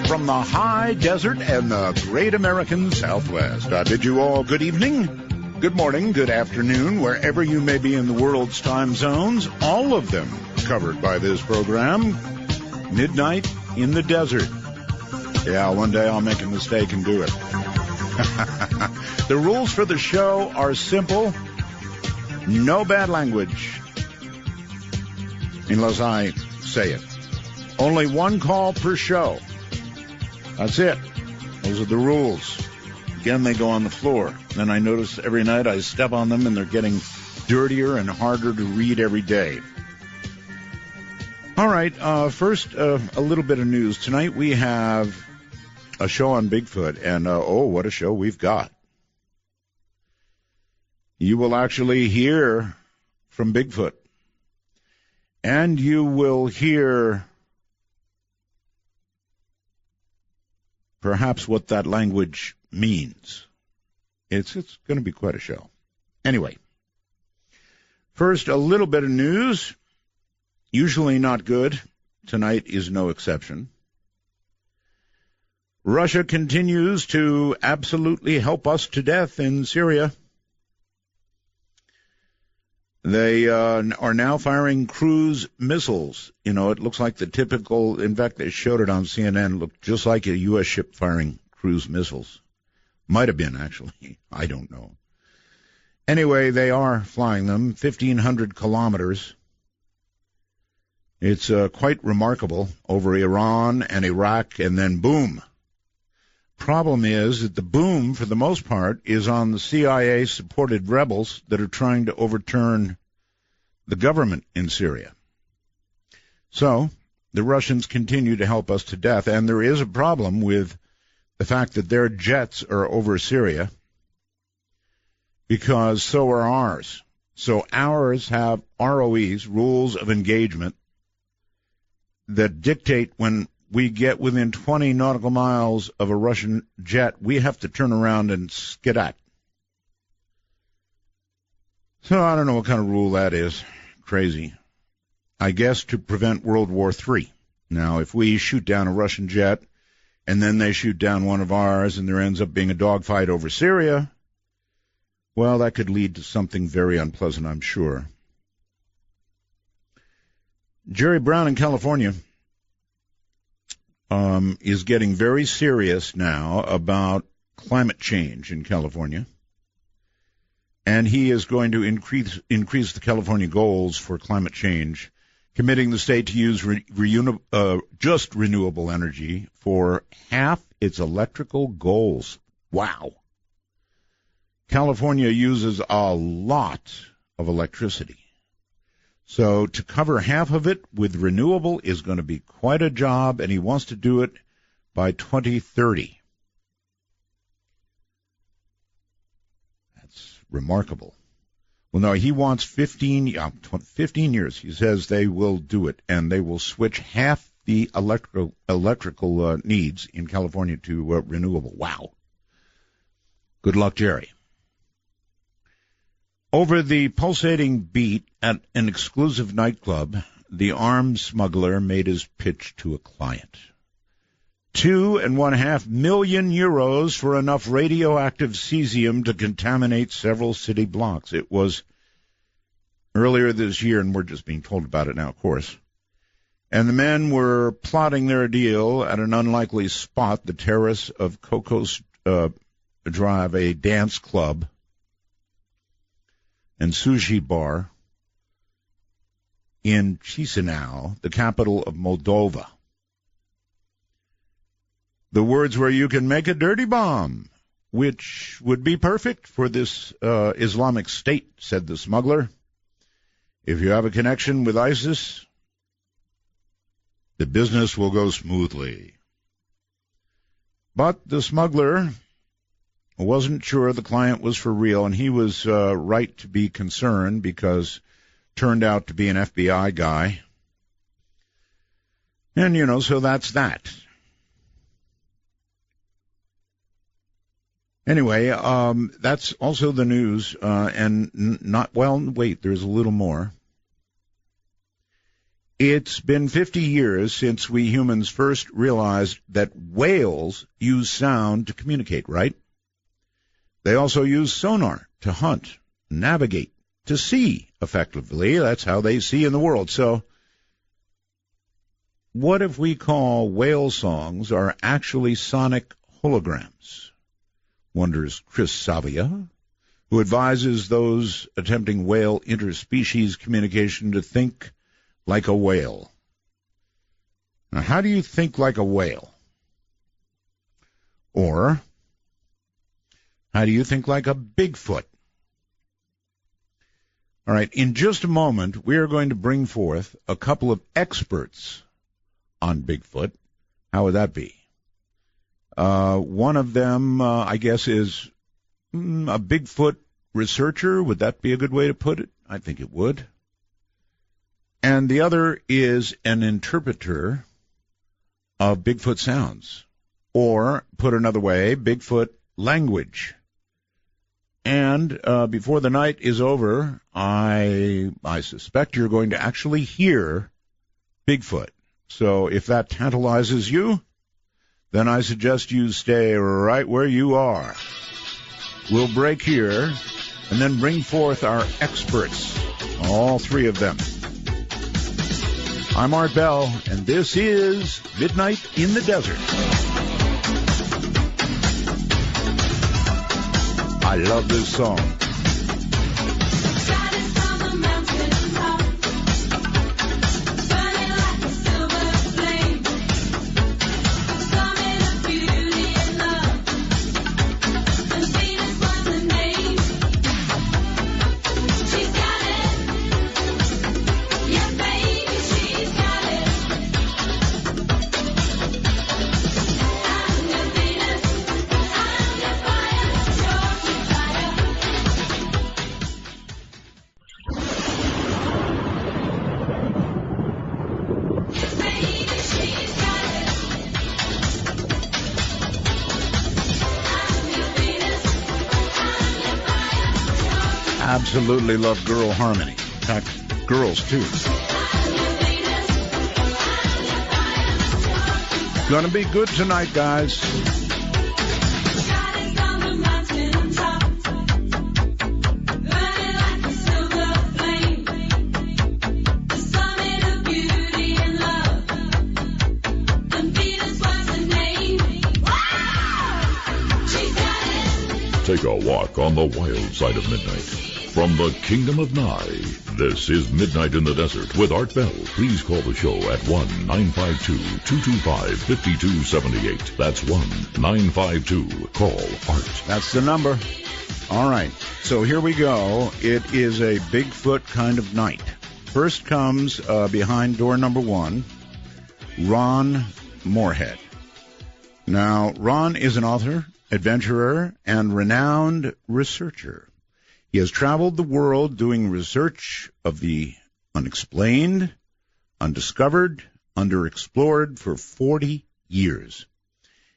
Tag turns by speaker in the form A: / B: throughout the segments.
A: from the high desert and the great American Southwest. I bid you all good evening, good morning, good afternoon, wherever you may be in the world's time zones, all of them covered by this program. Midnight in the desert. Yeah, one day I'll make a mistake and do it. The rules for the show are simple. No bad language, unless I say it. Only one call per show. That's it. Those are the rules. Again, they go on the floor. Then I notice every night I step on them and they're getting dirtier and harder to read every day. All right, first, a little bit of news. Tonight we have a show on Bigfoot, and oh, what a show we've got. You will actually hear from Bigfoot, and you will hear perhaps what that language means. It's going to be quite a show. Anyway, first, a little bit of news. Usually not good. Tonight is no exception. Russia continues to absolutely help us to death in Syria. They are now firing cruise missiles. You know, it looks like the typical, in fact, they showed it on CNN, looked just like a U.S. ship firing cruise missiles. Might have been, actually. I don't know. Anyway, they are flying them 1,500 kilometers. It's quite remarkable over Iran and Iraq, and then boom. Problem is that the boom, for the most part, is on the CIA-supported rebels that are trying to overturn the government in Syria. So, the Russians continue to help us to death, and there is a problem with the fact that their jets are over Syria, because so are ours. So ours have ROEs, rules of engagement, that dictate when we get within 20 nautical miles of a Russian jet, we have to turn around and skedat. So I don't know what kind of rule that is. Crazy. I guess to prevent World War III. Now, if we shoot down a Russian jet and then they shoot down one of ours and there ends up being a dogfight over Syria, well, that could lead to something very unpleasant, I'm sure. Jerry Brown in California is getting very serious now about climate change in California, and he is going to increase the California goals for climate change, committing the state to use just renewable energy for half its electrical goals. Wow. California uses a lot of electricity. So to cover half of it with renewable is going to be quite a job, and he wants to do it by 2030. That's remarkable. Well, no, he wants 15 years. He says they will do it, and they will switch half the electrical needs in California to renewable. Wow. Good luck, Jerry. Over the pulsating beat at an exclusive nightclub, the arms smuggler made his pitch to a client. 2.5 million euros for enough radioactive cesium to contaminate several city blocks. It was earlier this year, and we're just being told about it now, of course. And the men were plotting their deal at an unlikely spot, the terrace of Cocos Drive, a dance club and sushi bar in Chisinau, the capital of Moldova. The words were, "You can make a dirty bomb," which would be perfect for this Islamic State, said the smuggler. "If you have a connection with ISIS, the business will go smoothly." But the smuggler wasn't sure the client was for real, and he was right to be concerned because turned out to be an FBI guy. And, so that's that. Anyway, that's also the news, and there's a little more. It's been 50 years since we humans first realized that whales use sound to communicate, right? They also use sonar to hunt, navigate, to see effectively. That's how they see in the world. So what if we call whale songs are actually sonic holograms? Wonders Chris Savia, who advises those attempting whale interspecies communication to think like a whale. Now, how do you think like a whale? Or how do you think like a Bigfoot? All right, in just a moment, we are going to bring forth a couple of experts on Bigfoot. How would that be? One of them, I guess, is a Bigfoot researcher. Would that be a good way to put it? I think it would. And the other is an interpreter of Bigfoot sounds, or, put another way, Bigfoot language. And before the night is over, I suspect you're going to actually hear Bigfoot. So if that tantalizes you, then I suggest you stay right where you are. We'll break here and then bring forth our experts, all three of them. I'm Art Bell, and this is Midnight in the Desert. I love this song. Absolutely love girl harmony. In fact, girls too. Gonna be good tonight, guys.
B: Take a walk on the wild side of midnight. From the Kingdom of Nye, this is Midnight in the Desert with Art Bell. Please call the show at 1-952-225-5278. That's 1-952-CALL-ART.
A: That's the number. All right, so here we go. It is a Bigfoot kind of night. First comes behind door number 1, Ron Morehead. Now, Ron is an author, adventurer, and renowned researcher. He has traveled the world doing research of the unexplained, undiscovered, underexplored for 40 years.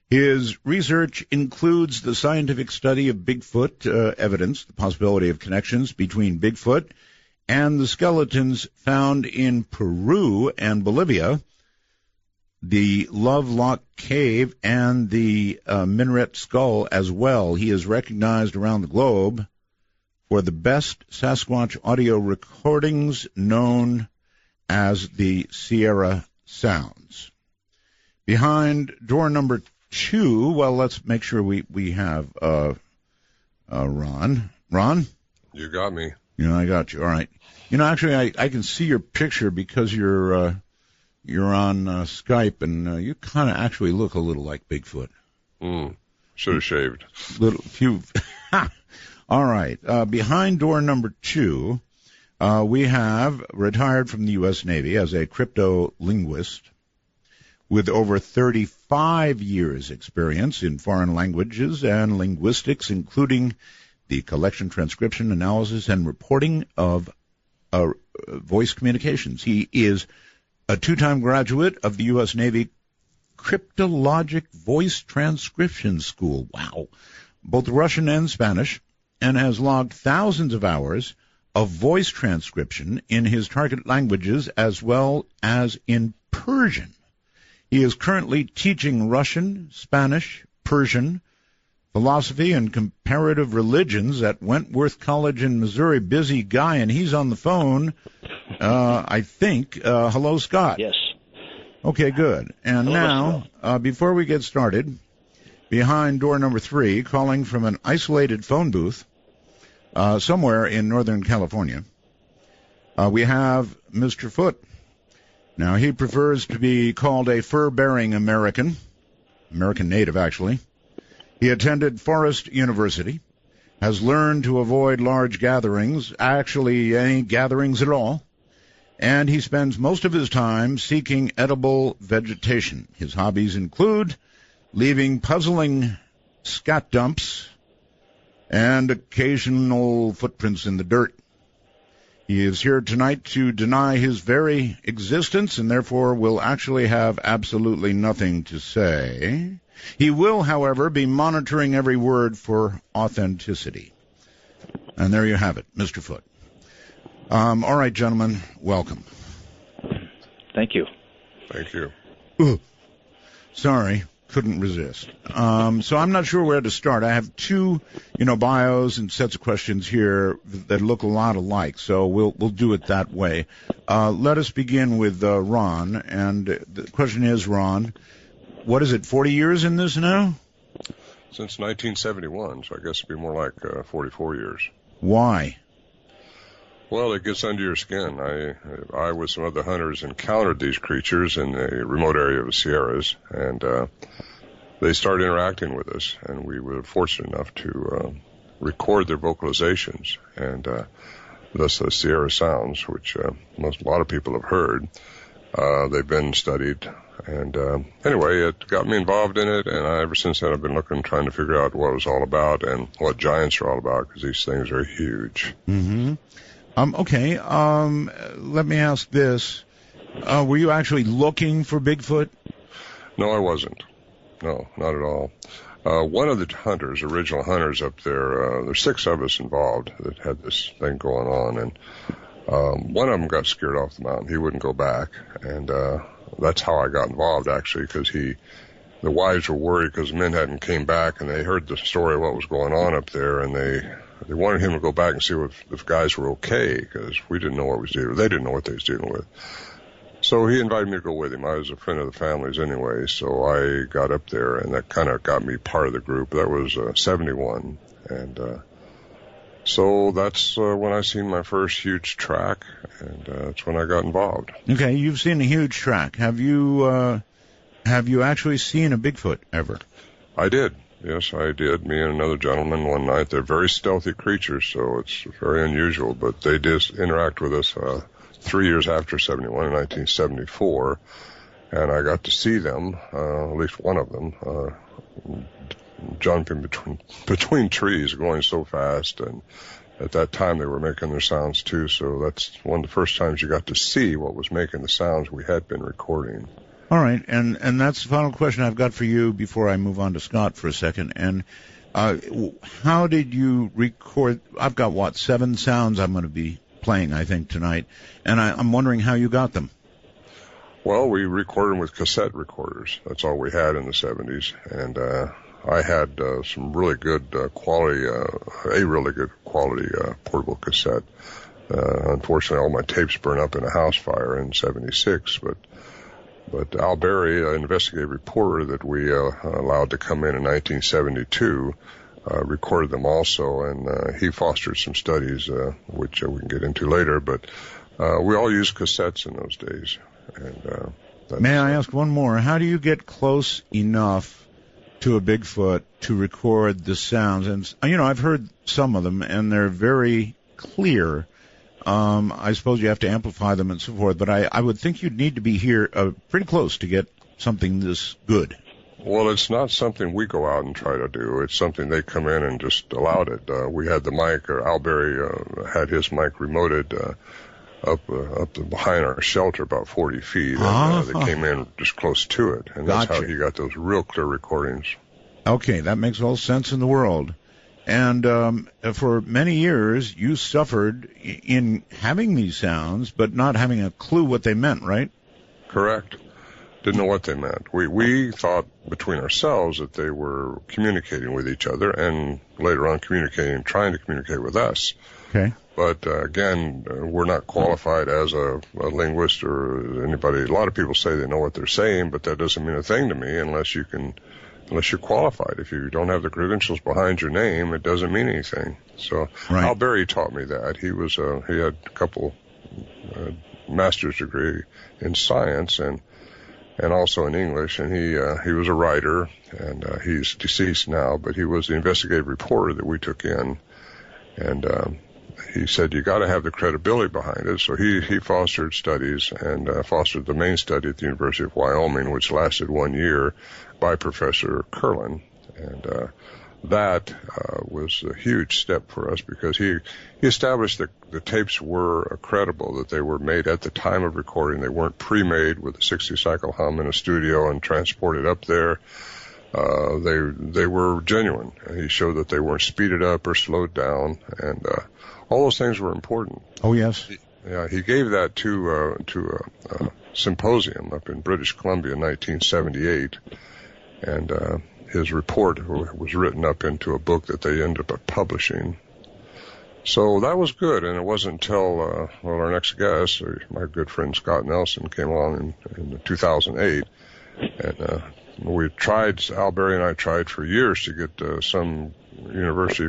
A: His research includes the scientific study of Bigfoot evidence, the possibility of connections between Bigfoot and the skeletons found in Peru and Bolivia, the Lovelock Cave, and the Minaret Skull as well. He is recognized around the globe for the best Sasquatch audio recordings known as the Sierra Sounds. Behind door number 2, well, let's make sure we have Ron. Ron?
C: You got me.
A: I got you. All right. Actually, I can see your picture because you're on Skype, and you kind of actually look a little like Bigfoot.
C: Should have shaved.
A: Few. All right. Behind door number 2, we have retired from the U.S. Navy as a crypto-linguist with over 35 years experience in foreign languages and linguistics, including the collection, transcription, analysis, and reporting of voice communications. He is a 2-time graduate of the U.S. Navy Cryptologic Voice Transcription School. Wow. Both Russian and Spanish, and has logged thousands of hours of voice transcription in his target languages as well as in Persian. He is currently teaching Russian, Spanish, Persian, philosophy, and comparative religions at Wentworth College in Missouri. Busy guy, and he's on the phone, I think. Hello, Scott.
D: Yes.
A: Okay, good. And
D: Hello,
A: now, before we get started, behind door number 3, calling from an isolated phone booth somewhere in Northern California, we have Mr. Foot. Now, he prefers to be called a fur-bearing American native, actually. He attended Forest University, has learned to avoid large gatherings, actually any gatherings at all, and he spends most of his time seeking edible vegetation. His hobbies include leaving puzzling scat dumps and occasional footprints in the dirt. He is here tonight to deny his very existence and therefore will actually have absolutely nothing to say. He will, however, be monitoring every word for authenticity. And there you have it, Mr. Foot. All right, gentlemen, welcome.
D: Thank you.
C: Thank you.
A: Ooh, sorry, couldn't resist. So I'm not sure where to start. I have two, bios and sets of questions here that look a lot alike, so we'll do it that way. Let us begin with Ron, and the question is, Ron, what is it, 40 years in this now?
C: Since 1971, so I guess it'd be more like 44 years.
A: Why?
C: Well, it gets under your skin. I with some other hunters encountered these creatures in the remote area of the Sierras, and they started interacting with us, and we were fortunate enough to record their vocalizations, and thus the Sierra sounds, which a lot of people have heard. They've been studied. And anyway, it got me involved in it, and ever since then I've been trying to figure out what it was all about and what giants are all about, because these things are huge.
A: Mm-hmm. Okay, let me ask this. Were you actually looking for Bigfoot?
C: No, I wasn't. No, not at all. One of the hunters, original hunters up there, there's 6 of us involved that had this thing going on, and one of them got scared off the mountain. He wouldn't go back, and that's how I got involved, actually, because the wives were worried because the men hadn't came back, and they heard the story of what was going on up there, and they wanted him to go back and see if guys were okay, because we didn't know what was dealing with. They didn't know what they was dealing with. So he invited me to go with him. I was a friend of the family's anyway, so I got up there, and that kind of got me part of the group. That was 71, and so that's when I seen my first huge track, and that's when I got involved.
A: Okay, you've seen a huge track. Have you actually seen a Bigfoot ever?
C: I did. Yes, I did. Me and another gentleman one night. They're very stealthy creatures, so it's very unusual, but they did interact with us 3 years after 71, in 1974, and I got to see them, at least one of them, jumping between trees, going so fast, and at that time they were making their sounds too, so that's one of the first times you got to see what was making the sounds we had been recording.
A: All right, and that's the final question I've got for you before I move on to Scott for a second. And how did you record? I've got, 7 sounds I'm going to be playing, I think, tonight, and I'm wondering how you got them.
C: Well, we recorded them with cassette recorders. That's all we had in the 70s, and I had some really good quality, a really good quality portable cassette. Unfortunately, all my tapes burned up in a house fire in 76, but Al Berry, an investigative reporter that we allowed to come in 1972, recorded them also, and he fostered some studies, which we can get into later, but we all used cassettes in those days. And
A: May I ask one more? How do you get close enough to a Bigfoot to record the sounds? And, I've heard some of them, and they're very clear. I suppose you have to amplify them and so forth, but I would think you'd need to be here pretty close to get something this good.
C: Well, it's not something we go out and try to do. It's something they come in and just allowed it. We had the mic, Al Berry had his mic remoted up behind our shelter about 40 feet, and they came in just close to it, and that's how he got those real clear recordings.
A: Okay, that makes all sense in the world. And for many years, you suffered in having these sounds, but not having a clue what they meant, right?
C: Correct. Didn't know what they meant. We thought between ourselves that they were communicating with each other, and later on trying to communicate with us.
A: Okay.
C: But again, we're not qualified as a linguist or anybody. A lot of people say they know what they're saying, but that doesn't mean a thing to me unless you're qualified. If you don't have the credentials behind your name, it doesn't mean anything. So
A: right.
C: Al Berry taught me that. He had a couple master's degree in science and also in English, and he was a writer, and he's deceased now, but he was the investigative reporter that we took in, and he said you got to have the credibility behind it. So he fostered studies and fostered the main study at the University of Wyoming, which lasted 1 year, by Professor Curlin, and that was a huge step for us because he established that the tapes were credible, that they were made at the time of recording. They weren't pre-made with a 60-cycle hum in a studio and transported up there. They were genuine. He showed that they weren't speeded up or slowed down, and all those things were important.
A: Oh, yes.
C: He gave that to a symposium up in British Columbia in 1978, and his report was written up into a book that they ended up publishing. So that was good, and it wasn't until our next guest, my good friend Scott Nelson, came along in 2008, and we tried, Al Berry and I tried for years to get some university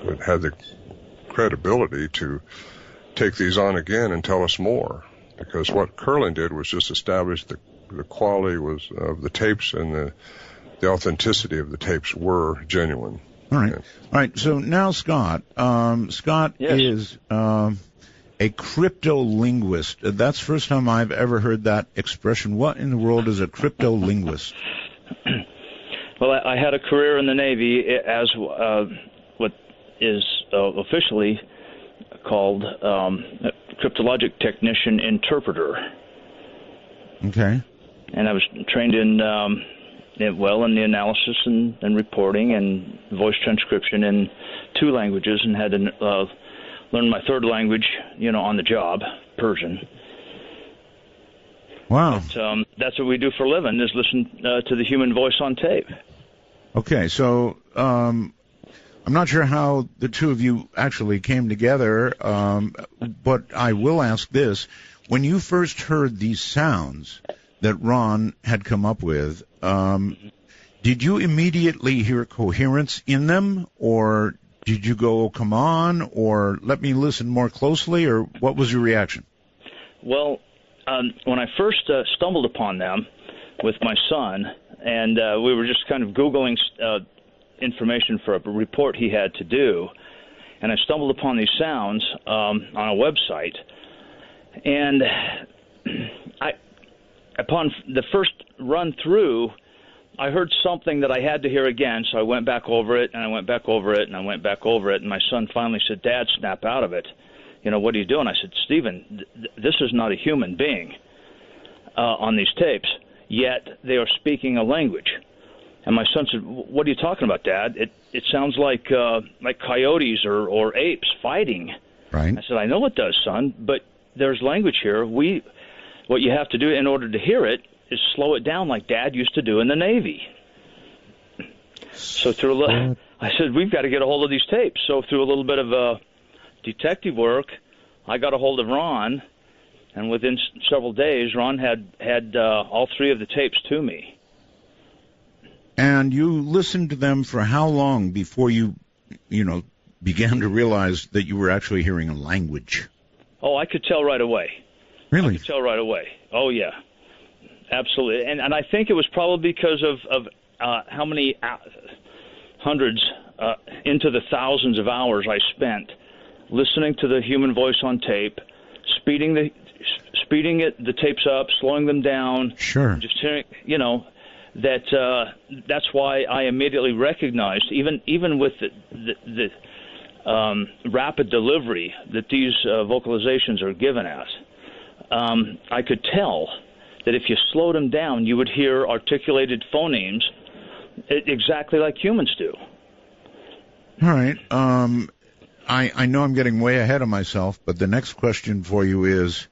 C: that had the credibility to take these on again and tell us more, because what Curlin did was just establish the quality of the tapes, and the authenticity of the tapes were genuine.
A: All right. All right. So now, Scott. Scott
D: yes.
A: is a crypto-linguist. That's the first time I've ever heard that expression. What in the world is a crypto-linguist?
D: Well, I had a career in the Navy as what is officially called a cryptologic technician interpreter.
A: Okay.
D: And I was trained in the analysis and reporting and voice transcription in 2 languages, and had to learn my 3rd language, on the job, Persian.
A: Wow.
D: But, that's what we do for a living, is listen to the human voice on tape.
A: Okay, so I'm not sure how the two of you actually came together, but I will ask this. When you first heard these sounds that Ron had come up with, did you immediately hear coherence in them, or did you go, oh, come on, or let me listen more closely, or what was your reaction?
D: Well, when I first stumbled upon them with my son, and we were just kind of Googling information for a report he had to do, and I stumbled upon these sounds on a website, and upon the first run through, I heard something that I had to hear again, so I went back over it, and I went back over it, and I went back over it, and my son finally said, Dad, snap out of it. What are you doing? I said, Stephen, this is not a human being on these tapes, yet they are speaking a language. And my son said, what are you talking about, Dad? It sounds like coyotes or apes fighting.
A: Right.
D: I said, I know it does, son, but there's language here. What you have to do in order to hear it is slow it down like Dad used to do in the Navy. So I said, we've got to get a hold of these tapes. So through a little bit of detective work, I got a hold of Ron, and within several days, Ron had all 3 of the tapes to me.
A: And you listened to them for how long before you began to realize that you were actually hearing a language?
D: Oh, I could tell right away.
A: Really?
D: I could tell right away. Oh, yeah. Absolutely. And I think it was probably because of how many hundreds into the thousands of hours I spent listening to the human voice on tape, speeding the tapes up, slowing them down.
A: Sure.
D: Just hearing, that's why I immediately recognized, even with the rapid delivery that these vocalizations are given at, I could tell that if you slowed them down, you would hear articulated phonemes exactly like humans do.
A: All right. I know I'm getting way ahead of myself, but the next question for you is,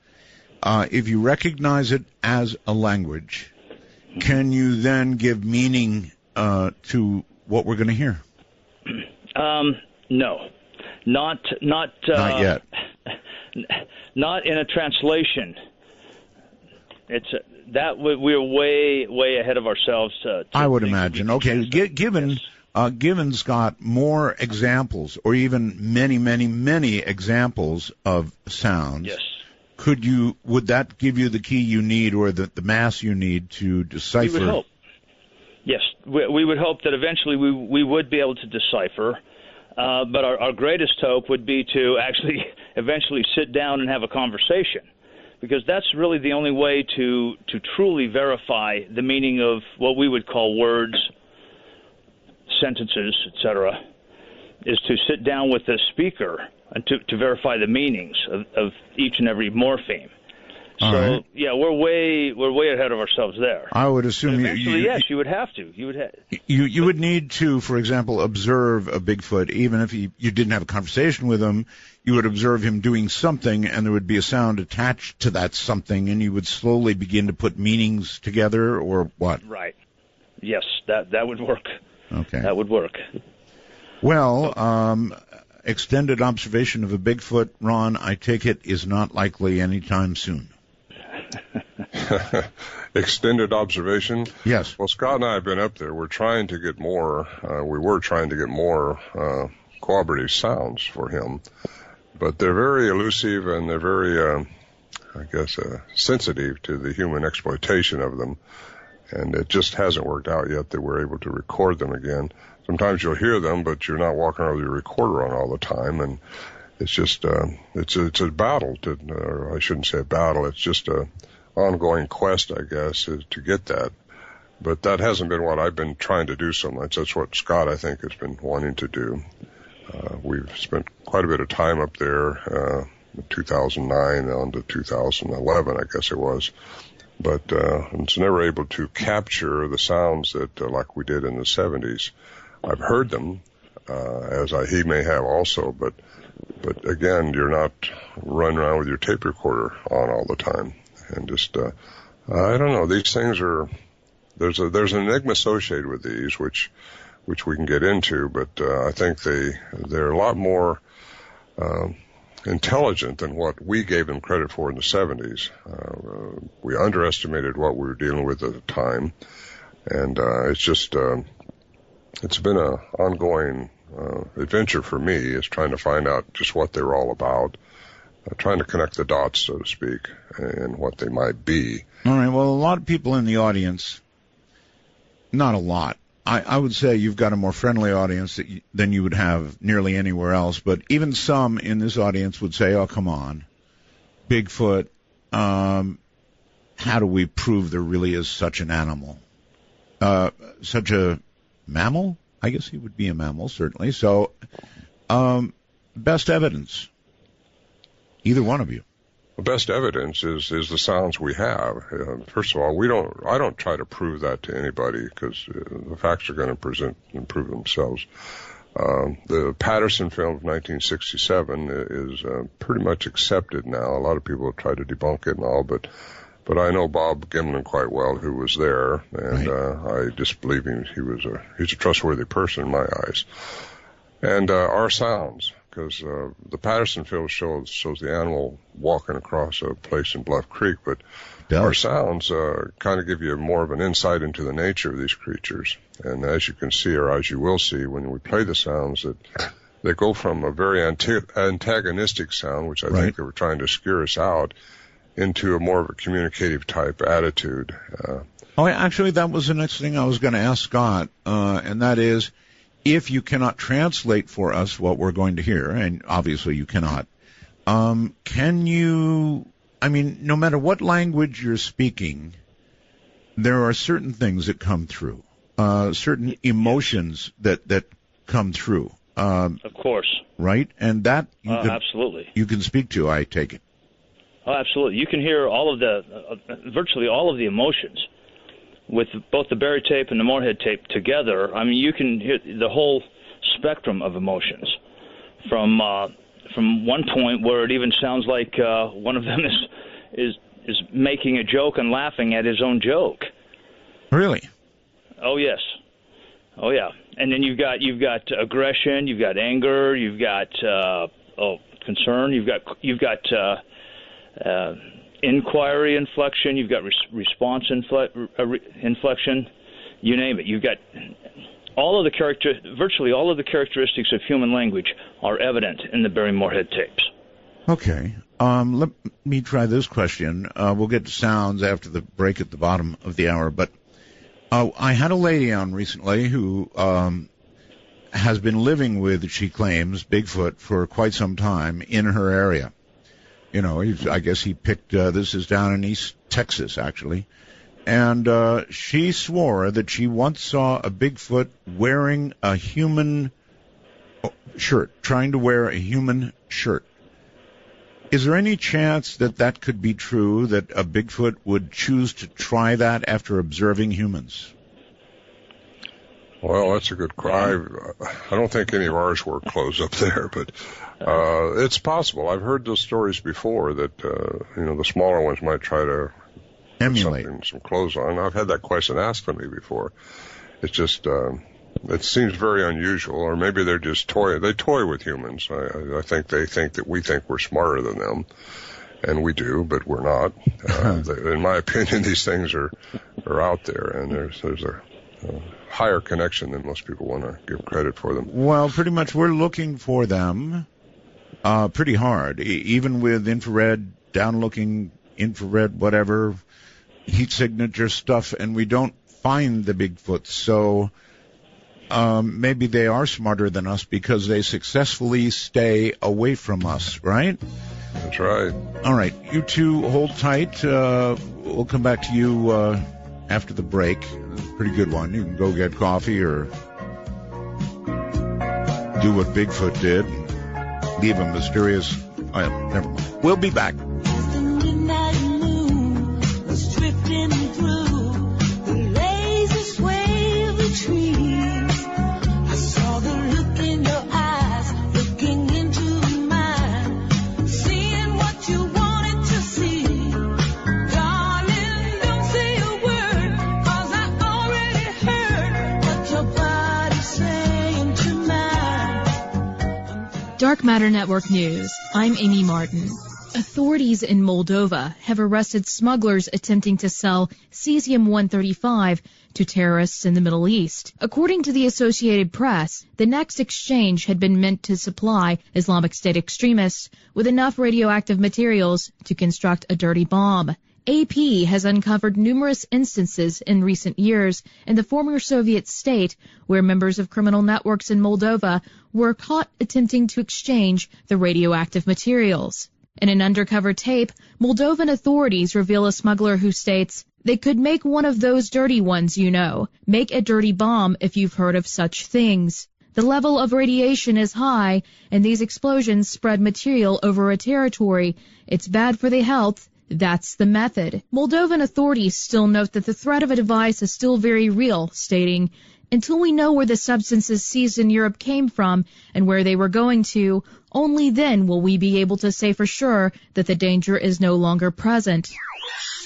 A: if you recognize it as a language, can you then give meaning to what we're going to hear?
D: No, not
A: yet.
D: Not in a translation. We're way ahead of ourselves.
A: I would imagine. Okay, given Scott more examples, or even many examples of sounds.
D: Yes.
A: Would that give you the key you need, or the mass you need to decipher?
D: We would hope. Yes, we would hope that eventually we would be able to decipher. But our greatest hope would be to actually eventually sit down and have a conversation, because that's really the only way to truly verify the meaning of what we would call words, sentences, etc., is to sit down with the speaker and to verify the meanings of each and every morpheme.
A: All
D: So
A: right.
D: yeah, we're way ahead of ourselves there.
A: I would assume
D: yes, you would have to.
A: You would need to, for example, observe a Bigfoot, even if you didn't have a conversation with him. You would observe him doing something, and there would be a sound attached to that something, and you would slowly begin to put meanings together, or what?
D: Right. Yes, that would work.
A: Okay.
D: That would work.
A: Well, extended observation of a Bigfoot, Ron, I take it, is not likely anytime soon.
C: Extended observation?
A: Yes.
C: Well, Scott and I have been up there. We're trying to get more, cooperative sounds for him. But they're very elusive, and they're very, sensitive to the human exploitation of them. And it just hasn't worked out yet that we're able to record them again. Sometimes you'll hear them, but you're not walking around with your recorder on all the time. And it's just, it's a battle or I shouldn't say a battle. It's just a ongoing quest, I guess, to get that. But that hasn't been what I've been trying to do so much. That's what Scott, I think, has been wanting to do. We've spent quite a bit of time up there, 2009 on to 2011, I guess it was. But it's never able to capture the sounds that, like we did in the 70s. I've heard them, he may have also, but again, you're not running around with your tape recorder on all the time. And just, I don't know, these things there's an enigma associated with these, which we can get into, but I think they're a lot more intelligent than what we gave them credit for in the 70s. We underestimated what we were dealing with at the time, and it's been an ongoing adventure for me, is trying to find out just what they were all about, trying to connect the dots, so to speak, and what they might be.
A: All right, well, a lot of people in the audience, not a lot, I would say you've got a more friendly audience than you would have nearly anywhere else, but even some in this audience would say, oh, come on, Bigfoot, how do we prove there really is such an animal? Such a mammal? I guess he would be a mammal, certainly. So, best evidence, either one of you.
C: The best evidence is the sounds we have. First of all, I don't try to prove that to anybody, because the facts are going to present and prove themselves. The Patterson film of 1967 is pretty much accepted now. A lot of people have tried to debunk it and all, but I know Bob Gimlin quite well, who was there, and
A: right.
C: I just believe him. He's a trustworthy person in my eyes. And our sounds, because the Patterson film shows the animal walking across a place in Bluff Creek, but our sounds kind of give you more of an insight into the nature of these creatures. And as you can see, or as you will see when we play the sounds, that they go from a very antagonistic sound, which I think they were trying to scare us out, into a more of a communicative type attitude.
A: Actually, that was the next thing I was going to ask Scott, and that is, if you cannot translate for us what we're going to hear, and obviously you cannot, can you, no matter what language you're speaking, there are certain things that come through, certain emotions that come through.
D: Of course.
A: Right? And that
D: absolutely.
A: You can speak to, I take it.
D: Oh, absolutely. You can hear virtually all of the emotions with both the Barry tape and the Morehead tape together. You can hear the whole spectrum of emotions. From one point where it even sounds like one of them is making a joke and laughing at his own joke. Really? Oh yes. Oh yeah. And then you've got aggression, you've got anger, you've got concern, you've got inquiry inflection, you've got response inflection, you name it. You've got virtually all of the characteristics of human language are evident in the Barry Morehead tapes. Okay. Let me try this question. We'll get to sounds after the break at the bottom of the hour, but I had a lady on recently who has been living with, she claims, Bigfoot for quite some time in her area. You know, I guess he picked, this is down in East Texas, actually. And she swore that she once saw a Bigfoot wearing a human shirt, trying to wear a human shirt. Is there any chance that could be true, that a Bigfoot would choose to try that after observing humans?
C: Well, that's a good cry. I don't think any of ours wore clothes up there, but it's possible. I've heard those stories before that, the smaller ones might try to emulate some clothes on. I've had that question asked of me before. It's just, it seems very unusual, or maybe they're just they toy with humans. I think they think that we think we're smarter than them, and we do, but we're not. In my opinion, these things are out there, and there's a higher connection than most people want to give credit for them.
A: Well, pretty much we're looking for them pretty hard, even with infrared, down-looking infrared, whatever, heat signature stuff, and we don't find the Bigfoot. So maybe they are smarter than us because they successfully stay away from us, right?
C: That's right.
A: All right, you two hold tight. We'll come back to you after the break. Pretty good one. You can go get coffee or do what Bigfoot did and leave a mysterious... never mind. We'll be back.
E: The midnight moon was drifting through the lazy sway of the trees. I saw the look in your eyes, looking into mine, seeing what you wanted to see. Darling, don't say a word, 'cause I already heard what your body's saying to mine.
F: Dark Matter Network News. I'm Amy Martin. Authorities in Moldova have arrested smugglers attempting to sell cesium-135 to terrorists in the Middle East. According to the Associated Press, the next exchange had been meant to supply Islamic State extremists with enough radioactive materials to construct a dirty bomb. AP has uncovered numerous instances in recent years in the former Soviet state where members of criminal networks in Moldova were caught attempting to exchange the radioactive materials. In an undercover tape, Moldovan authorities reveal a smuggler who states, "They could make one of those dirty ones, make a dirty bomb if you've heard of such things. The level of radiation is high, and these explosions spread material over a territory. It's bad for the health. That's the method." Moldovan authorities still note that the threat of a device is still very real, stating, "Until we know where the substances seized in Europe came from and where they were going to, only then will we be able to say for sure that the danger is no longer present."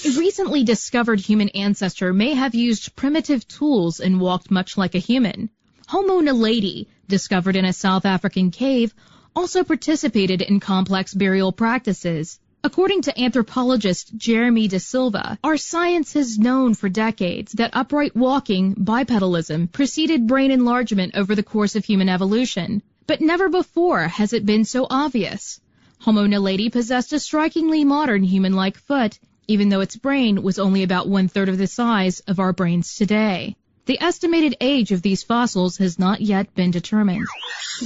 F: A recently discovered human ancestor may have used primitive tools and walked much like a human. Homo naledi, discovered in a South African cave, also participated in complex burial practices. According to anthropologist Jeremy De Silva, our science has known for decades that upright walking, bipedalism, preceded brain enlargement over the course of human evolution. But never before has it been so obvious. Homo naledi possessed a strikingly modern human-like foot, even though its brain was only about 1/3 of the size of our brains today. The estimated age of these fossils has not yet been determined.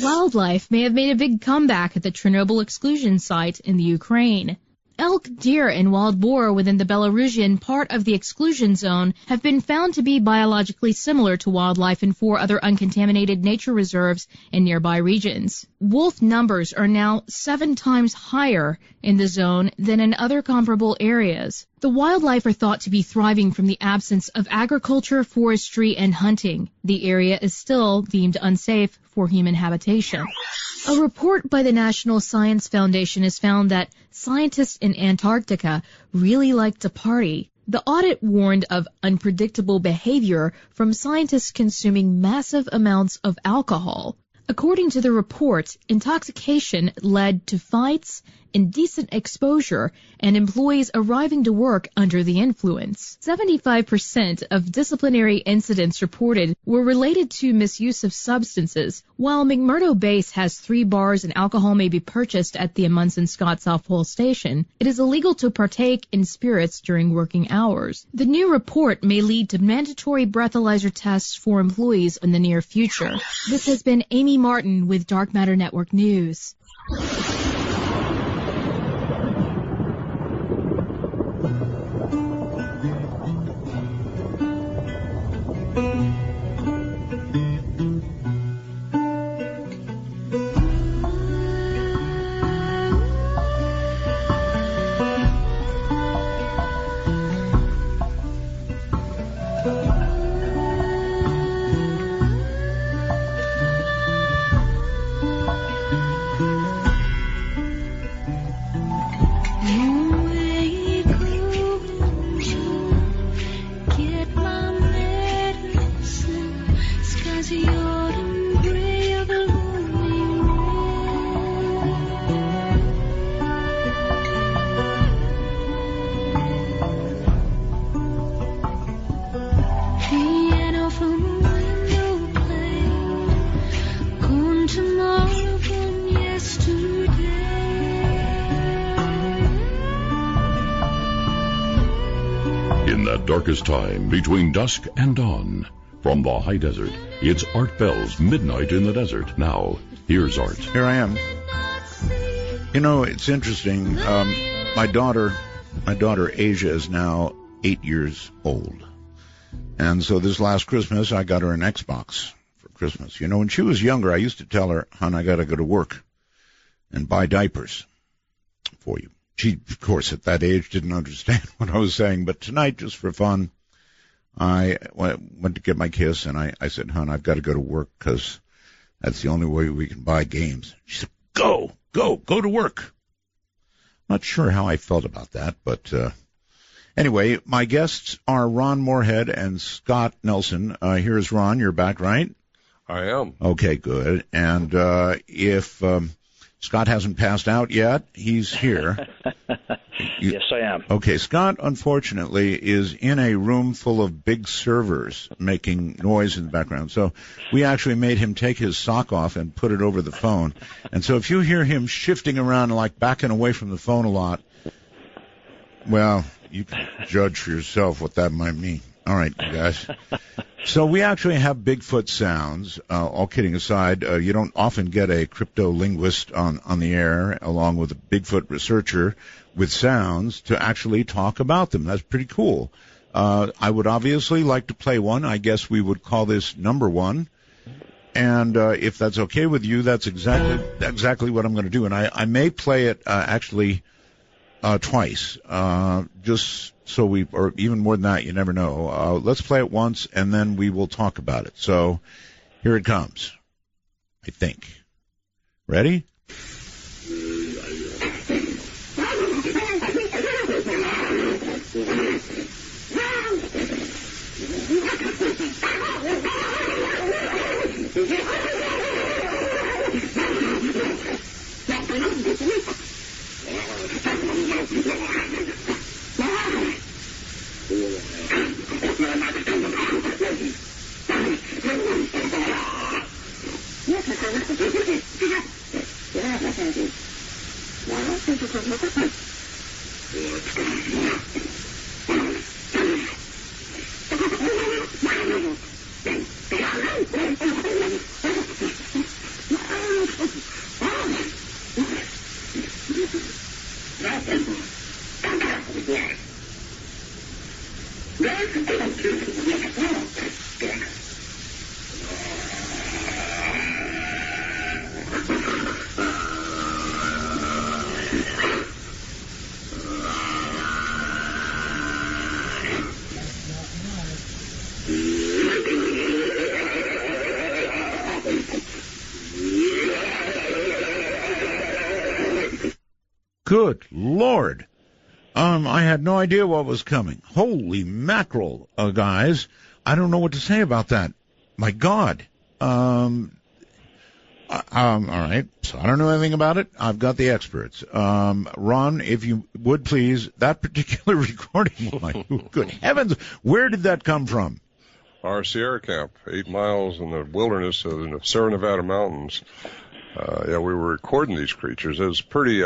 F: Wildlife may have made a big comeback at the Chernobyl exclusion site in the Ukraine. Elk, deer, and wild boar within the Belarusian part of the exclusion zone have been found to be biologically similar to wildlife in 4 other uncontaminated nature reserves in nearby regions. Wolf numbers are now 7 times higher in the zone than in other comparable areas. The wildlife are thought to be thriving from the absence of agriculture, forestry, and hunting. The area is still deemed unsafe for human habitation. A report by the National Science Foundation has found that scientists in Antarctica really like to party. The audit warned of unpredictable behavior from scientists consuming massive amounts of alcohol. According to the report, intoxication led to fights, indecent exposure, and employees arriving to work under the influence. 75% of disciplinary incidents reported were related to misuse of substances. While McMurdo Base has 3 bars and alcohol may be purchased at the Amundsen Scott South Pole Station, it is illegal to partake in spirits during working hours. The new report may lead to mandatory breathalyzer tests for employees in the near future. This has been Amy Martin with Dark Matter Network News.
B: In that darkest time between dusk and dawn, from the high desert, it's Art Bell's Midnight in the Desert. Now, here's Art.
A: Here I am. You know, it's interesting. My daughter Asia is now 8 years old. And so this last Christmas, I got her an Xbox for Christmas. You know, when she was younger, I used to tell her, hon, I got to go to work and buy diapers for you. She, of course, at that age didn't understand what I was saying, but tonight, just for fun, I went to get my kiss, and I said, hon, I've got to go to work because that's the only way we can buy games. She said, go to work. Not sure how I felt about that, but anyway, my guests are Ron Morehead and Scott Nelson. Here's Ron. You're back, right?
C: I am.
A: Okay, good. And if Scott hasn't passed out yet, he's here.
D: Yes, I am.
A: Okay, Scott, unfortunately, is in a room full of big servers making noise in the background. So we actually made him take his sock off and put it over the phone. And so if you hear him shifting around, like backing away from the phone a lot, well, you can judge for yourself what that might mean. All right, you guys. So we actually have Bigfoot sounds. All kidding aside, you don't often get a crypto-linguist on the air, along with a Bigfoot researcher with sounds, to actually talk about them. That's pretty cool. I would obviously like to play one. I guess we would call this number one. And if that's okay with you, that's exactly what I'm going to do. And I may play it actually twice, just so or even more than that, you never know. Let's play it once, and then we will talk about it. So here it comes, I think. Ready? Good Lord. I had no idea what was coming. Holy mackerel, guys. I don't know what to say about that. My God. All right. So I don't know anything about it. I've got the experts. Ron, if you would please, that particular recording, my good heavens, where did that come from?
C: Our Sierra camp, 8 miles in the wilderness of the Sierra Nevada mountains. We were recording these creatures. It was pretty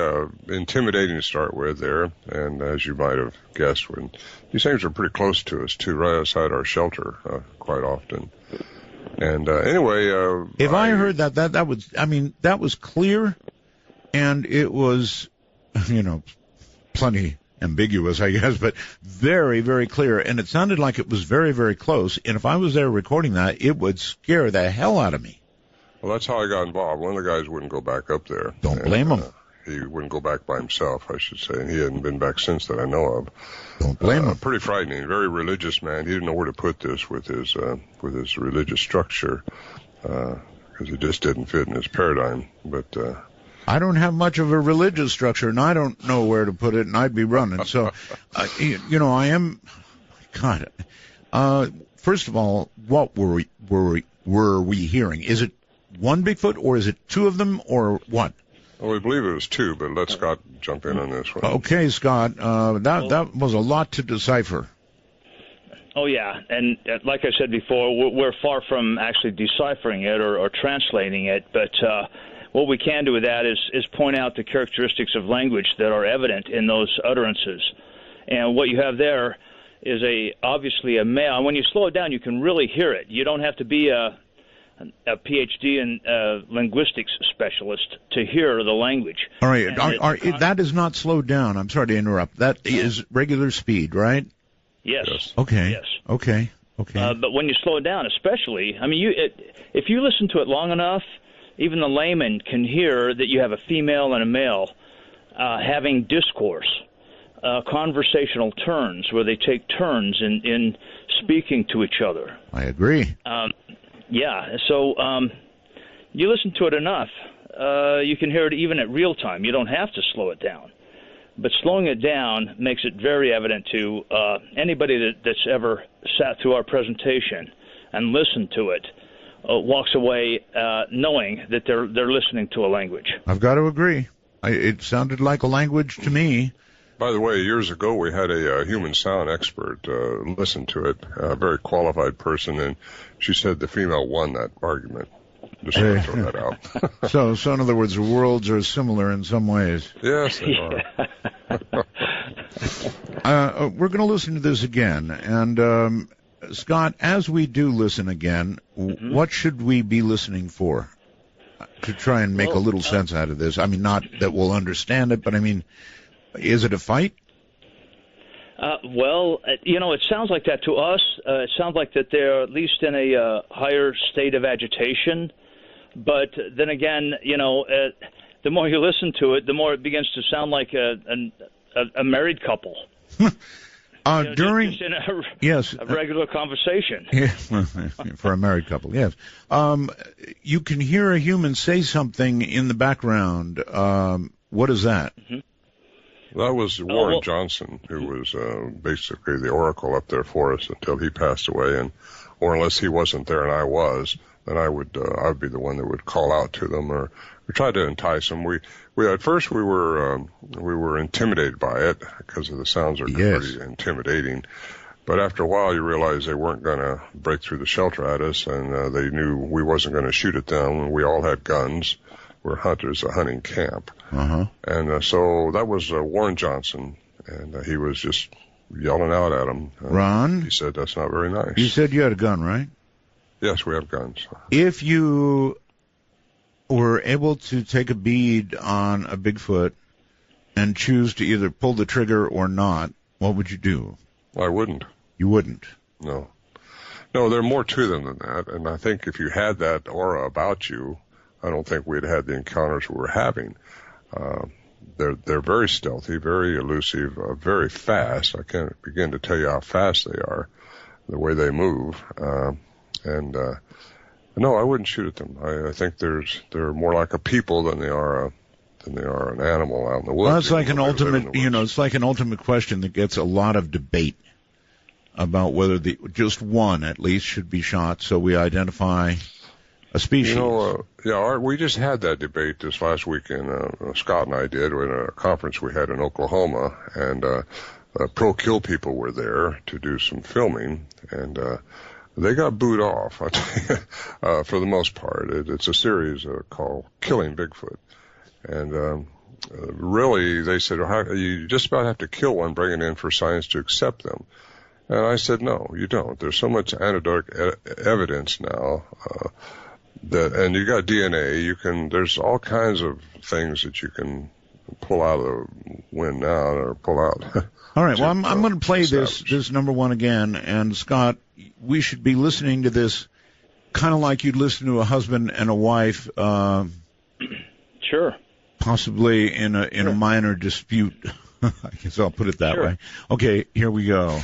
C: intimidating to start with there, and as you might have guessed, when these things are pretty close to us, too, right outside our shelter quite often. And anyway,
A: if I heard that was clear, and it was, plenty ambiguous, I guess, but very, very clear, and it sounded like it was very, very close. And if I was there recording that, it would scare the hell out of me.
C: Well, that's how I got involved. One of the guys wouldn't go back up there.
A: Don't blame him.
C: He wouldn't go back by himself, I should say, and he hadn't been back since that I know of.
A: Don't blame him.
C: Pretty frightening. Very religious man. He didn't know where to put this with his religious structure because it just didn't fit in his paradigm. But
A: I don't have much of a religious structure, and I don't know where to put it, and I'd be running. So, I am. God. First of all, what were we hearing? Is it one Bigfoot, or is it two of them, or what?
C: Well, we believe it was two, but let Scott jump in on this one.
A: Okay, Scott. That was a lot to decipher.
D: Oh, yeah. And like I said before, we're far from actually deciphering it or translating it. But what we can do with that is point out the characteristics of language that are evident in those utterances. And what you have there is obviously a male. And when you slow it down, you can really hear it. You don't have to be a PhD in linguistics specialist to hear the language.
A: All right. That is not slowed down. I'm sorry to interrupt. That is regular speed, right?
D: Yes.
A: Okay.
D: Yes.
A: Okay.
D: But when you slow it down, especially, if you listen to it long enough, even the layman can hear that you have a female and a male having discourse, conversational turns, where they take turns in speaking to each other.
A: I agree.
D: Yeah, so you listen to it enough, you can hear it even at real time. You don't have to slow it down. But slowing it down makes it very evident to anybody that's ever sat through our presentation and listened to it, walks away knowing that they're listening to a language.
A: I've got to agree. It sounded like a language to me.
C: By the way, years ago we had a human sound expert listen to it, a very qualified person, and she said the female won that argument. Just want to throw that out.
A: So in other words, the worlds are similar in some ways.
C: Yes, they are.
A: We're going to listen to this again, and Scott, as we do listen again, what should we be listening for to try and make a little sense out of this? I mean, not that we'll understand it, but I mean, is it a fight?
D: It sounds like that to us. It sounds like that they're at least in a higher state of agitation. But then again, the more you listen to it, the more it begins to sound like a married couple.
A: During
D: just in a regular conversation.
A: Yeah, for a married couple, yes. You can hear a human say something in the background. What is that?
D: Mm-hmm.
C: That was Warren Johnson, who was basically the oracle up there for us until he passed away, or unless he wasn't there and I was, then I would be the one that would call out to them or try to entice them. We at first we were intimidated by it because the sounds are pretty intimidating, but after a while you realize they weren't going to break through the shelter at us, and they knew we wasn't going to shoot at them. We all had guns. We're hunters, a hunting camp. And so that was Warren Johnson, and he was just yelling out at him.
A: Ron?
C: He said, that's not very nice.
A: You said you had a gun, right?
C: Yes, we have guns.
A: If you were able to take a bead on a Bigfoot and choose to either pull the trigger or not, what would you do?
C: I wouldn't.
A: You wouldn't?
C: No. No, there are more to them than that, and I think if you had that aura about you, I don't think we'd had the encounters we were having. They're very stealthy, very elusive, very fast. I can't begin to tell you how fast they are, the way they move. No, I wouldn't shoot at them. I think they're more like a people than they are than they are an animal out in the woods.
A: Well, it's like an
C: They live in the
A: ultimate,
C: woods.
A: it's like an ultimate question that gets a lot of debate about whether just one at least should be shot so we identify a species.
C: Art, we just had that debate this last weekend. Scott and I did at a conference we had in Oklahoma, and pro-kill people were there to do some filming, and they got booed off, I tell you, for the most part. It's a series called Killing Bigfoot. And really, they said, you just about have to kill one, bring it in for science to accept them. And I said, no, you don't. There's so much anecdotal evidence now and you got DNA. There's all kinds of things that you can pull out of the wind now or pull out.
A: All right, well, I'm going to play this number one again, and Scott, we should be listening to this kind of like you'd listen to a husband and a wife.
D: Sure.
A: Possibly in a minor dispute. I guess I'll put it that way. Okay, here we go.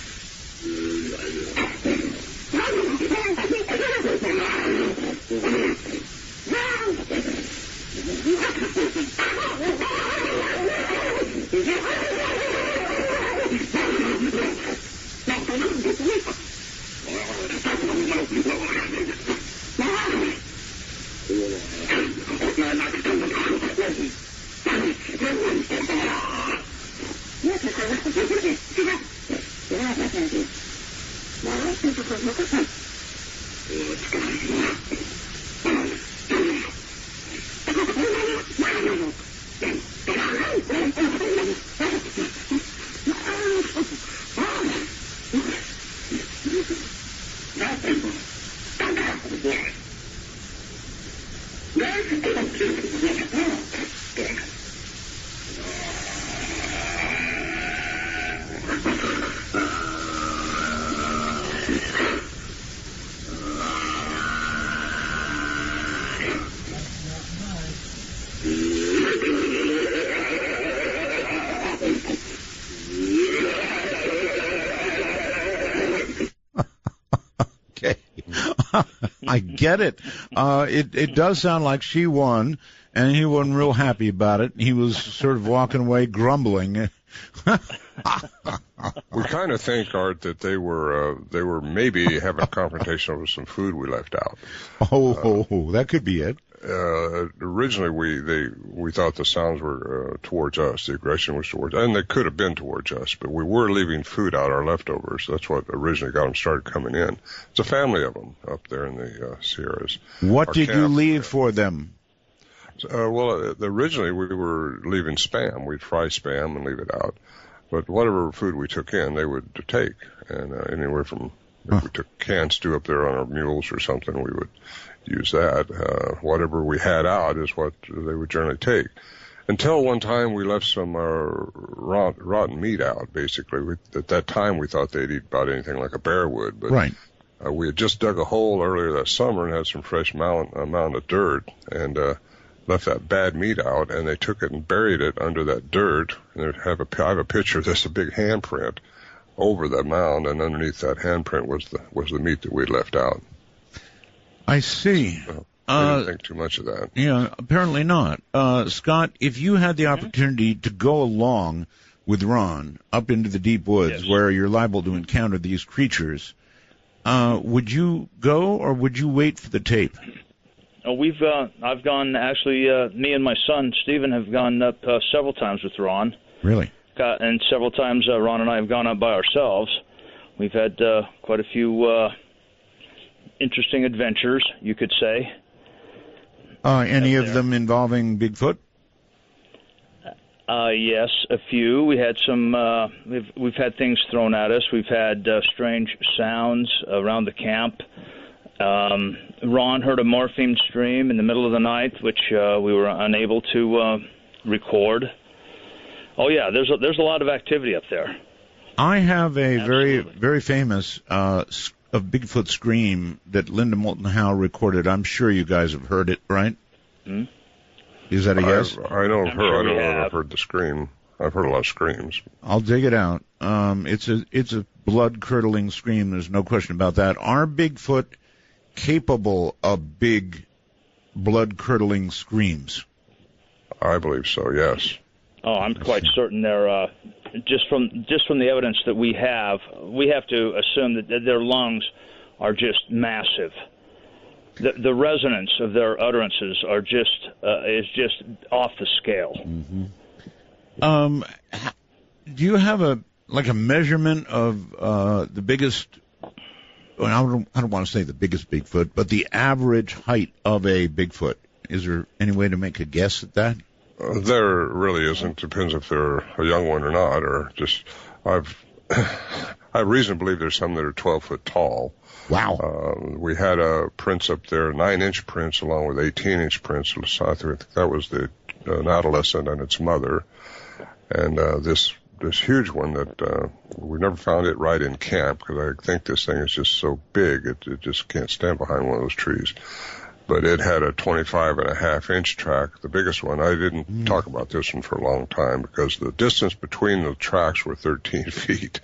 A: I get it. It does sound like she won, and he wasn't real happy about it. He was sort of walking away grumbling.
C: We kind of think, Art, that they were maybe having a confrontation over some food we left out.
A: Oh, that could be it.
C: Originally, we thought the sounds were towards us. The aggression was towards us, and they could have been towards us, but we were leaving food out, our leftovers. That's what originally got them started coming in. It's a family of them up there in the Sierras.
A: What did you leave for them?
C: Originally we were leaving Spam. We'd fry Spam and leave it out. But whatever food we took in, they would take. And anywhere from, if we took canned stew up there on our mules or something, we would use that. Whatever we had out is what they would generally take. Until one time we left some rotten meat out, basically. At that time we thought they'd eat about anything like a bear would. But
A: right.
C: We had just dug a hole earlier that summer and had some fresh amount of dirt, and left that bad meat out, and they took it and buried it under that dirt. And I have a picture of this, a big handprint over that mound, and underneath that handprint was the meat that we'd left out.
A: I see.
C: So I didn't think too much of that.
A: Yeah, apparently not. Scott, if you had the opportunity to go along with Ron up into the deep woods where you're liable to encounter these creatures, would you go or would you wait for the tape?
D: I've gone, actually, me and my son, Stephen, have gone up several times with Ron.
A: Really?
D: And several times Ron and I have gone up by ourselves. We've had quite a few interesting adventures, you could say.
A: Any of them involving Bigfoot?
D: Yes, a few. We had some. We've had things thrown at us. We've had strange sounds around the camp. Ron heard a morphine stream in the middle of the night, which we were unable to record. Oh yeah, there's a lot of activity up there. I
A: have a very famous Bigfoot scream that Linda Moulton Howe recorded. I'm sure you guys have heard it, right? Hmm? Is that a yes?
C: I don't know if I've heard the scream. I've heard a lot of screams.
A: I'll dig it out. It's a blood-curdling scream. There's no question about that. Are Bigfoot capable of big, blood-curdling screams?
C: I believe so, yes.
D: Oh, I'm quite certain they're just from the evidence that we have to assume that their lungs are just massive. The resonance of their utterances are is just off the scale.
A: Mm-hmm. Do you have a measurement of the biggest? Well, I don't want to say the biggest Bigfoot, but the average height of a Bigfoot. Is there any way to make a guess at that?
C: There really isn't. Depends if they're a young one or not, or just I have reason to believe there's some that are 12 foot tall.
A: Wow.
C: We had prints up there, 9-inch prints along with 18-inch prints. So I think that was an adolescent and its mother. And this huge one that we never found it right in camp because I think this thing is just so big it just can't stand behind one of those trees. But it had a 25.5-inch track, the biggest one. I didn't talk about this one for a long time because the distance between the tracks were 13 feet.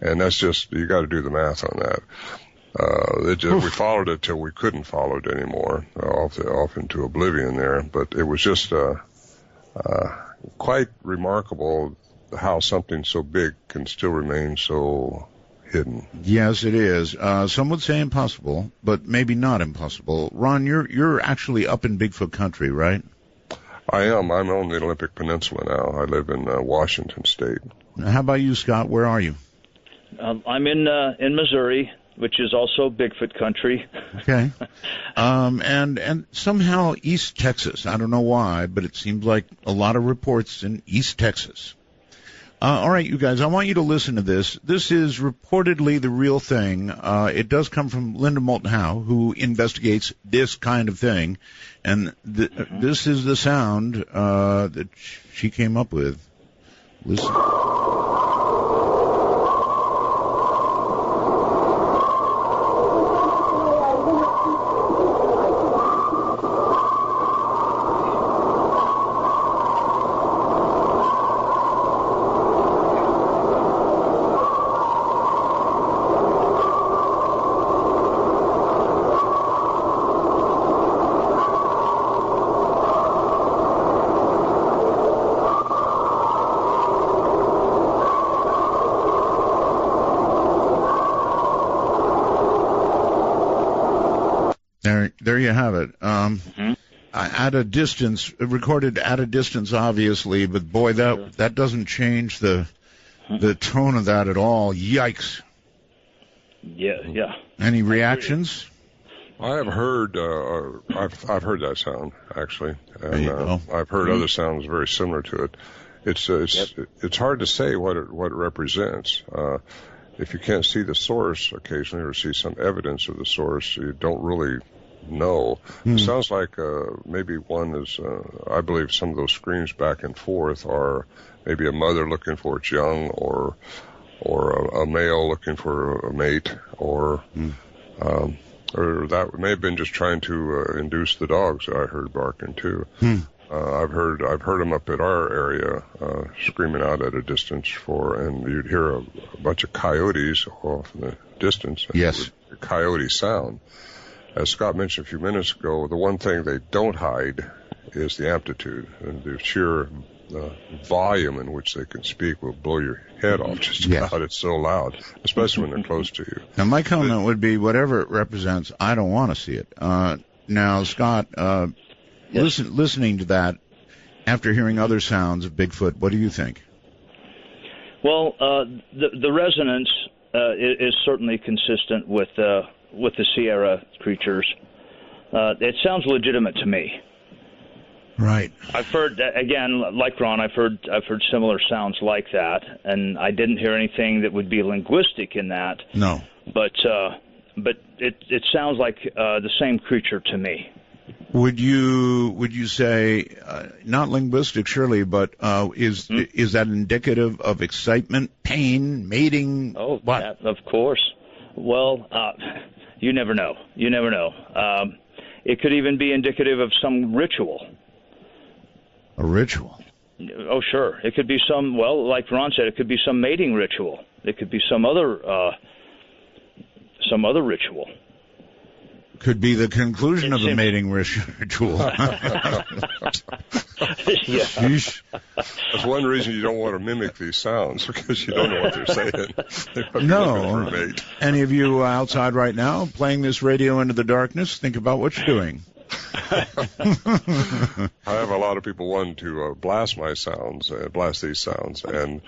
C: And that's just, you got to do the math on that. We followed it till we couldn't follow it anymore, off into oblivion there. But it was just quite remarkable how something so big can still remain so hidden.
A: Yes, it is. Some would say impossible, but maybe not impossible. Ron, you're actually up in Bigfoot country, right?
C: I am. I'm on the Olympic Peninsula now. I live in Washington State.
A: How about you, Scott? Where are you?
D: I'm in Missouri, which is also Bigfoot country.
A: Okay. And somehow East Texas. I don't know why, but it seems like a lot of reports in East Texas. All right, you guys, I want you to listen to this. This is reportedly the real thing. It does come from Linda Moulton Howe, who investigates this kind of thing. And this is the sound that she came up with. Listen. There you have it. At a distance, recorded at a distance, obviously, but boy, that doesn't change the tone of that at all. Yikes!
D: Yeah.
A: Any reactions?
C: I have heard. I've heard that sound actually, and
A: there you go.
C: I've heard other sounds very similar to it. It's hard to say what it represents. If you can't see the source occasionally or see some evidence of the source, you don't really know. It sounds like maybe one is, I believe some of those screams back and forth are maybe a mother looking for its young or a male looking for a mate or that may have been just trying to induce the dogs that I heard barking too. I've heard them up at our area screaming out at a distance and you'd hear a bunch of coyotes off in the distance.
A: Yes.
C: The coyote sound. As Scott mentioned a few minutes ago, the one thing they don't hide is the amplitude, and the sheer volume in which they can speak will blow your head off just about. It's so loud, especially when they're close to you.
A: Now, my comment would be whatever it represents, I don't want to see it. Now, Scott, listening to that, after hearing other sounds of Bigfoot, what do you think?
D: Well, the resonance is certainly consistent with the Sierra creatures. It sounds legitimate to me.
A: Right.
D: I've heard, again, like Ron, I've heard similar sounds like that, and I didn't hear anything that would be linguistic in that.
A: No.
D: But it sounds like the same creature to me.
A: Would you say not linguistic, surely, but is that indicative of excitement, pain, mating?
D: Oh,
A: what?
D: Yeah, of course. Well, you never know. It could even be indicative of some ritual.
A: A ritual?
D: Oh, sure. It could be like Ron said, it could be some mating ritual. It could be some other ritual.
A: Could be the conclusion of a mating ritual.
D: Yeah.
A: Sheesh.
C: That's one reason you don't want to mimic these sounds, because you don't know what they're saying. They might be looking
A: No.
C: for a mate.
A: Any of you outside right now playing this radio into the darkness, think about what you're doing.
C: I have a lot of people wanting to blast my sounds, blast these sounds, and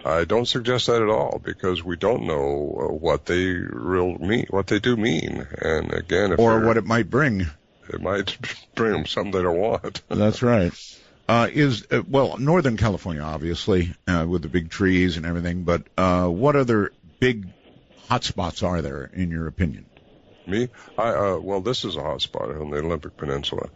C: I don't suggest that at all, because we don't know what they what they do mean, and again, if
A: Or what it might bring.
C: it might bring them something they don't want.
A: That's right. Northern California, obviously, with the big trees and everything, but what other big hotspots are there, in your opinion?
C: Me? Well, this is a hot spot on the Olympic Peninsula.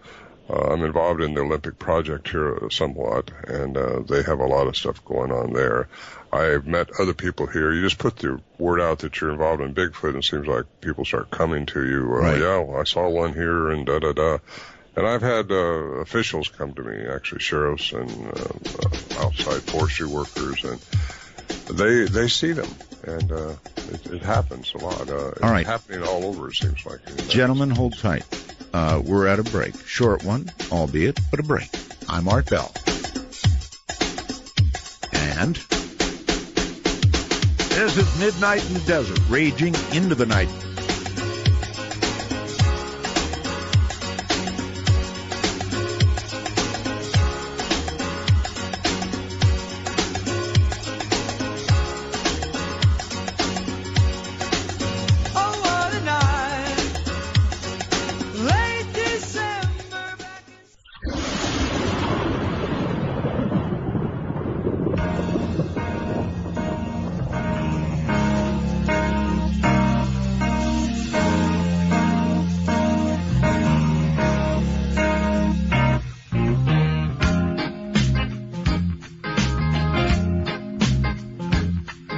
C: I'm involved in the Olympic project here somewhat, and they have a lot of stuff going on there. I've met other people here. You just put the word out that you're involved in Bigfoot, and it seems like people start coming to you.
A: Right.
C: Yeah, well, I saw one here, and da-da-da. And I've had officials come to me, actually sheriffs and outside forestry workers, and they see them. And it happens a lot.
A: All right.
C: It's happening all over, it seems like.
A: Gentlemen, hold tight. We're at a break. Short one, albeit, but a break. I'm Art Bell. And this is Midnight in the Desert, raging into the night.
E: Oh, what a night. Late December back in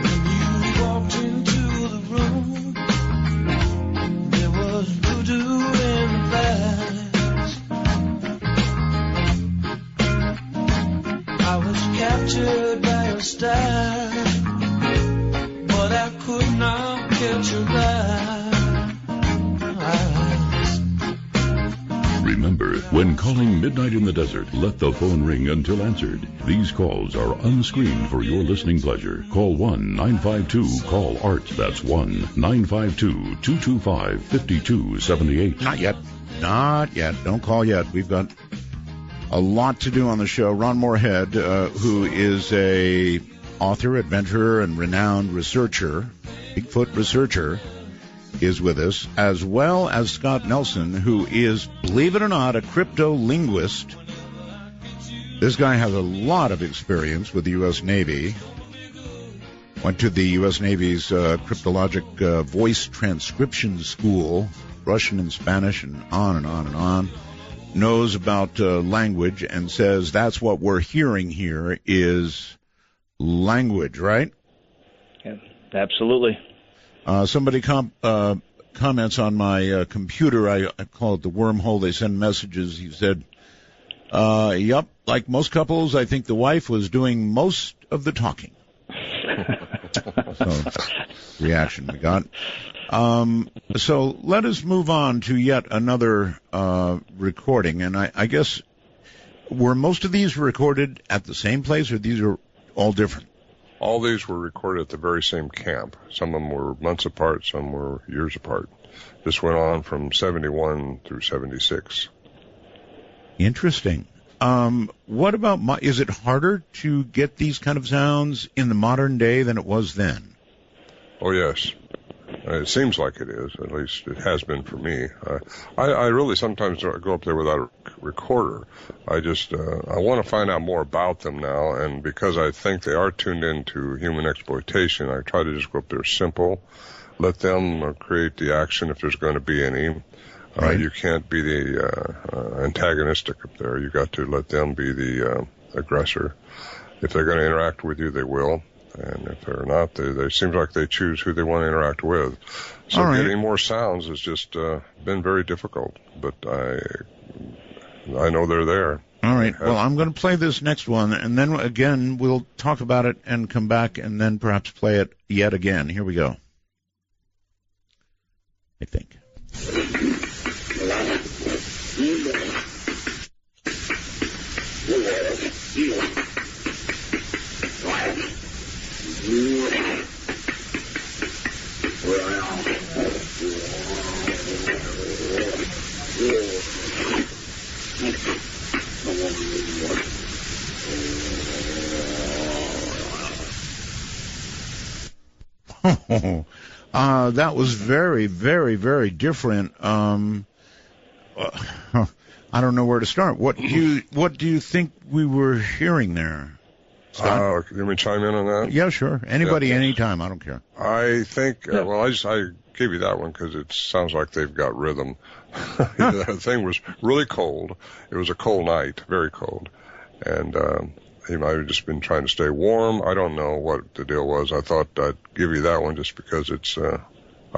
E: When you walked into the room, there was voodoo in the eyes. I was captured by your style, but I could not catch your eyes.
B: Remember, when calling Midnight in the Desert, let the phone ring until answered. These calls are unscreened for your listening pleasure. Call 1-952-CALL-ART. That's 1-952-225-5278.
A: Not yet. Not yet. Don't call yet. We've got a lot to do on the show. Ron Morehead, who is a author, adventurer, and renowned researcher, Bigfoot researcher, is with us, as well as Scott Nelson, who is, believe it or not, a crypto-linguist. This guy has a lot of experience with the U.S. Navy. Went to the U.S. Navy's cryptologic voice transcription school, Russian and Spanish, and on and on and on. Knows about language and says that's what we're hearing here is language, right?
D: Yeah, absolutely.
A: Somebody comments on my computer. I call it the wormhole. They send messages. He said, yup, like most couples, I think the wife was doing most of the talking. So, reaction we got. So let us move on to yet another recording. And I guess, were most of these recorded at the same place, or these are all different?
C: All these were recorded at the very same camp. Some of them were months apart, some were years apart. This went on from 71 through 76.
A: Interesting. What about, is it harder to get these kind of sounds in the modern day than it was then?
C: Oh, yes. It seems like it is. At least it has been for me. I really sometimes go up there without a recorder. I want to find out more about them now, and because I think they are tuned into human exploitation, I try to just go up there simple, let them create the action if there's going to be any.
A: Right.
C: You can't be the antagonistic up there. You got to let them be the aggressor. If they're going to interact with you, they will. And if they're not, they seems like they choose who they want to interact with. So
A: All right.
C: Getting more sounds has just been very difficult. But I know they're there.
A: All right. Well, I'm going to play this next one, and then again we'll talk about it and come back and then perhaps play it yet again. Here we go. I think. That was very, very, very different. I don't know where to start. What do you think we were hearing there?
C: You want me to chime in on that?
A: Yeah, sure. Anybody, anytime. I don't care.
C: I think, I gave you that one because it sounds like they've got rhythm. The thing was really cold. It was a cold night, very cold. And he might have just been trying to stay warm. I don't know what the deal was. I thought I'd give you that one just because it's, I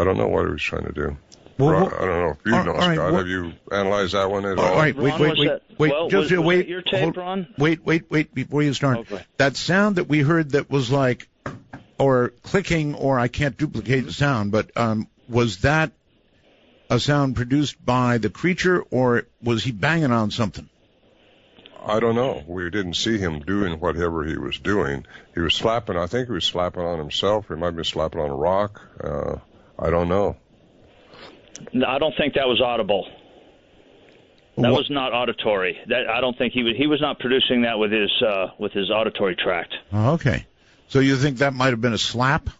C: don't know what he was trying to do.
A: Well,
C: I don't know if you know,
A: right,
C: Scott. Have you analyzed that one at all?
A: All right, wait.
D: Well,
A: Just
D: was
A: wait.
D: that your tape, Ron?
A: Wait, before you start.
D: Okay.
A: That sound that we heard that was like, or clicking, or I can't duplicate the sound, but was that a sound produced by the creature, or was he banging on something?
C: I don't know. We didn't see him doing whatever he was doing. He was slapping. I think he was slapping on himself. He might have been slapping on a rock. I don't know.
D: No, I don't think that was audible. That was not auditory. That I don't think he was not producing that with his auditory tract.
A: Oh, okay. So you think that might have been a slap?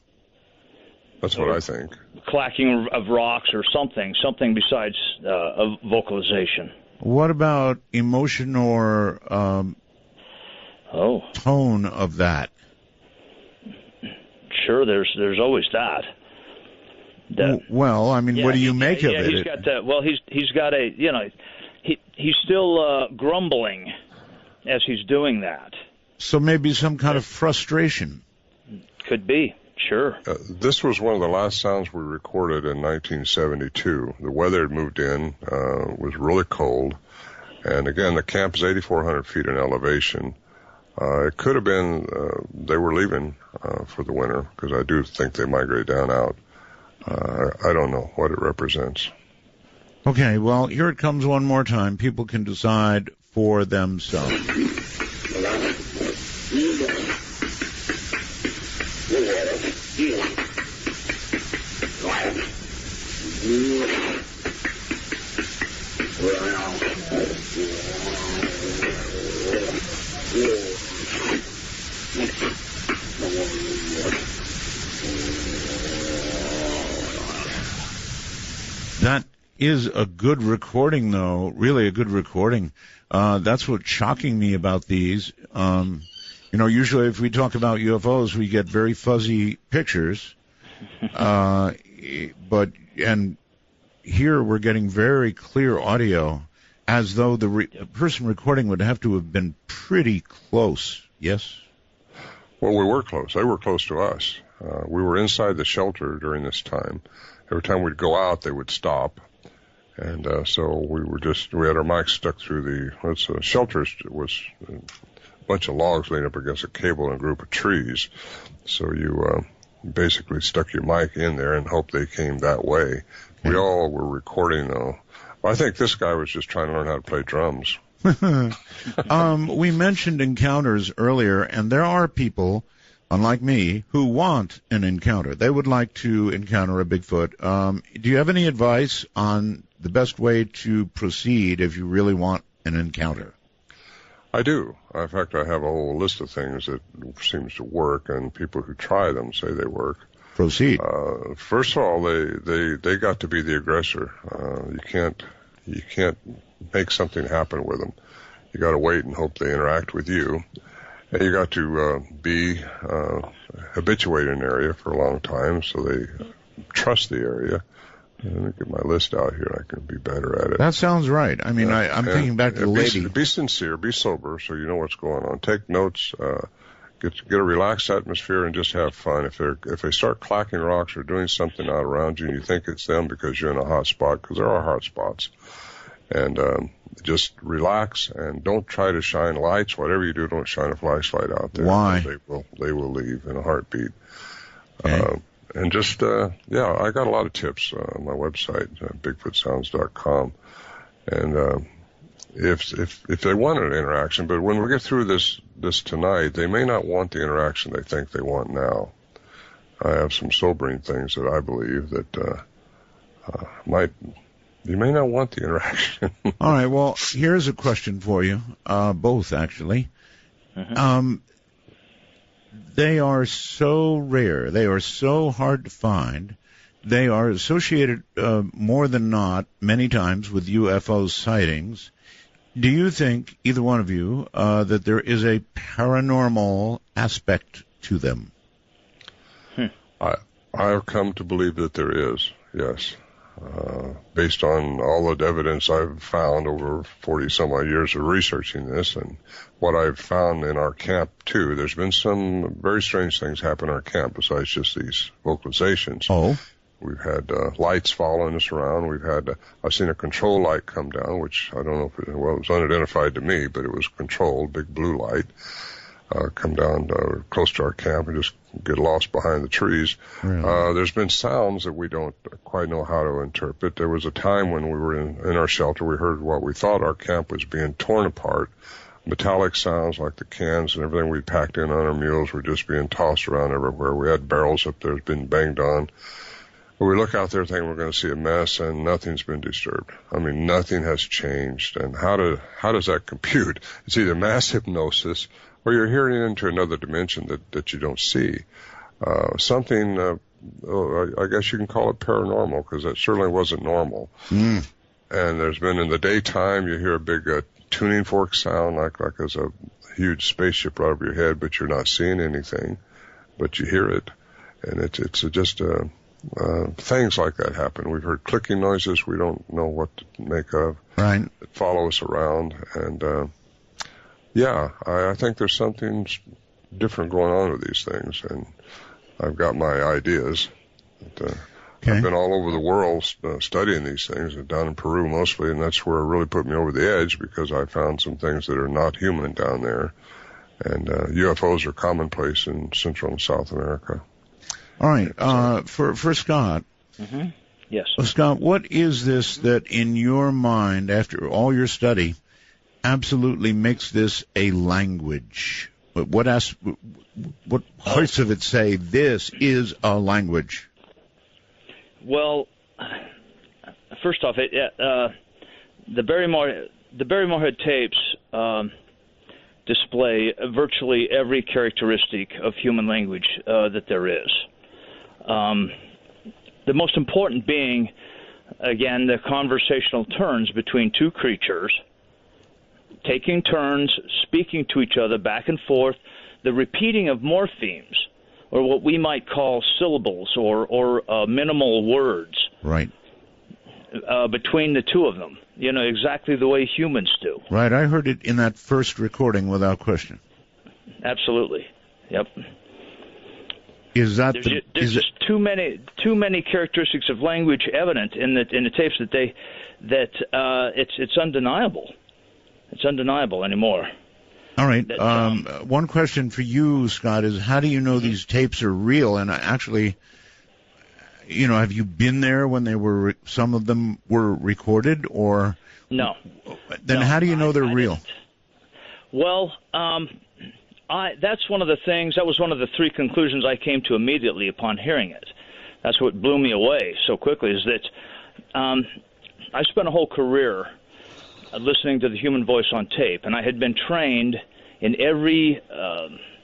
C: That's what I think.
D: Clacking of rocks or something besides a vocalization.
A: What about emotion or tone of that?
D: Sure, there's always that.
A: Well, I mean, what do you make of it?
D: He's got that. Well, he's got a, he's still grumbling as he's doing that.
A: So maybe some kind of frustration.
D: Could be, sure.
C: This was one of the last sounds we recorded in 1972. The weather had moved in, was really cold, and again, the camp is 8,400 feet in elevation. It could have been they were leaving for the winter, because I do think they migrate down out. I don't know what it represents.
A: Okay, well, here it comes one more time. People can decide for themselves. That is a good recording, though. Really a good recording. That's what's shocking me about these. Usually if we talk about UFOs, we get very fuzzy pictures. But here we're getting very clear audio, as though the person recording would have to have been pretty close. Yes?
C: Well, we were close. They were close to us. We were inside the shelter during this time. Every time we'd go out, they would stop. And so we had our mics stuck through the shelter was a bunch of logs leaning up against a cable and a group of trees. So you basically stuck your mic in there and hoped they came that way. We all were recording, though. Well, I think this guy was just trying to learn how to play drums.
A: We mentioned encounters earlier, and there are people, unlike me, who want an encounter. They would like to encounter a Bigfoot. Do you have any advice on the best way to proceed if you really want an encounter?
C: I do. In fact, I have a whole list of things that seems to work, and people who try them say they work.
A: Proceed.
C: First of all, they got to be the aggressor. You can't make something happen with them. You got to wait and hope they interact with you. And you got to be habituated in an area for a long time, so they trust the area. Let me get my list out here. I can be better at it.
A: That sounds right. I mean, I'm thinking back to the lady.
C: Be sincere, be sober, so you know what's going on. Take notes, get a relaxed atmosphere, and just have fun. If they start clacking rocks or doing something out around you, and you think it's them because you're in a hot spot, because there are hot spots, and just relax and don't try to shine lights. Whatever you do, don't shine a flashlight out there.
A: Why?
C: They will leave in a heartbeat.
A: Okay.
C: And just, I got a lot of tips on my website, bigfootsounds.com. And if they want an interaction, but when we get through this tonight, they may not want the interaction they think they want now. I have some sobering things that I believe that you may not want the interaction.
A: All right, well, here's a question for you, both actually.
D: Mm-hmm.
A: they are so rare. They are so hard to find. They are associated more than not many times with UFO sightings. Do you think, either one of you, that there is a paranormal aspect to them?
C: I've come to believe that there is, yes. Based on all the evidence I've found over 40-some-odd years of researching this, and what I've found in our camp, too. There's been some very strange things happen in our camp besides just these vocalizations.
A: Oh.
C: We've had lights following us around. I've seen a control light come down, which I don't know if it was unidentified to me, but it was controlled, big blue light, come down close to our camp and just get lost behind the trees.
A: Really?
C: There's been sounds that we don't quite know how to interpret. There was a time when we were in our shelter, we heard what we thought our camp was being torn apart. Metallic sounds like the cans and everything we packed in on our mules were just being tossed around everywhere. We had barrels up there been banged on. We look out there thinking we're going to see a mess, and nothing's been disturbed. I mean, nothing has changed. And how does that compute? It's either mass hypnosis or you're hearing into another dimension that you don't see. Something, I guess you can call it paranormal, because it certainly wasn't normal. And there's been in the daytime, you hear a big tuning fork sound, like there's a huge spaceship right over your head, but you're not seeing anything, but you hear it. And it's just things like that happen. We've heard clicking noises we don't know what to make of.
A: Right.
C: That follow us around. And, yeah, I think there's something different going on with these things. And I've got my ideas. But, I've been all over the world studying these things, down in Peru mostly, and that's where it really put me over the edge, because I found some things that are not human down there. And UFOs are commonplace in Central and South America.
A: All right. For Scott.
D: Mm-hmm. Yes.
A: Scott, what is this that in your mind, after all your study, absolutely makes this a language? What parts of it say this is a language?
D: Well, first off, the Morehead tapes display virtually every characteristic of human language that there is. The most important being, again, the conversational turns between two creatures, taking turns, speaking to each other back and forth, the repeating of morphemes, or what we might call syllables or minimal words.
A: Right.
D: Between the two of them, exactly the way humans do.
A: Right, I heard it in that first recording without question.
D: Absolutely. Yep.
A: Is that
D: there's just too many characteristics of language evident in the tapes that it's undeniable. It's undeniable anymore.
A: All right. One question for you, Scott, is how do you know these tapes are real? And actually, have you been there when some of them were recorded, or
D: no?
A: Then how do you know they're real?
D: Didn't. Well, that's one of the things. That was one of the three conclusions I came to immediately upon hearing it. That's what blew me away so quickly. Is that I spent a whole career listening to the human voice on tape, and I had been trained in every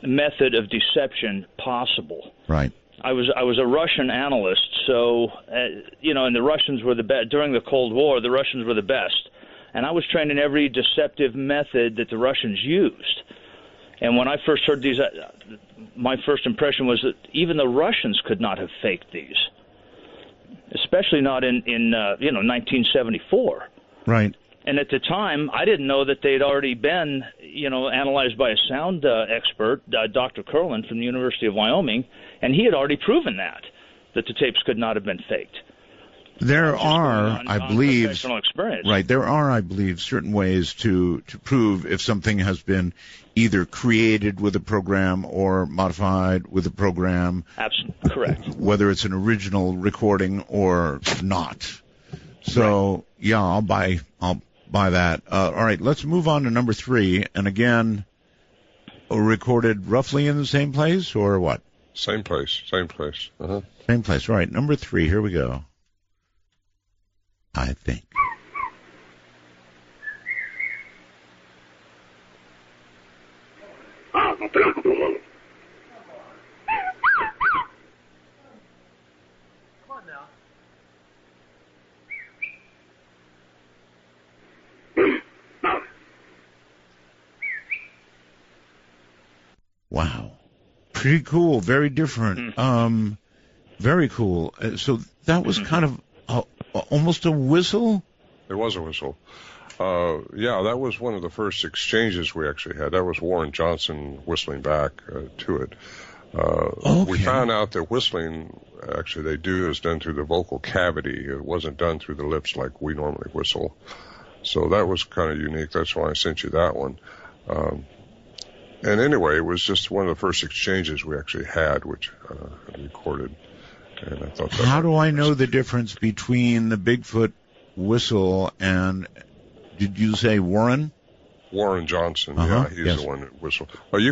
D: method of deception possible.
A: Right.
D: I was a Russian analyst, so and the Russians were the best during the Cold War. The Russians were the best, and I was trained in every deceptive method that the Russians used. And when I first heard these, my first impression was that even the Russians could not have faked these, especially not in 1974.
A: Right.
D: And at the time, I didn't know that they'd already been, analyzed by a sound expert, Dr. Curlin from the University of Wyoming, and he had already proven that the tapes could not have been faked.
A: There are, I believe,
D: professional experience.
A: Right. There are, I believe, certain ways to prove if something has been either created with a program or modified with a program.
D: Absolutely correct.
A: Whether it's an original recording or not. So, right. Yeah, I'll buy that. All right, let's move on to number 3. And again, recorded roughly in the same place or what?
C: Same place. Uh-huh.
A: Same place. Right. Number 3. Here we go. I think. Wow. Pretty cool. Very different. Very cool. So that was kind of almost a whistle?
C: It was a whistle. Yeah, that was one of the first exchanges we actually had. That was Warren Johnson whistling back to it. We found out that whistling, actually, they do is done through the vocal cavity. It wasn't done through the lips like we normally whistle. So that was kind of unique. That's why I sent you that one. And anyway, it was just one of the first exchanges we actually had, which I recorded. And I thought that
A: How do I know the difference between the Bigfoot whistle and, did you say Warren?
C: Warren Johnson, yeah, he's the one that whistled. Well, I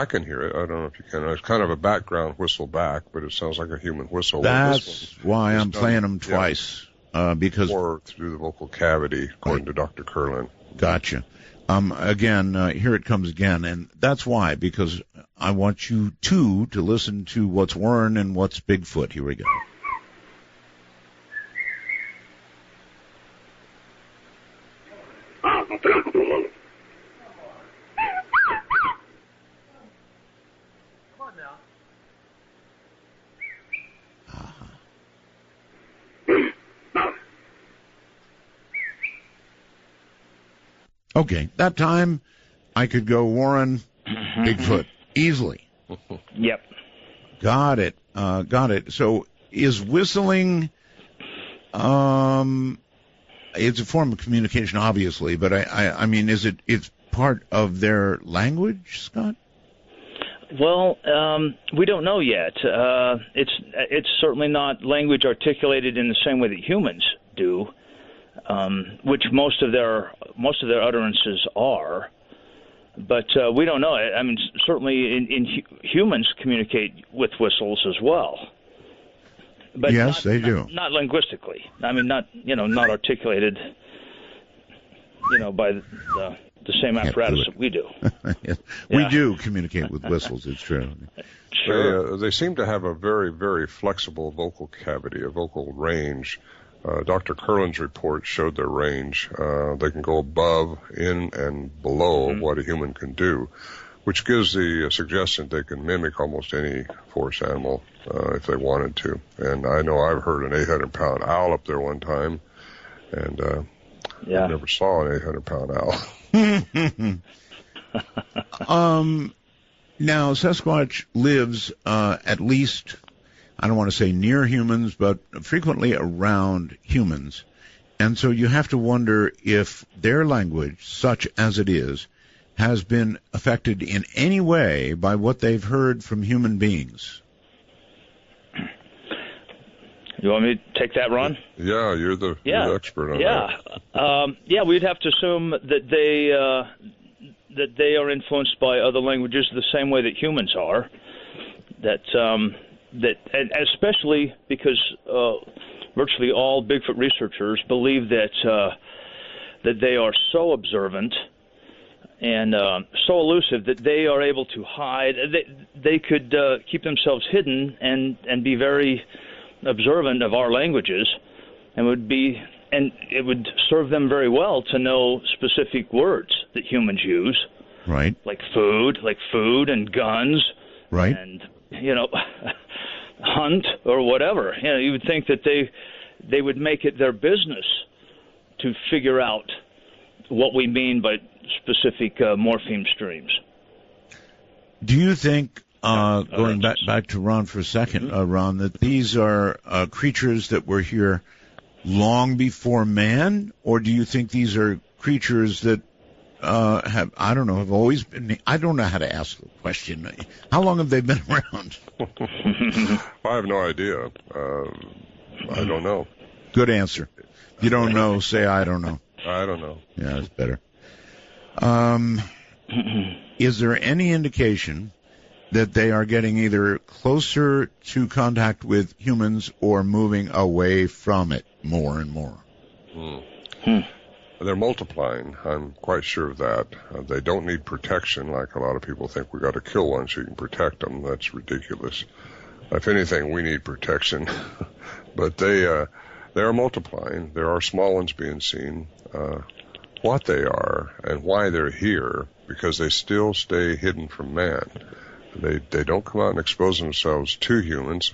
C: can hear it. I don't know if you can. It's kind of a background whistle back, but it sounds like a human whistle.
A: That's why I'm playing them twice, because...
C: Or through the vocal cavity, according to Dr. Curlin.
A: Gotcha. Again, here it comes again, and that's why, because I want you to listen to what's Warren and what's Bigfoot. Here we go. Okay, that time I could go Warren, Bigfoot, easily.
D: Yep.
A: Got it. So is whistling, it's a form of communication, obviously, but I mean, it's part of their language, Scott?
D: Well, we don't know yet. It's certainly not language articulated in the same way that humans do. Which most of their utterances are, but we don't know. I mean, certainly humans communicate with whistles as well. But
A: yes, they do.
D: Not linguistically. I mean, not articulated. By the same apparatus that we do.
A: Yes. We do communicate with whistles. It's true.
D: Sure.
C: They seem to have a very, very flexible vocal cavity, a vocal range. Dr. Curlin's report showed their range. They can go above, in, and below what a human can do, which gives the suggestion they can mimic almost any forest animal if they wanted to. And I know I've heard an 800-pound owl up there one time, and I never saw an 800-pound owl.
A: Now, Sasquatch lives at least, I don't want to say near humans, but frequently around humans. And so you have to wonder if their language, such as it is, has been affected in any way by what they've heard from human beings.
D: You want me to take that, Ron?
C: Yeah, you're the expert on that.
D: Yeah, we'd have to assume that they are influenced by other languages the same way that humans are. And especially because virtually all Bigfoot researchers believe that they are so observant and so elusive that they are able to hide. They could keep themselves hidden and be very observant of our languages, and it would serve them very well to know specific words that humans use,
A: right?
D: Like food and guns,
A: right?
D: And hunt or whatever. You would think that they would make it their business to figure out what we mean by specific morpheme streams.
A: Do you think, going back to Ron for a second, Ron, that these are creatures that were here long before man, or do you think these are creatures that have always been? I don't know how to ask the question. How long have they been around?
C: I have no idea. I don't know.
A: Good answer. If you don't know, say I don't know.
C: I don't know.
A: Yeah, that's better. Is there any indication that they are getting either closer to contact with humans or moving away from it more and more?
C: They're multiplying. I'm quite sure of that. They don't need protection like a lot of people think. We've got to kill one so you can protect them. That's ridiculous. If anything, we need protection. But they are multiplying. There are small ones being seen. what they are and why they're here, because they still stay hidden from man. They don't come out and expose themselves to humans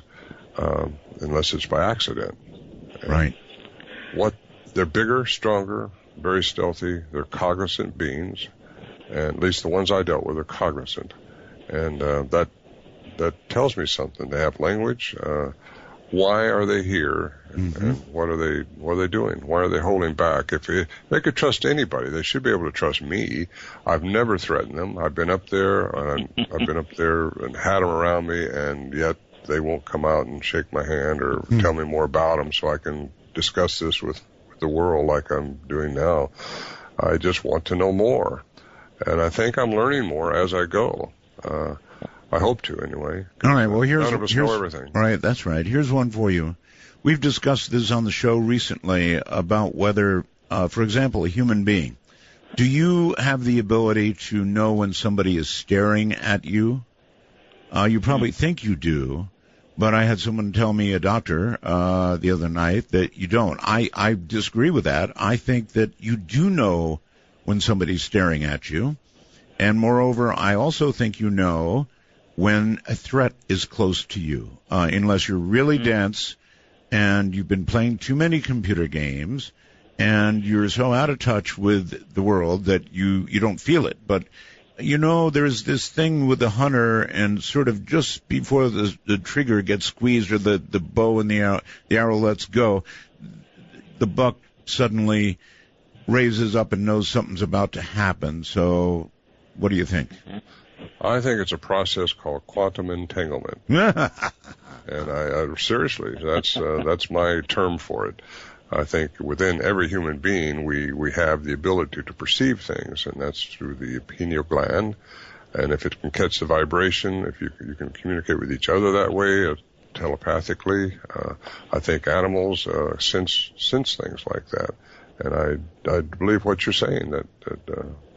C: unless it's by accident.
A: Right.
C: They're bigger, stronger, very stealthy. They're cognizant beings, and at least the ones I dealt with are cognizant, and that tells me something. They have language. Why are they here? And what are they doing? Why are they holding back? If they could trust anybody, they should be able to trust me. I've never threatened them. I've been up there, and I've been up there and had them around me, and yet they won't come out and shake my hand or tell me more about them so I can discuss this with the world like I'm doing now. I just want to know more, and I think I'm learning more as I go. I hope to, anyway.
A: All right, well,
C: none of us know everything.
A: All right, that's right. Here's one for you. We've discussed this on the show recently about whether, for example, a human being, do you have the ability to know when somebody is staring at you? You probably think you do, but I had someone tell me, a doctor, the other night, that you don't. I disagree with that. I think that you do know when somebody's staring at you. And moreover, I also think you know when a threat is close to you, unless you're really dense and you've been playing too many computer games and you're so out of touch with the world that you don't feel it. But, you know, there's this thing with the hunter, and sort of just before the trigger gets squeezed or the bow and the arrow lets go, the buck suddenly raises up and knows something's about to happen. So what do you think?
C: I think it's a process called quantum entanglement. And I seriously, that's my term for it. I think within every human being, we have the ability to perceive things, and that's through the pineal gland. And if it can catch the vibration, if you can communicate with each other that way, telepathically, I think animals sense things like that. And I believe what you're saying, that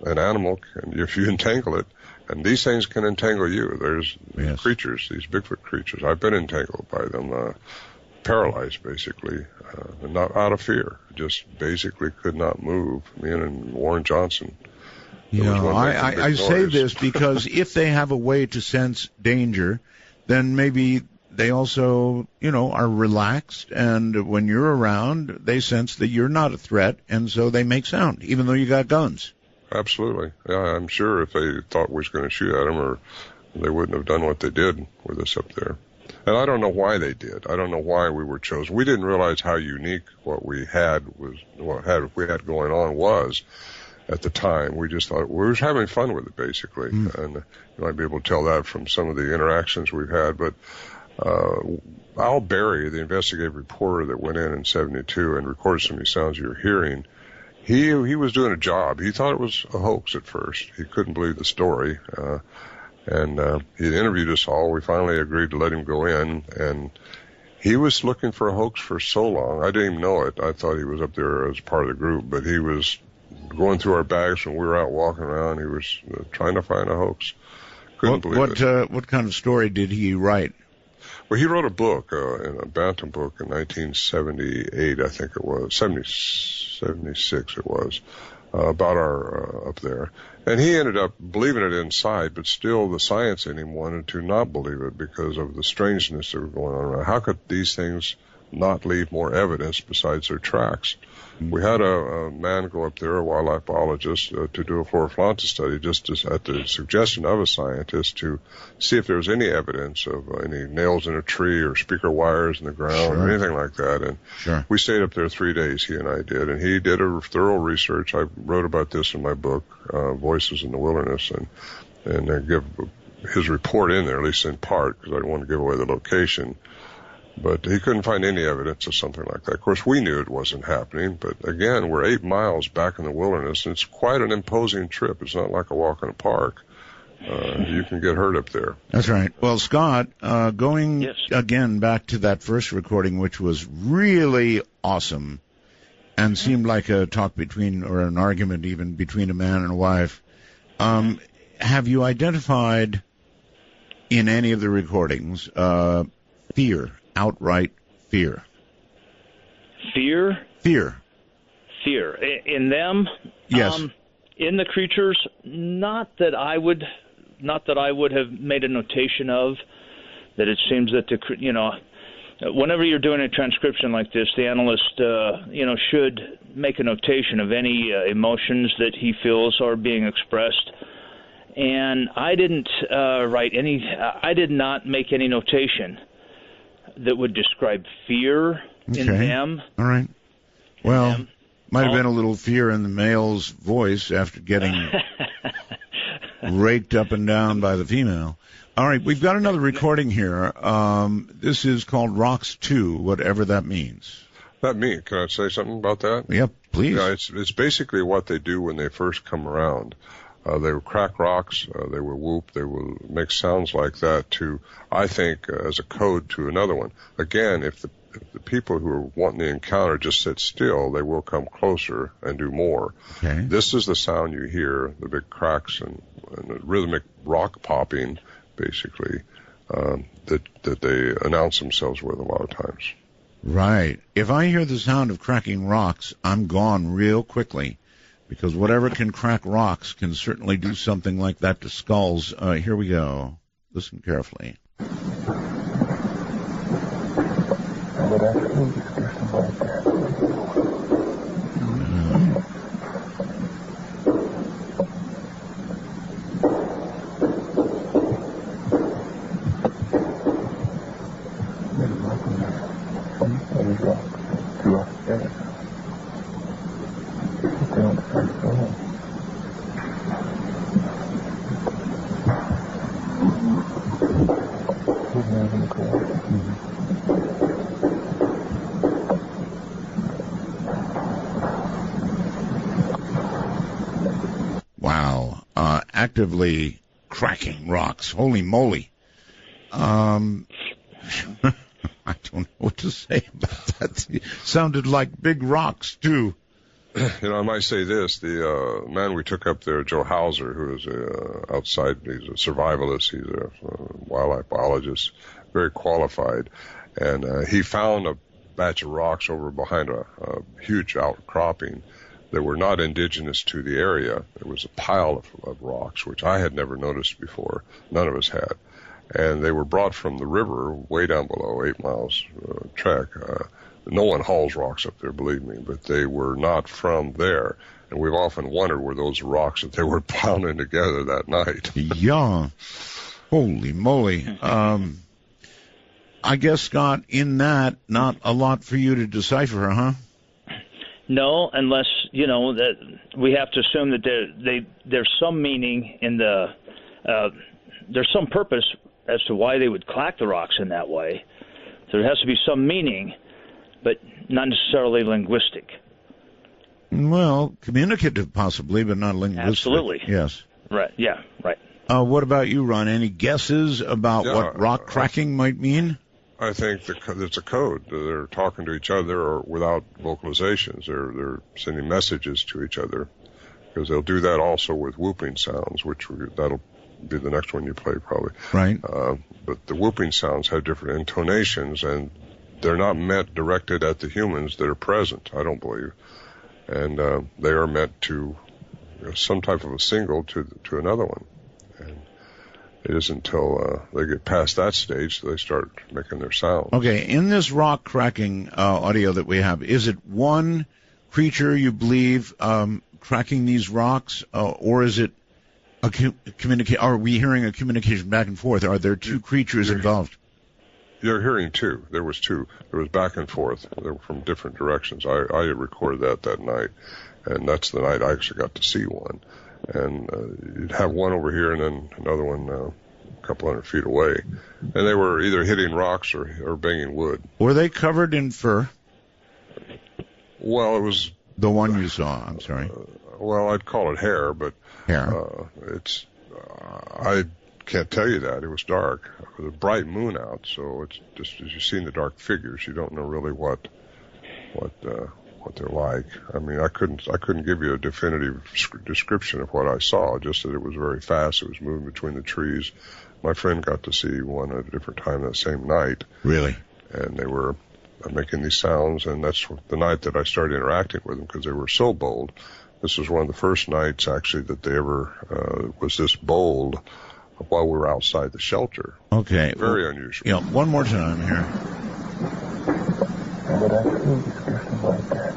C: an animal can, if you entangle it, and these things can entangle you. There's creatures, these Bigfoot creatures. I've been entangled by them, paralyzed basically, and not out of fear, just basically could not move. Me and Warren Johnson.
A: I say this because if they have a way to sense danger, then maybe they also, are relaxed, and when you're around, they sense that you're not a threat, and so they make sound, even though you got guns.
C: Absolutely. Yeah, I'm sure if they thought we was going to shoot at them, or they wouldn't have done what they did with us up there. And I don't know why they did. I don't know why we were chosen. We didn't realize how unique what we had going on was at the time. We just thought we were having fun with it, basically. And you might be able to tell that from some of the interactions we've had. But Al Berry, the investigative reporter that went in 72 and recorded some of these sounds you're hearing, he was doing a job. He thought it was a hoax at first. He couldn't believe the story. And he interviewed us all. We finally agreed to let him go in. And he was looking for a hoax for so long. I didn't even know it. I thought he was up there as part of the group. But he was going through our bags when we were out walking around. He was trying to find a hoax. Couldn't believe it. What
A: kind of story did he write?
C: Well, he wrote a book, a Bantam book in 1978, I think it was, 76 it was, about our up there. And he ended up believing it inside, but still the science in him wanted to not believe it because of the strangeness that were going on around. How could these things not leave more evidence besides their tracks? We had a man go up there, a wildlife biologist, to do a flora study just at the suggestion of a scientist to see if there was any evidence of any nails in a tree or speaker wires in the ground or anything like that. And we stayed up there 3 days, he and I did, and he did a thorough research. I wrote about this in my book, Voices in the Wilderness, and give his report in there, at least in part, because I didn't want to give away the location. But he couldn't find any evidence of something like that. Of course, we knew it wasn't happening, but again, we're 8 miles back in the wilderness, and it's quite an imposing trip. It's not like a walk in a park. You can get hurt up there.
A: That's right. Well, Scott, going again back to that first recording, which was really awesome and seemed like a talk between, or an argument even between a man and a wife, have you identified in any of the recordings fear? Outright fear.
D: Fear?
A: Fear.
D: Fear. In them?
A: Yes.
D: In the creatures, not that I would have made a notation of. That it seems that whenever you're doing a transcription like this, the analyst, should make a notation of any emotions that he feels are being expressed. And I didn't I did not make any notation that would describe fear in them.
A: All right. Well, might have been a little fear in the male's voice after getting raked up and down by the female. All right, we've got another recording here. This is called Rocks 2, whatever that means.
C: Can I say something about that?
A: Yep, please.
C: Yeah, it's basically what they do when they first come around. They will crack rocks, they will whoop, they will make sounds like that to, I think, as a code to another one. Again, if the people who are wanting the encounter just sit still, they will come closer and do more.
A: Okay.
C: This is the sound you hear, the big cracks and the rhythmic rock popping, basically, that they announce themselves with a lot of times.
A: Right. If I hear the sound of cracking rocks, I'm gone real quickly. Because whatever can crack rocks can certainly do something like that to skulls. Here we go. Listen carefully. Wow. Actively cracking rocks. Holy moly. I don't know what to say about that. It sounded like big rocks, too.
C: I might say this. The man we took up there, Joe Hauser, who is outside, he's a survivalist, he's a wildlife biologist, very qualified, and he found a batch of rocks over behind a huge outcropping that were not indigenous to the area. It was a pile of rocks, which I had never noticed before. None of us had. And they were brought from the river way down below, 8 miles trek. No one hauls rocks up there, believe me, but they were not from there. And we've often wondered were those rocks that they were pounding together that night.
A: Yeah. Holy moly. I guess, Scott, in that, not a lot for you to decipher, huh?
D: No, unless, that we have to assume that there's some meaning in there's some purpose as to why they would clack the rocks in that way. So there has to be some meaning, but not necessarily linguistic.
A: Well, communicative possibly, but not linguistic.
D: Absolutely.
A: Yes.
D: Right, yeah, right.
A: What about you, Ron? Any guesses about what rock cracking might mean?
C: I think it's a code. They're talking to each other or without vocalizations. They're sending messages to each other, because they'll do that also with whooping sounds, that'll be the next one you play probably.
A: Right.
C: But the whooping sounds have different intonations, and they're not meant directed at the humans that are present, I don't believe. And they are meant to some type of a signal to another one. And it isn't until they get past that stage that they start making their sound.
A: Okay, in this rock cracking audio that we have, is it one creature you believe cracking these rocks, or is it a communication? Are we hearing a communication back and forth? Are there two creatures involved?
C: You're hearing two. There was two. There was back and forth. They were from different directions. I recorded that night, and that's the night I actually got to see one. And you'd have one over here and then another one a couple hundred feet away. And they were either hitting rocks or banging wood.
A: Were they covered in fur?
C: Well, it was...
A: The one you saw, I'm sorry.
C: Well, I'd call it hair, but...
A: Hair.
C: It's... I can't tell you that. It was dark. There was a bright moon out, so it's just as you see in the dark figures, you don't know really what they're like. I mean, I couldn't give you a definitive description of what I saw, just that it was very fast. It was moving between the trees. My friend got to see one at a different time that same night.
A: Really?
C: And they were making these sounds, and that's the night that I started interacting with them, because they were so bold This was one of the first nights, actually, that they ever was this bold while we were outside the shelter.
A: Okay.
C: Very unusual.
A: Yeah, one more time here.
G: But I feel discussion like that.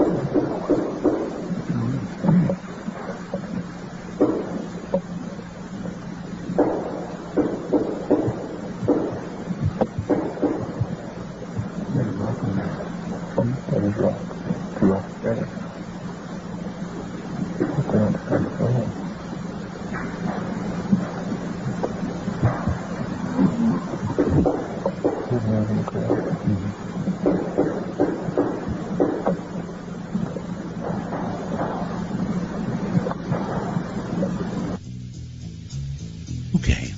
G: That is rock. Rock. Right.
A: Okay.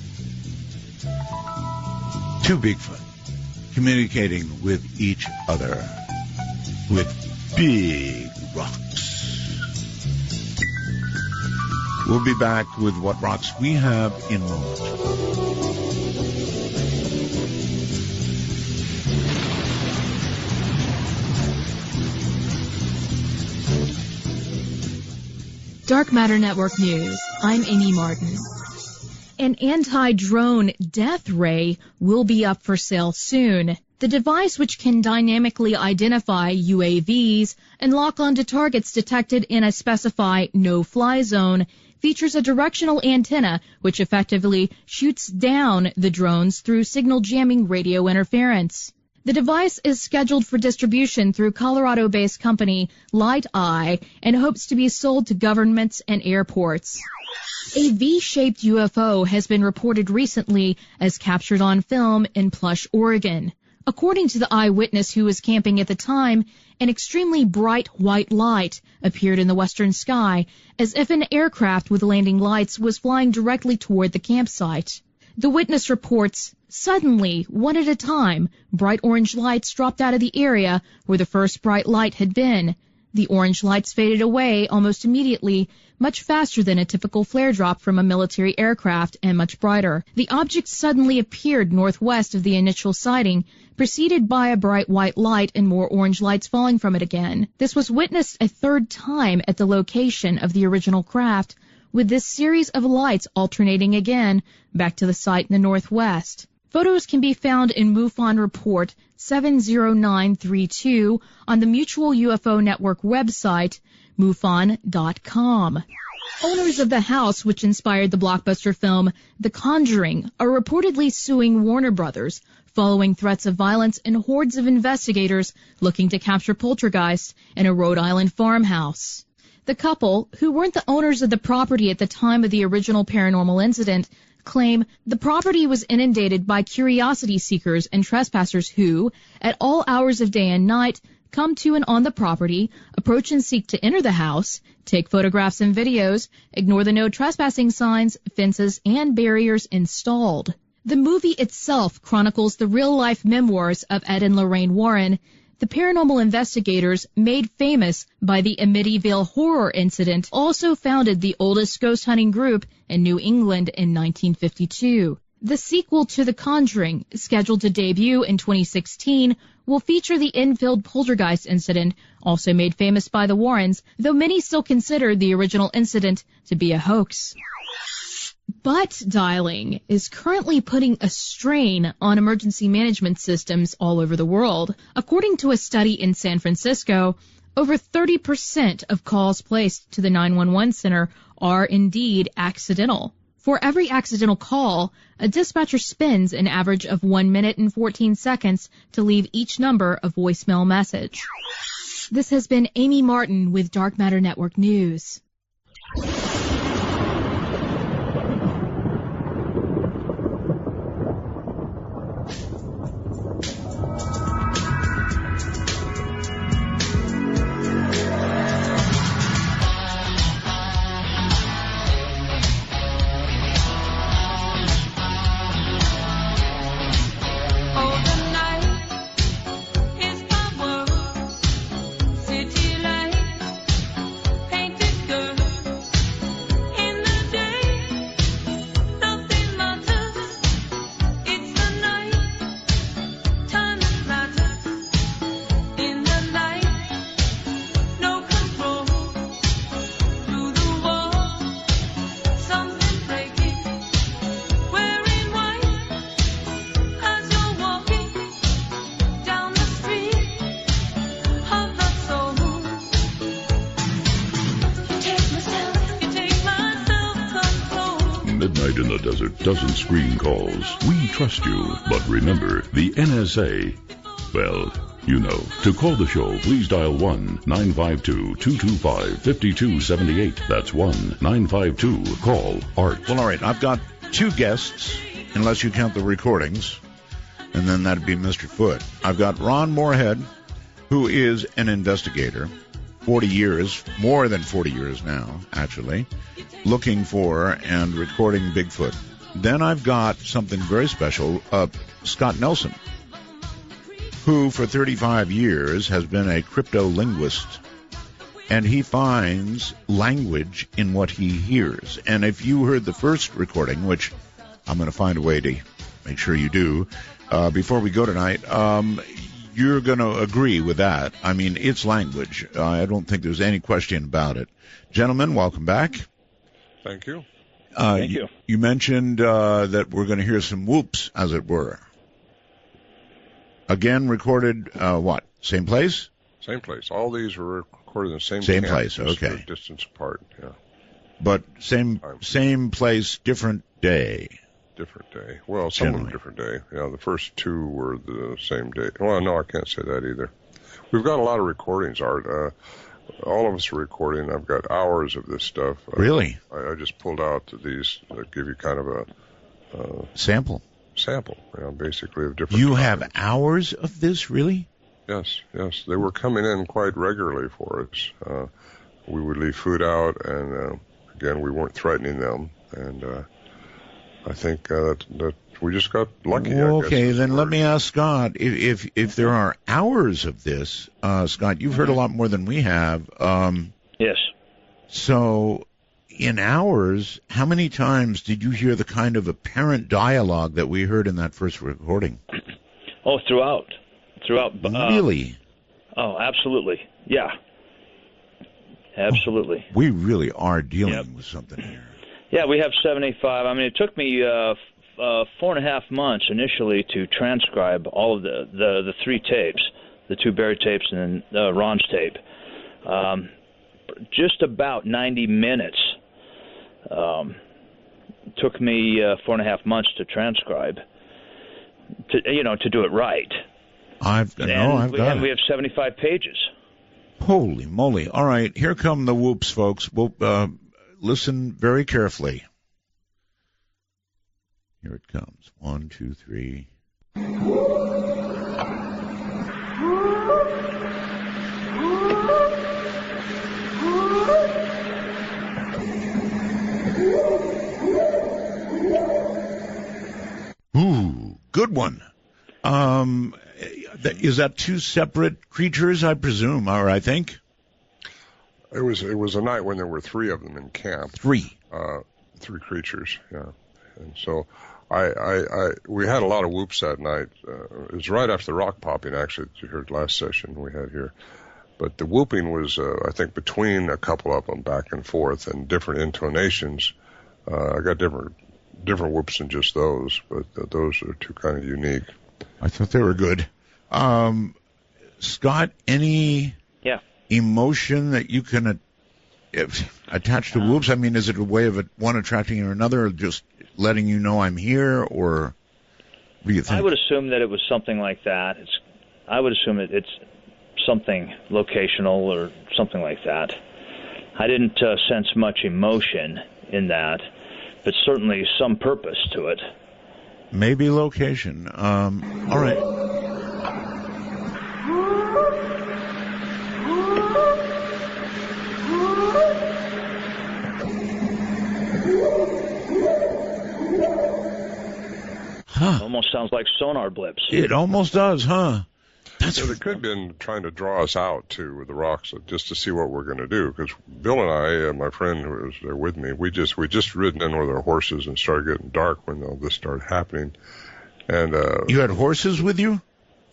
A: Two Bigfoot communicating with each other with big rocks. We'll be back with what rocks we have in a moment.
F: Dark Matter Network News. I'm Amy Martin. An anti-drone death ray will be up for sale soon. The device, which can dynamically identify UAVs and lock onto targets detected in a specified no-fly zone, features a directional antenna which effectively shoots down the drones through signal jamming radio interference. The device is scheduled for distribution through Colorado-based company Light Eye and hopes to be sold to governments and airports. A V-shaped UFO has been reported recently as captured on film in Plush, Oregon. According to the eyewitness who was camping at the time, an extremely bright white light appeared in the western sky as if an aircraft with landing lights was flying directly toward the campsite. The witness reports, suddenly, one at a time, bright orange lights dropped out of the area where the first bright light had been. The orange lights faded away almost immediately, much faster than a typical flare drop from a military aircraft and much brighter. The object suddenly appeared northwest of the initial sighting, preceded by a bright white light and more orange lights falling from it again. This was witnessed a third time at the location of the original craft, with this series of lights alternating again back to the site in the northwest. Photos can be found in MUFON Report 70932 on the Mutual UFO Network website, MUFON.com. Owners of the house which inspired the blockbuster film The Conjuring are reportedly suing Warner Brothers following threats of violence and hordes of investigators looking to capture poltergeists in a Rhode Island farmhouse. The couple, who weren't the owners of the property at the time of the original paranormal incident, claim the property was inundated by curiosity seekers and trespassers who, at all hours of day and night, come to and on the property, approach and seek to enter the house, take photographs and videos, ignore the no trespassing signs, fences, and barriers installed. The movie itself chronicles the real-life memoirs of Ed and Lorraine Warren, the paranormal investigators made famous by the Amityville horror incident, also founded the oldest ghost hunting group in New England in 1952. The sequel to The Conjuring, scheduled to debut in 2016, will feature the Enfield poltergeist incident, also made famous by the Warrens, though many still consider the original incident to be a hoax. Butt dialing is currently putting a strain on emergency management systems all over the world. According to a study in San Francisco, over 30% of calls placed to the 911 center are indeed accidental. For every accidental call, a dispatcher spends an average of 1 minute and 14 seconds to leave each number a voicemail message. This has been Amy Martin with Dark Matter Network News.
E: City lights, painted girls.
B: Midnight in the Desert doesn't screen calls. We trust you. But remember, the NSA, well, you know. To call the show, please dial 1-952-225-5278. That's 1-952-CALL-ART.
A: Well, all right. I've got two guests, unless you count the recordings, and then that'd be Mr. Foot. I've got Ron Morehead, who is an investigator, 40 years, more than 40 years now, actually, looking for and recording Bigfoot. Then I've got something very special, Scott Nelson, who for 35 years has been a crypto-linguist, and he finds language in what he hears. And if you heard the first recording, which I'm going to find a way to make sure you do, before we go tonight, you're going to agree with that. I mean, it's language. I don't think there's any question about it. Gentlemen, welcome back.
C: Thank you.
D: Thank you.
A: You mentioned that we're going to hear some whoops, as it were. Again, recorded, what? Same place?
C: Same place. All these were recorded in the same
A: Same
C: camp,
A: place,
C: just
A: okay.
C: a distance apart, yeah.
A: But same place, different day.
C: Different day. Well, some of them different day. Yeah, the first two were the same day. Well, no, I can't say that either. We've got a lot of recordings, Art. All of us are recording. I've got hours of this stuff.
A: Really?
C: I just pulled out these that give you kind of a
A: sample,
C: basically of different.
A: You
C: times.
A: have hours of this, really?
C: Yes. They were coming in quite regularly for us. We would leave food out, and again, we weren't threatening them, and I think that we just got lucky.
A: Okay, then let me ask Scott, if there are hours of this, Scott, you've heard a lot more than we have.
D: Yes.
A: So, in hours, how many times did you hear the kind of apparent dialogue that we heard in that first recording?
D: Oh, throughout.
A: Really?
D: Oh, absolutely. Yeah. Absolutely.
A: We really are dealing with something here.
D: Yeah, we have 75. I mean, it took me 4.5 months initially to transcribe all of the three tapes, the two buried tapes and then Ron's tape. Just about 90 minutes took me 4.5 months to transcribe, to do it right.
A: I've got it.
D: We have 75 pages.
A: Holy moly. All right, here come the whoops, folks. We'll listen very carefully. Here it comes. 1, 2, 3. Ooh, good one. Is that two separate creatures, I presume, or I think?
C: It was a night when there were three of them in camp.
A: Three
C: creatures, yeah. And so we had a lot of whoops that night. It was right after the rock popping, actually, that you heard last session we had here. But the whooping was, I think, between a couple of them, back and forth, and different intonations. I got different whoops than just those, but those are two kind of unique.
A: I thought they were good. Scott, any emotion that you can attach to whoops? I mean, is it a way of one attracting or another, or just letting you know I'm here, or what do you think?
D: I would assume that it was something like that. I would assume it's something locational or something like that. I didn't sense much emotion in that, but certainly some purpose to it.
A: Maybe location. All right. Huh.
D: Almost sounds like sonar blips.
A: It almost does, huh?
C: So they could have been trying to draw us out, too, with the rocks, just to see what we're going to do. Because Bill and I, my friend who was there with me, we just ridden in with our horses and started getting dark when all this started happening. And
A: you had horses with you?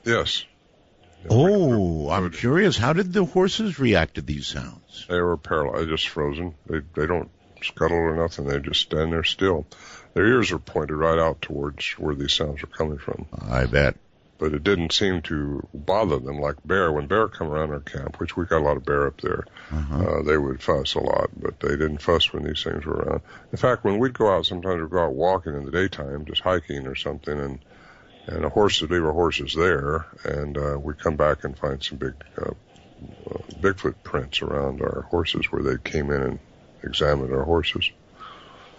C: Yes.
A: Oh, I'm curious. How did the horses react to these sounds?
C: They were paralyzed, just frozen. They don't scuttle or nothing. They just stand there still. Their ears are pointed right out towards where these sounds are coming from.
A: I bet.
C: but it didn't seem to bother them like bear. When bear come around our camp, which we got a lot of bear up there, they would fuss a lot, but they didn't fuss when these things were around. In fact, when we'd go out, sometimes we'd go out walking in the daytime, just hiking or something, and a horse would leave our horses there, and we'd come back and find some big Bigfoot prints around our horses where they came in and examined our horses.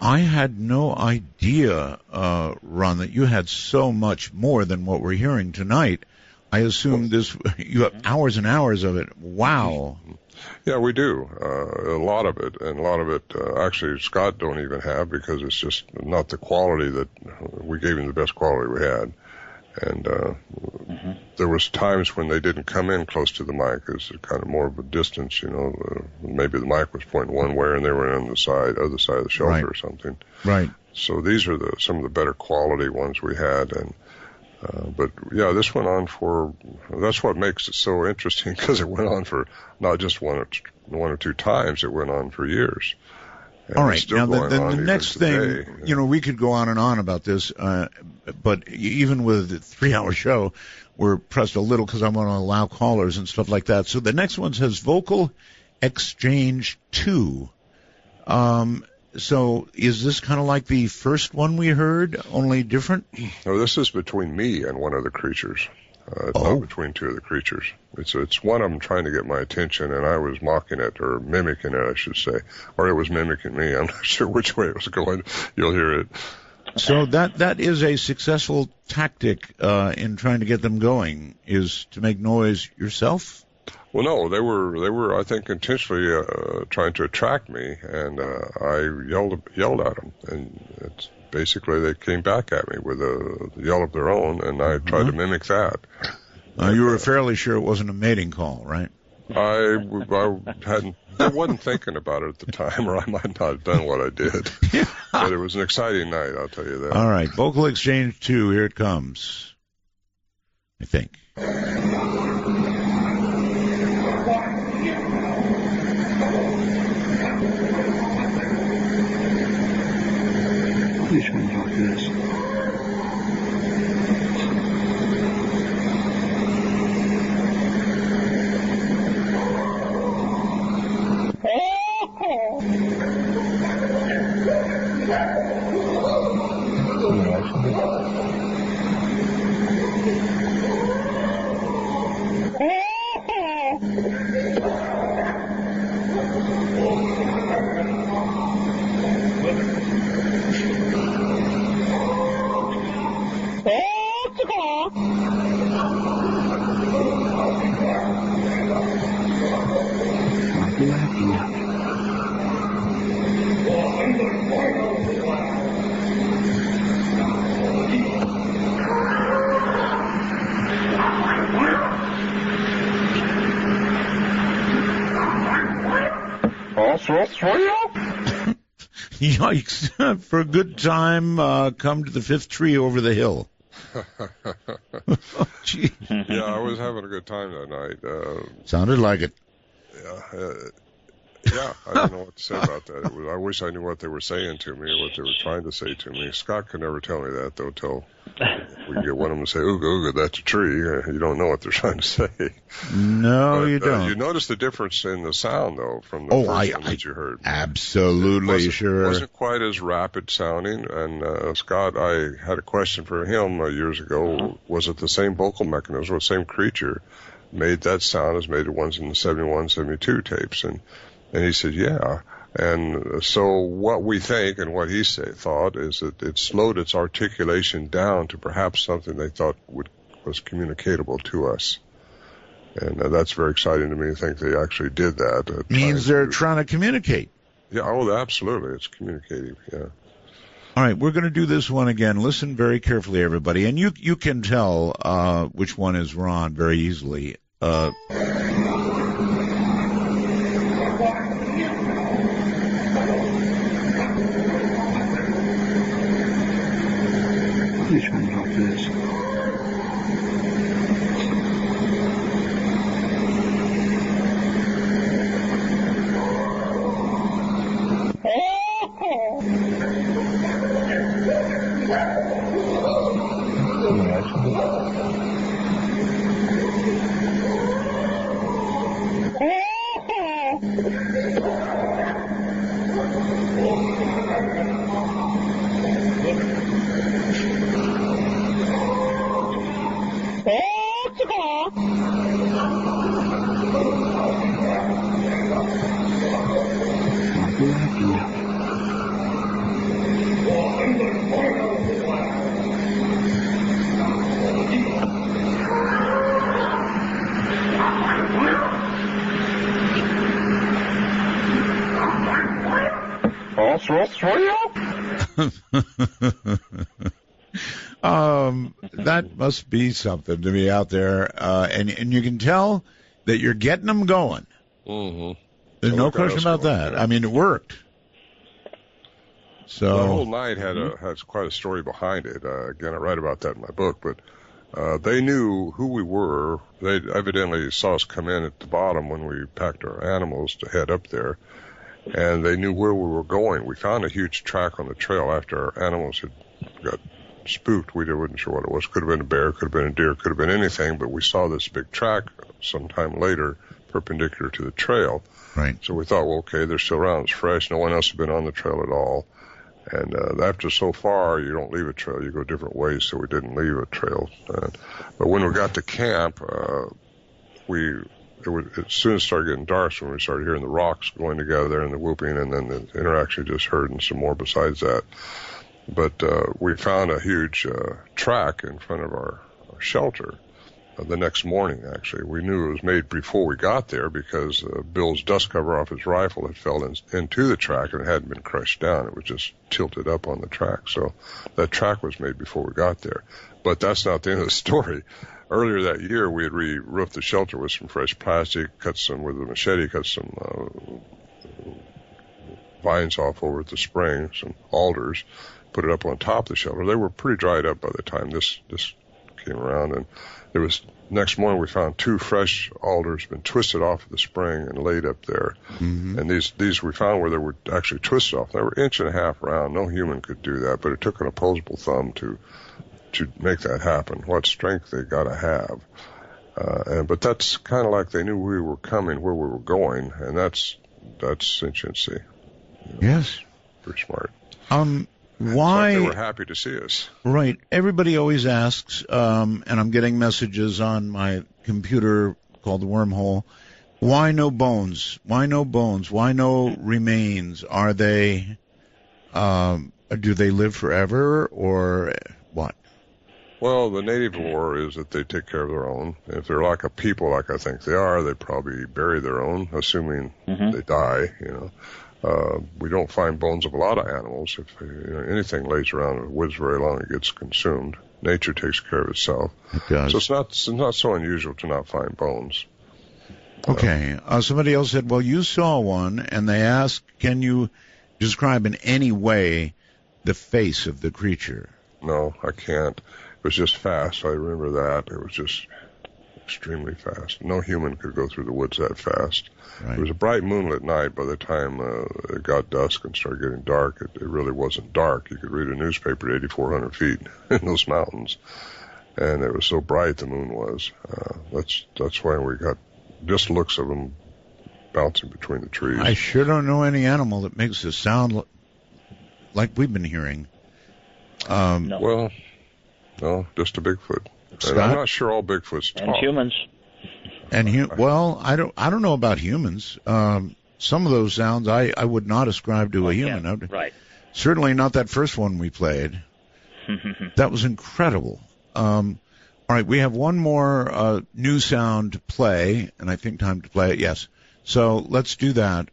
A: I had no idea, Ron, that you had so much more than what we're hearing tonight. I assumed you have hours and hours of it. Wow.
C: Yeah, we do. A lot of it. And a lot of it, actually, Scott don't even have because it's just not the quality that we gave him the best quality we had. And there was times when they didn't come in close to the mic. It was kind of more of a distance, you know. Maybe the mic was pointing one way and they were on the other side of the shelter or something.
A: Right.
C: So these are some of the better quality ones we had. And but yeah, this went on for. That's what makes it so interesting because it went on for not just one or two times. It went on for years. And
A: all right. Now, the next
C: today,
A: thing, you know, we could go on and on about this, but even with a 3-hour show, we're pressed a little because I want to allow callers and stuff like that. So the next one says Vocal Exchange 2. So is this kind of like the first one we heard, only different?
C: No, this is between me and one of the creatures. It's not between two of the creatures. It's one of them trying to get my attention, and I was mocking it, or mimicking it, I should say. Or it was mimicking me. I'm not sure which way it was going. You'll hear it.
A: So that is a successful tactic in trying to get them going, is to make noise yourself?
C: Well, no, they were I think, intentionally trying to attract me, and I yelled at them, and it's basically they came back at me with a yell of their own, and I tried to mimic that.
A: You were fairly sure it wasn't a mating call, right?
C: I wasn't thinking about it at the time, or I might not have done what I did. But it was an exciting night, I'll tell you that.
A: All right, Vocal Exchange 2, here it comes, I think.
G: Please come talk to this.
A: Yikes. For a good time, come to the fifth tree over the hill. Gee.
C: Yeah, I was having a good time that night.
A: Sounded like it.
C: Yeah, I don't know what to say about that. I wish I knew what they were saying to me or what they were trying to say to me. Scott could never tell me that, though, till we get one of them to say, ooga, ooga, that's a tree. You don't know what they're trying to say.
A: No, you don't.
C: You notice the difference in the sound, though, from the first one that you heard.
A: Absolutely, sure.
C: It wasn't quite as rapid sounding. And Scott, I had a question for him years ago. Was it the same vocal mechanism or the same creature made that sound as made the ones in the 71, 72 tapes? And he said, yeah. And so what we think and what he thought is that it slowed its articulation down to perhaps something they thought was communicatable to us. And that's very exciting to me to think they actually did that.
A: Means they're trying to communicate.
C: Yeah, oh, absolutely. It's communicative, yeah.
A: All right, we're going to do this one again. Listen very carefully, everybody. And you can tell which one is Ron very easily.
G: Please come talk to this.
A: That must be something to be out there, and you can tell that you're getting them going.
C: Mm-hmm.
A: There's no question about that. I mean, it worked. So
C: the whole night has quite a story behind it. Again, I write about that in my book, but they knew who we were. They evidently saw us come in at the bottom when we packed our animals to head up there, and they knew where we were going. We found a huge track on the trail after our animals had got spooked. We wasn't sure what it was. Could have been a bear, could have been a deer, could have been anything, but we saw this big track sometime later perpendicular to the trail.
A: Right.
C: So we thought, well, okay, they're still around. It's fresh. No one else had been on the trail at all. And after so far, you don't leave a trail. You go different ways, so we didn't leave a trail. But when we got to camp, as soon as it started getting dark, so when we started hearing the rocks going together and the whooping, and then the interaction just heard and some more besides that. But we found a huge track in front of our shelter the next morning, actually. We knew it was made before we got there because Bill's dust cover off his rifle had fell into the track and it hadn't been crushed down. It was just tilted up on the track. So that track was made before we got there. But that's not the end of the story. Earlier that year, we had re-roofed the shelter with some fresh plastic, with a machete, cut some vines off over at the spring, some alders, put it up on top of the shelter. They were pretty dried up by the time this came around, and there was next morning we found 2 fresh alders been twisted off of the spring and laid up there. Mm-hmm. And these we found where they were actually twisted off. They were 1.5 inches round. No human could do that, but it took an opposable thumb to make that happen. What strength they got to have. But that's kind of like they knew we were coming, where we were going, and that's sentiency.
A: Yes.
C: Pretty smart.
A: Why?
C: Like they were happy to see us.
A: Right. Everybody always asks, and I'm getting messages on my computer called the Wormhole, why no bones? Why no bones? Why no remains? Are they, do they live forever, or what?
C: Well, the native lore is that they take care of their own. If they're like a people, like I think they are, they probably bury their own, assuming they die, we don't find bones of a lot of animals. If anything lays around in the woods very long, it gets consumed. Nature takes care of itself.
A: It does.
C: So it's not so unusual to not find bones.
A: Okay. Somebody else said, well, you saw one, and they asked, can you describe in any way the face of the creature?
C: No, I can't. It was just fast. I remember that. It was just extremely fast. No human could go through the woods that fast. Right. It was a bright moonlit night. By the time it got dusk and started getting dark, it really wasn't dark. You could read a newspaper at 8,400 feet in those mountains. And it was so bright, the moon was. That's why we got just looks of them bouncing between the trees.
A: I sure don't know any animal that makes a sound like we've been hearing.
D: No.
C: Well, no, just a Bigfoot.
A: Scott?
C: And I'm not sure all Bigfoots talk.
D: And humans.
A: And well, I don't know about humans. Some of those sounds I would not ascribe to a human.
D: Yeah, right.
A: Certainly not that first one we played. That was incredible. All right, we have one more new sound to play, and I think time to play it. Yes. So let's do that.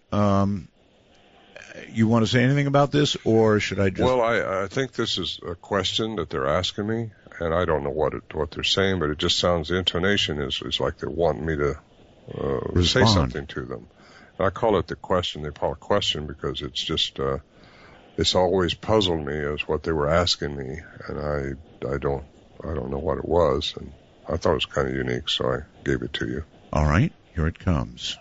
A: You want to say anything about this, or should I just...
C: Well, I think this is a question that they're asking me, and I don't know what they're saying, but it just sounds, the intonation is like they want me to say something to them. And I call it the question. They call it question because it's just, it's always puzzled me as what they were asking me, and I don't know what it was, and I thought it was kind of unique, so I gave it to you.
A: All right, here it comes.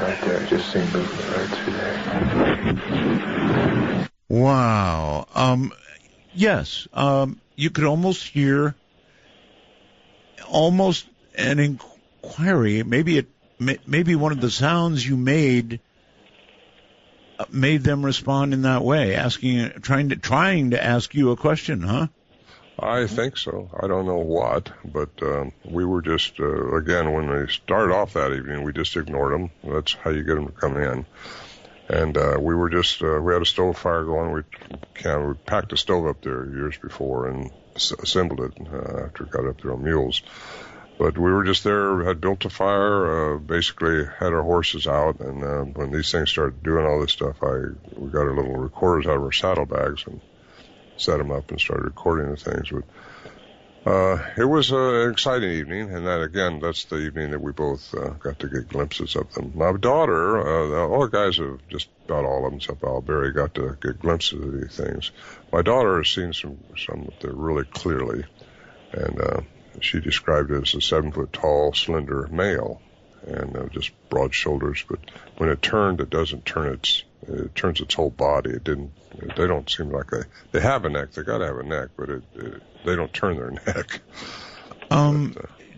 G: Right there, just seen movement right through there.
A: Wow. Yes. You could almost hear almost an inquiry. Maybe one of the sounds you made them respond in that way, trying to ask you a question, huh?
C: I think so. I don't know what, but we were just, again, when they started off that evening, we just ignored them. That's how you get them to come in. And we were just, we had a stove fire going. We packed a stove up there years before and assembled it after we got up there on mules. But we were just there, had built a fire, basically had our horses out, and when these things started doing all this stuff, we got our little recorders out of our saddlebags and set them up and started recording the things. But it was an exciting evening, and that's the evening that we both got to get glimpses of them. My daughter, all the guys have just about all of them, except Al Berry, got to get glimpses of these things. My daughter has seen some of them really clearly, and she described it as a 7-foot tall, slender male, and just broad shoulders. But when it turned, it doesn't turn it turns its whole body. They don't seem like they have a neck. They got to have a neck, but they don't turn their neck.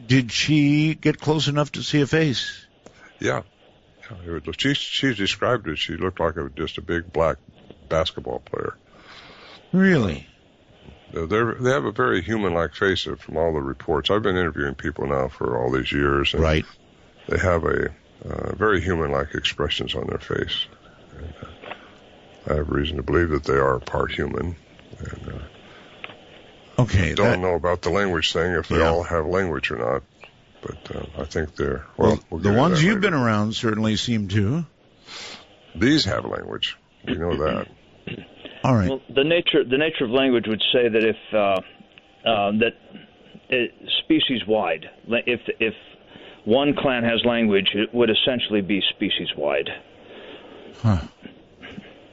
A: Did she get close enough to see a face?
C: Yeah. She described it. She looked like just a big black basketball player.
A: Really?
C: They have a very human-like face from all the reports. I've been interviewing people now for all these years, and
A: right.
C: They have a very human-like expressions on their face. And, I have reason to believe that they are part human. And,
A: okay.
C: Don't know about the language thing, if they all have language or not, but I think they're...
A: Well the ones you've been around certainly seem to.
C: These have language. We know that.
A: All right.
D: Well, the nature of language would say that if species wide, if one clan has language, it would essentially be species wide.
A: Huh.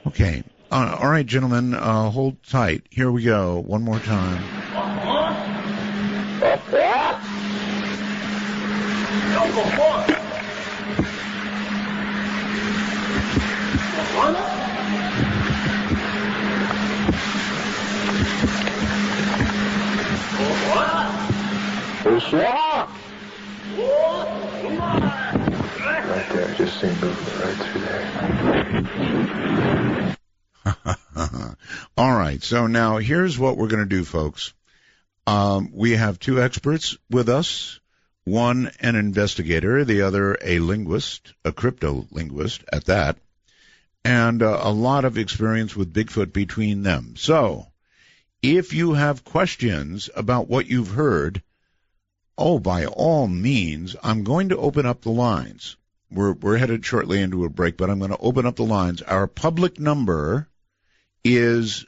A: Okay. All right, gentlemen, hold tight. Here we go. One more time.
G: Right there, I just seen movement right through there.
A: All right, so now here's what we're going to do, folks. We have two experts with us, one an investigator, the other a linguist, a crypto-linguist at that, and a lot of experience with Bigfoot between them. So if you have questions about what you've heard, by all means, I'm going to open up the lines. We're headed shortly into a break, but I'm going to open up the lines. Our public number is,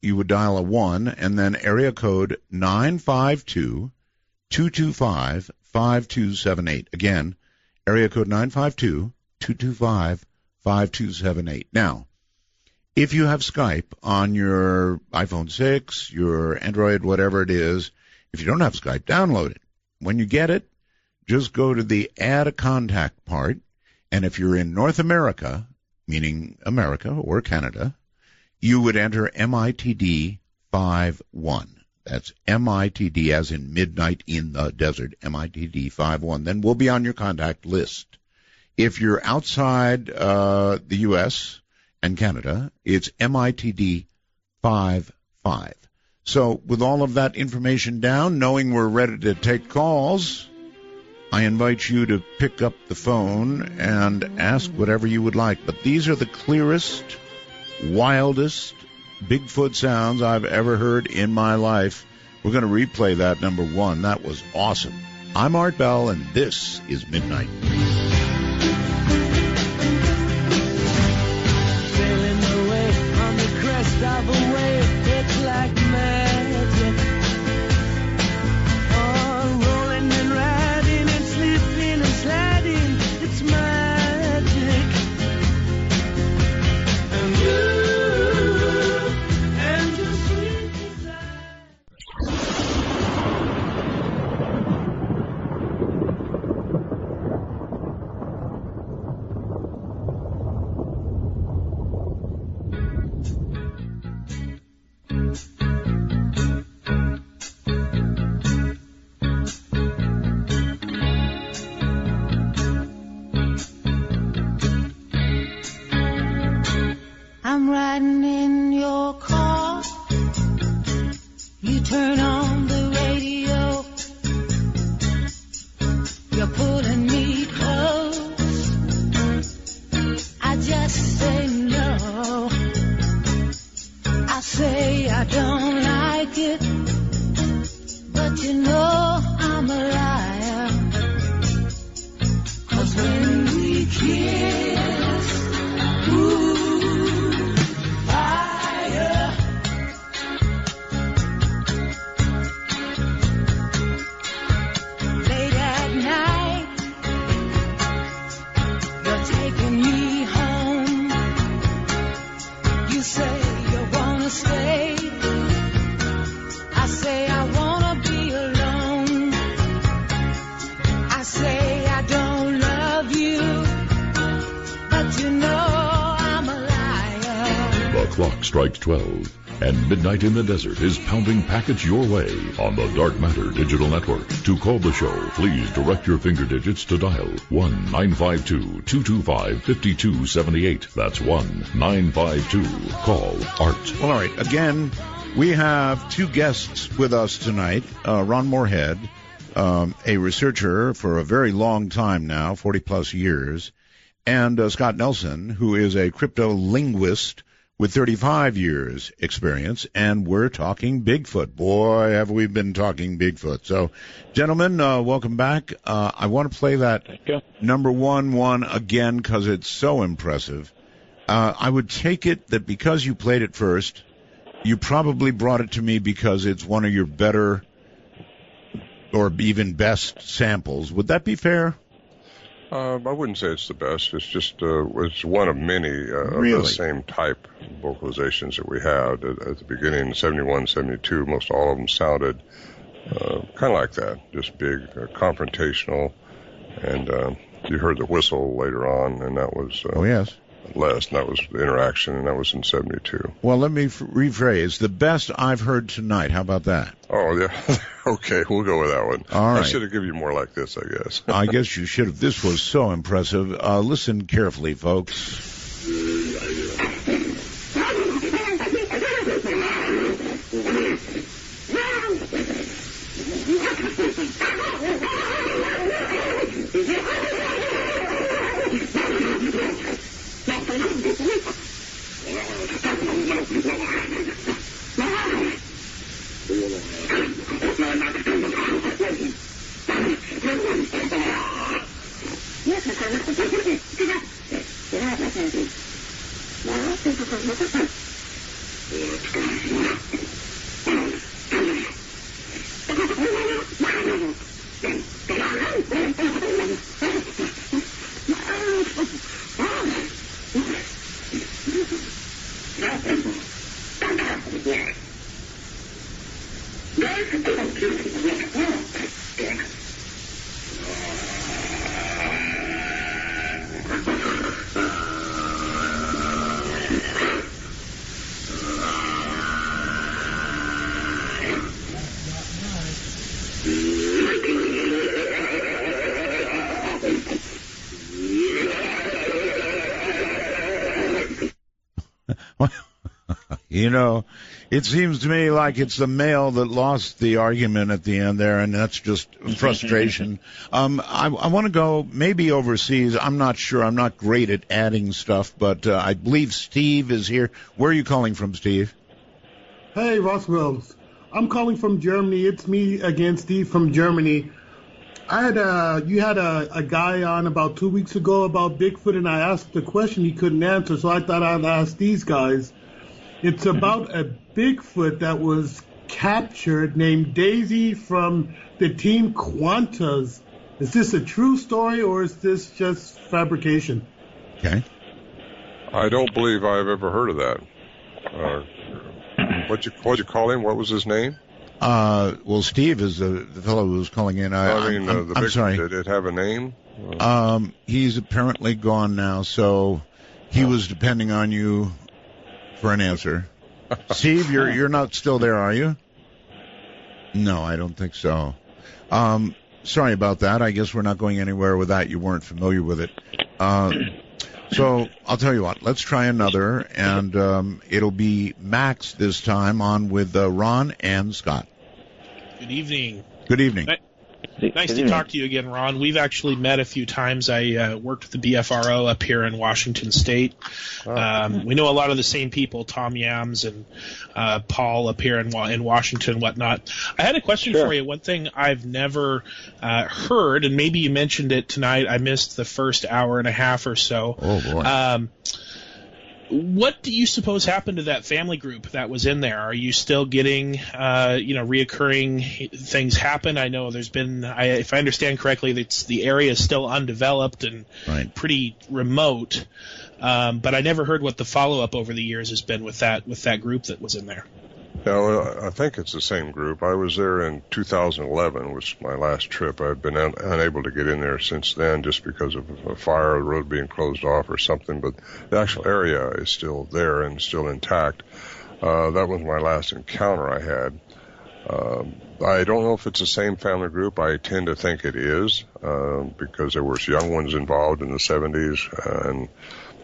A: you would dial a 1 and then area code 952-225-5278. Again, area code 952-225-5278. Now, if you have Skype on your iPhone 6, your Android, whatever it is, if you don't have Skype, download it. When you get it, just go to the Add a Contact part, and if you're in North America, meaning America or Canada, you would enter MITD 51. That's MITD as in midnight in the desert, MITD 51. Then we'll be on your contact list. If you're outside the U.S. and Canada, it's MITD 55. So with all of that information down, knowing we're ready to take calls, I invite you to pick up the phone and ask whatever you would like. But these are the clearest, wildest Bigfoot sounds I've ever heard in my life. We're going to replay that, number one. That was awesome. I'm Art Bell, and this is Midnight.
E: Sailing away on the crest of a wave, it's like magic. Oh, rolling and riding and slipping and sliding, it's magic. And you, and your sweet desire. you're pulling me close. I just say no. I say I don't like it, but you know I'm a liar. 'Cause when we kiss, ooh, fire. Late at night, you're taking me home. You say you wanna stay. I say I wanna be alone. I say I don't love you, but you know I'm a liar.
B: The clock strikes 12, and Midnight in the Desert is pounding packets your way on the Dark Matter Digital Network. To call the show, please direct your finger digits to dial 1-952-225-5278. That's 1-952. Call Art.
A: Well, all right. Again, we have two guests with us tonight. Ron Morehead, a researcher for a very long time now, 40-plus years, and Scott Nelson, who is a crypto-linguist with 35 years experience, and we're talking Bigfoot. Boy, have we been talking Bigfoot. So, gentlemen, welcome back. I want to play that number one again because it's so impressive. I would take it that because you played it first, you probably brought it to me because it's one of your better or even best samples. Would that be fair?
C: I wouldn't say it's the best. It's just it's one of many
A: Really?
C: of the same type vocalizations that we had at the beginning, 71, 72. Most all of them sounded kind of like that, just big, confrontational. And you heard the whistle later on, and that was
A: Oh, yes.
C: less, and that was the interaction, and that was in 72.
A: Well, let me rephrase. The best I've heard tonight. How about that?
C: Oh, yeah. Okay, we'll go with that one.
A: All right.
C: I should have given you more like this, I guess.
A: I guess you should have. This was so impressive. Listen carefully, folks. You know, it seems to me like it's the male that lost the argument at the end there, and that's just frustration. I want to go maybe overseas. I'm not sure. I'm not great at adding stuff, but I believe Steve is here. Where are you calling from, Steve?
H: Hey, Roswell. I'm calling from Germany. It's me again, Steve from Germany. You had a guy on about 2 weeks ago about Bigfoot, and I asked a question he couldn't answer, so I thought I'd ask these guys. It's about a Bigfoot that was captured named Daisy from the team Quantas. Is this a true story, or is this just fabrication?
A: Okay.
C: I don't believe I've ever heard of that. What'd you call him? What was his name?
A: Well, Steve is the fellow who was calling in.
C: the
A: I'm
C: Bigfoot,
A: sorry.
C: did it have a name?
A: He's apparently gone now, so he was depending on you for an answer. Steve, you're not still there, are you? No, I don't think so. Sorry about that. I guess we're not going anywhere with that. You weren't familiar with it. So I'll tell you what. Let's try another, and it'll be Max this time on with Ron and Scott.
I: Good evening.
A: Good evening.
I: Nice to talk to you again, Ron. We've actually met a few times. I worked with the BFRO up here in Washington State. We know a lot of the same people, Tom Yams and Paul up here in Washington and whatnot. I had a question for you. One thing I've never heard, and maybe you mentioned it tonight, I missed the first hour and a half or so.
A: Oh, boy.
I: What do you suppose happened to that family group that was in there? Are you still getting, reoccurring things happen? I know there's been, if I understand correctly, the area is still undeveloped and pretty remote. But I never heard what the follow-up over the years has been with that group that was in there.
C: Yeah, well, I think it's the same group. I was there in 2011, was my last trip. I've been unable to get in there since then just because of a fire, the road being closed off or something, but the actual area is still there and still intact. That was my last encounter I had. I don't know if it's the same family group. I tend to think it is because there were young ones involved in the 70s, and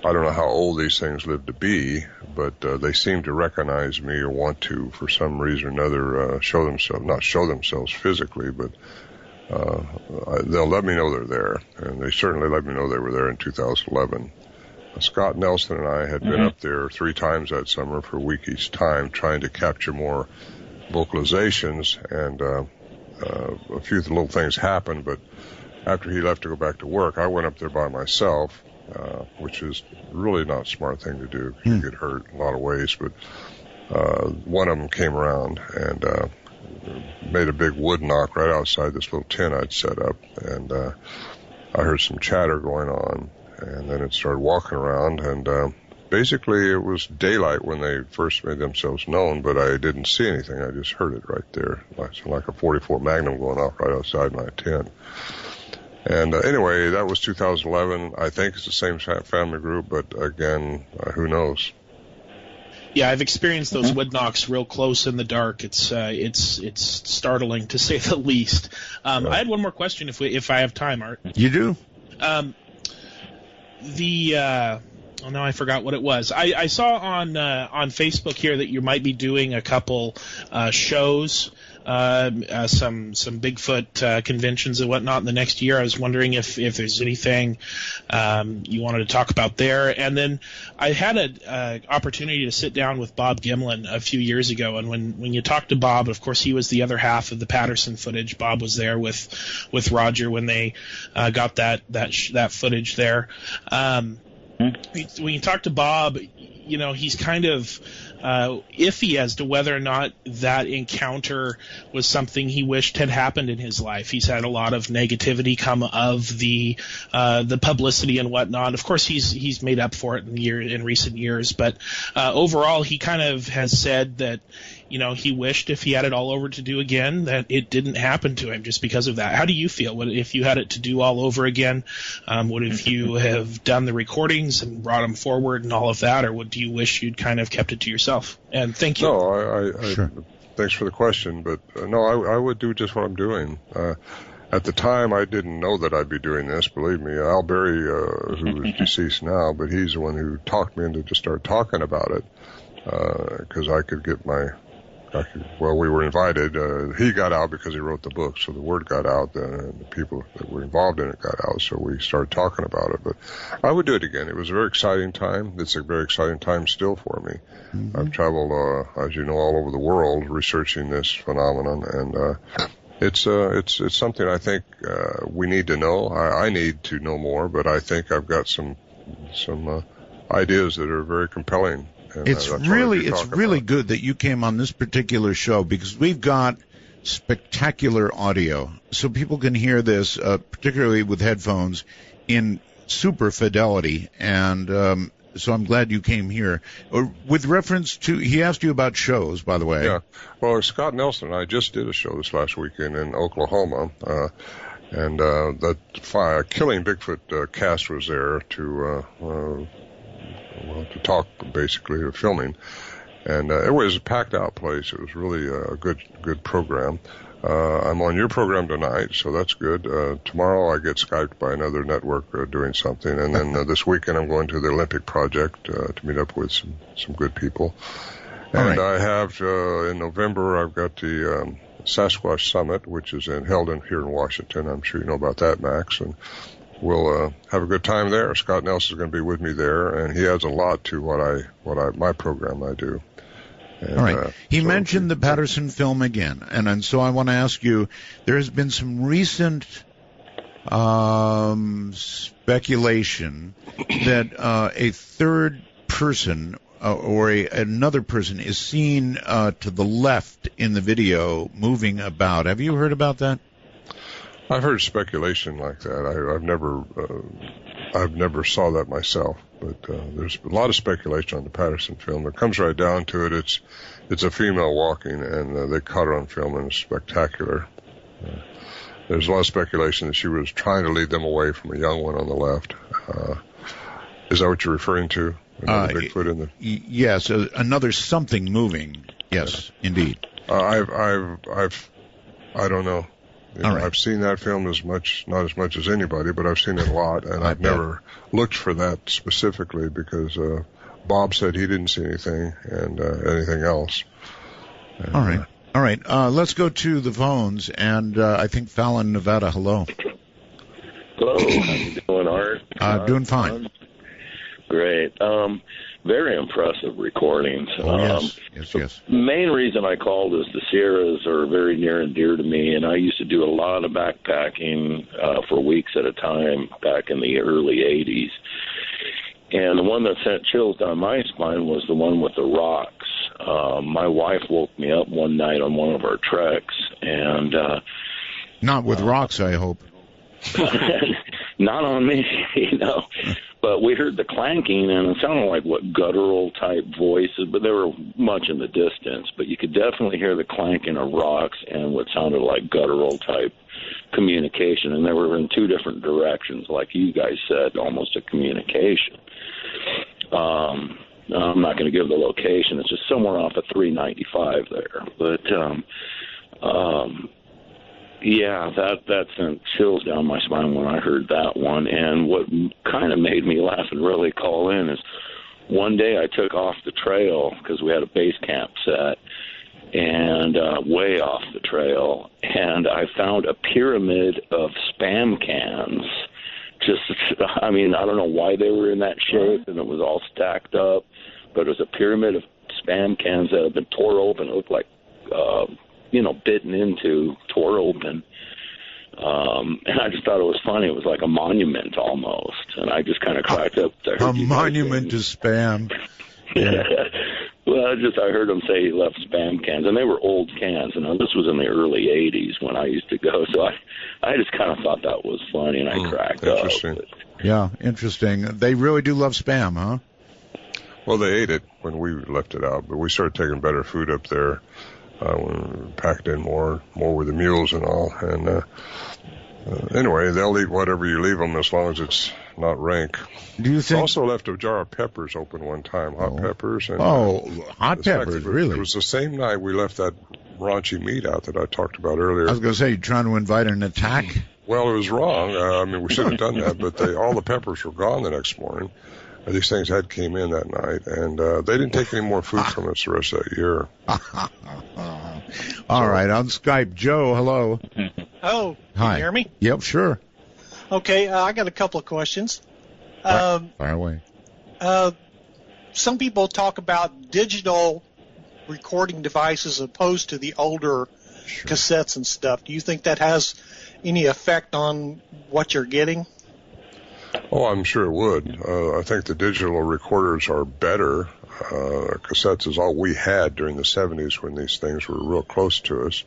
C: I don't know how old these things live to be, but they seem to recognize me or want to, for some reason or another, not show themselves physically, but they'll let me know they're there. And they certainly let me know they were there in 2011. Scott Nelson and I had been up there 3 times that summer for a week each time, trying to capture more vocalizations, and a few little things happened, but after he left to go back to work, I went up there by myself. Which is really not a smart thing to do. You get hurt in a lot of ways, but one of them came around and made a big wood knock right outside this little tent I'd set up, and I heard some chatter going on, and then it started walking around, and basically it was daylight when they first made themselves known, but I didn't see anything. I just heard it right there, like a 44 Magnum going off right outside my tent. And anyway, that was 2011. I think it's the same family group, but again, who knows?
I: Yeah, I've experienced those wood knocks real close in the dark. It's startling to say the least. I had one more question, if I have time, Art.
A: You do.
I: Now I forgot what it was. I saw on Facebook here that you might be doing a couple shows. Some Bigfoot conventions and whatnot in the next year. I was wondering if there's anything you wanted to talk about there. And then I had an opportunity to sit down with Bob Gimlin a few years ago, and when you talked to Bob, of course he was the other half of the Patterson footage. Bob was there with Roger when they got that footage there. When you talk to Bob, he's kind of iffy as to whether or not that encounter was something he wished had happened in his life. He's had a lot of negativity come of the publicity and whatnot. Of course, he's made up for it in recent years, but overall, he kind of has said that he wished if he had it all over to do again that it didn't happen to him just because of that. How do you feel? If you had it to do all over again, would if you have done the recordings and brought them forward and all of that, or do you wish you'd kind of kept it to yourself? And thank you.
C: No,
A: Sure.
C: Thanks for the question, but no, I would do just what I'm doing. At the time, I didn't know that I'd be doing this. Believe me, Al Berry, who is deceased now, but he's the one who talked me into just start talking about it, because I could get we were invited. He got out because he wrote the book, so the word got out, and the people that were involved in it got out, so we started talking about it. But I would do it again. It was a very exciting time. It's a very exciting time still for me. Mm-hmm. I've traveled, as you know, all over the world researching this phenomenon, and it's something I think we need to know. I need to know more, but I think I've got some ideas that are very compelling. And
A: it's really good that you came on this particular show, because we've got spectacular audio, so people can hear this, particularly with headphones, in super fidelity. And so I'm glad you came here. With reference to, he asked you about shows, by the way.
C: Yeah. Well, Scott Nelson and I just did a show this last weekend in Oklahoma, and the Killing Bigfoot cast was there to talk, basically, filming, and it was a packed out place. It was really a good program. I'm on your program tonight, so that's good. Tomorrow I get Skyped by another network doing something, and then this weekend I'm going to the Olympic Project to meet up with some good people. And I have in November I've got the Sasquatch Summit, which is held here in Washington. I'm sure you know about that, Max. And we'll have a good time there. Scott Nelson's going to be with me there, and he adds a lot to my program I do. And,
A: all right. He mentioned the Patterson film again, and so I want to ask you, there has been some recent speculation that a third person or another person is seen to the left in the video moving about. Have you heard about that?
C: I've heard speculation like that. I've never saw that myself, but there's a lot of speculation on the Patterson film. It comes right down to it. It's a female walking, and they caught her on film, and it's spectacular. There's a lot of speculation that she was trying to lead them away from a young one on the left. Is that what you're referring to? Bigfoot in the...
A: Yes, another something moving. Yes, indeed.
C: I don't know.
A: All right.
C: I've seen that film not as much as anybody, but I've seen it a lot, and I've never looked for that specifically because Bob said he didn't see anything and anything else. And,
A: All right. Let's go to the phones, and I think Fallon, Nevada. Hello.
J: Hello. How you doing, Art?
A: Doing fine.
J: Great. Very impressive recordings.
A: Yes.
J: The main reason I called is the Sierras are very near and dear to me, and I used to do a lot of backpacking for weeks at a time back in the early 80s. And the one that sent chills down my spine was the one with the rocks. My wife woke me up one night on one of our treks, and...
A: not with rocks, I hope.
J: Not on me, But we heard the clanking, and it sounded like guttural-type voices, but they were much in the distance. But you could definitely hear the clanking of rocks and what sounded like guttural-type communication. And they were in two different directions, like you guys said, almost a communication. I'm not going to give the location. It's just somewhere off of 395 there. But, yeah, that sent chills down my spine when I heard that one. And what kind of made me laugh and really call in is one day I took off the trail because we had a base camp set and way off the trail, and I found a pyramid of Spam cans. I don't know why they were in that shape, and it was all stacked up, but it was a pyramid of Spam cans that had been tore open. It looked like bitten into, tore open. And I just thought it was funny. It was like a monument almost. And I just kind of cracked up.
A: A monument to Spam. Yeah.
J: Well, I heard them say he left Spam cans, and they were old cans. And this was in the early 80s when I used to go. So I just kind of thought that was funny, and I cracked up.
A: Yeah, interesting. They really do love Spam, huh?
C: Well, they ate it when we left it out, but we started taking better food up there. When we packed in more with the mules and all. And anyway, they'll eat whatever you leave them as long as it's not rank.
A: Do you think...
C: Also left a jar of peppers open one time, hot peppers. And,
A: hot peppers, really?
C: It was the same night we left that raunchy meat out that I talked about earlier.
A: I was going to say, you're trying to invite an attack?
C: Well, it was wrong. We should have done that, but all the peppers were gone the next morning. These things came in that night, and they didn't take any more food from us the rest of that year.
A: All right, on Skype, Joe, hello.
K: Oh,
A: hi.
K: Can you hear me?
A: Yep, sure.
K: Okay, I got a couple of questions.
A: Fire away.
K: Some people talk about digital recording devices opposed to the older cassettes and stuff. Do you think that has any effect on what you're getting?
C: Oh, I'm sure it would. I think the digital recorders are better. Cassettes is all we had during the 70s when these things were real close to us.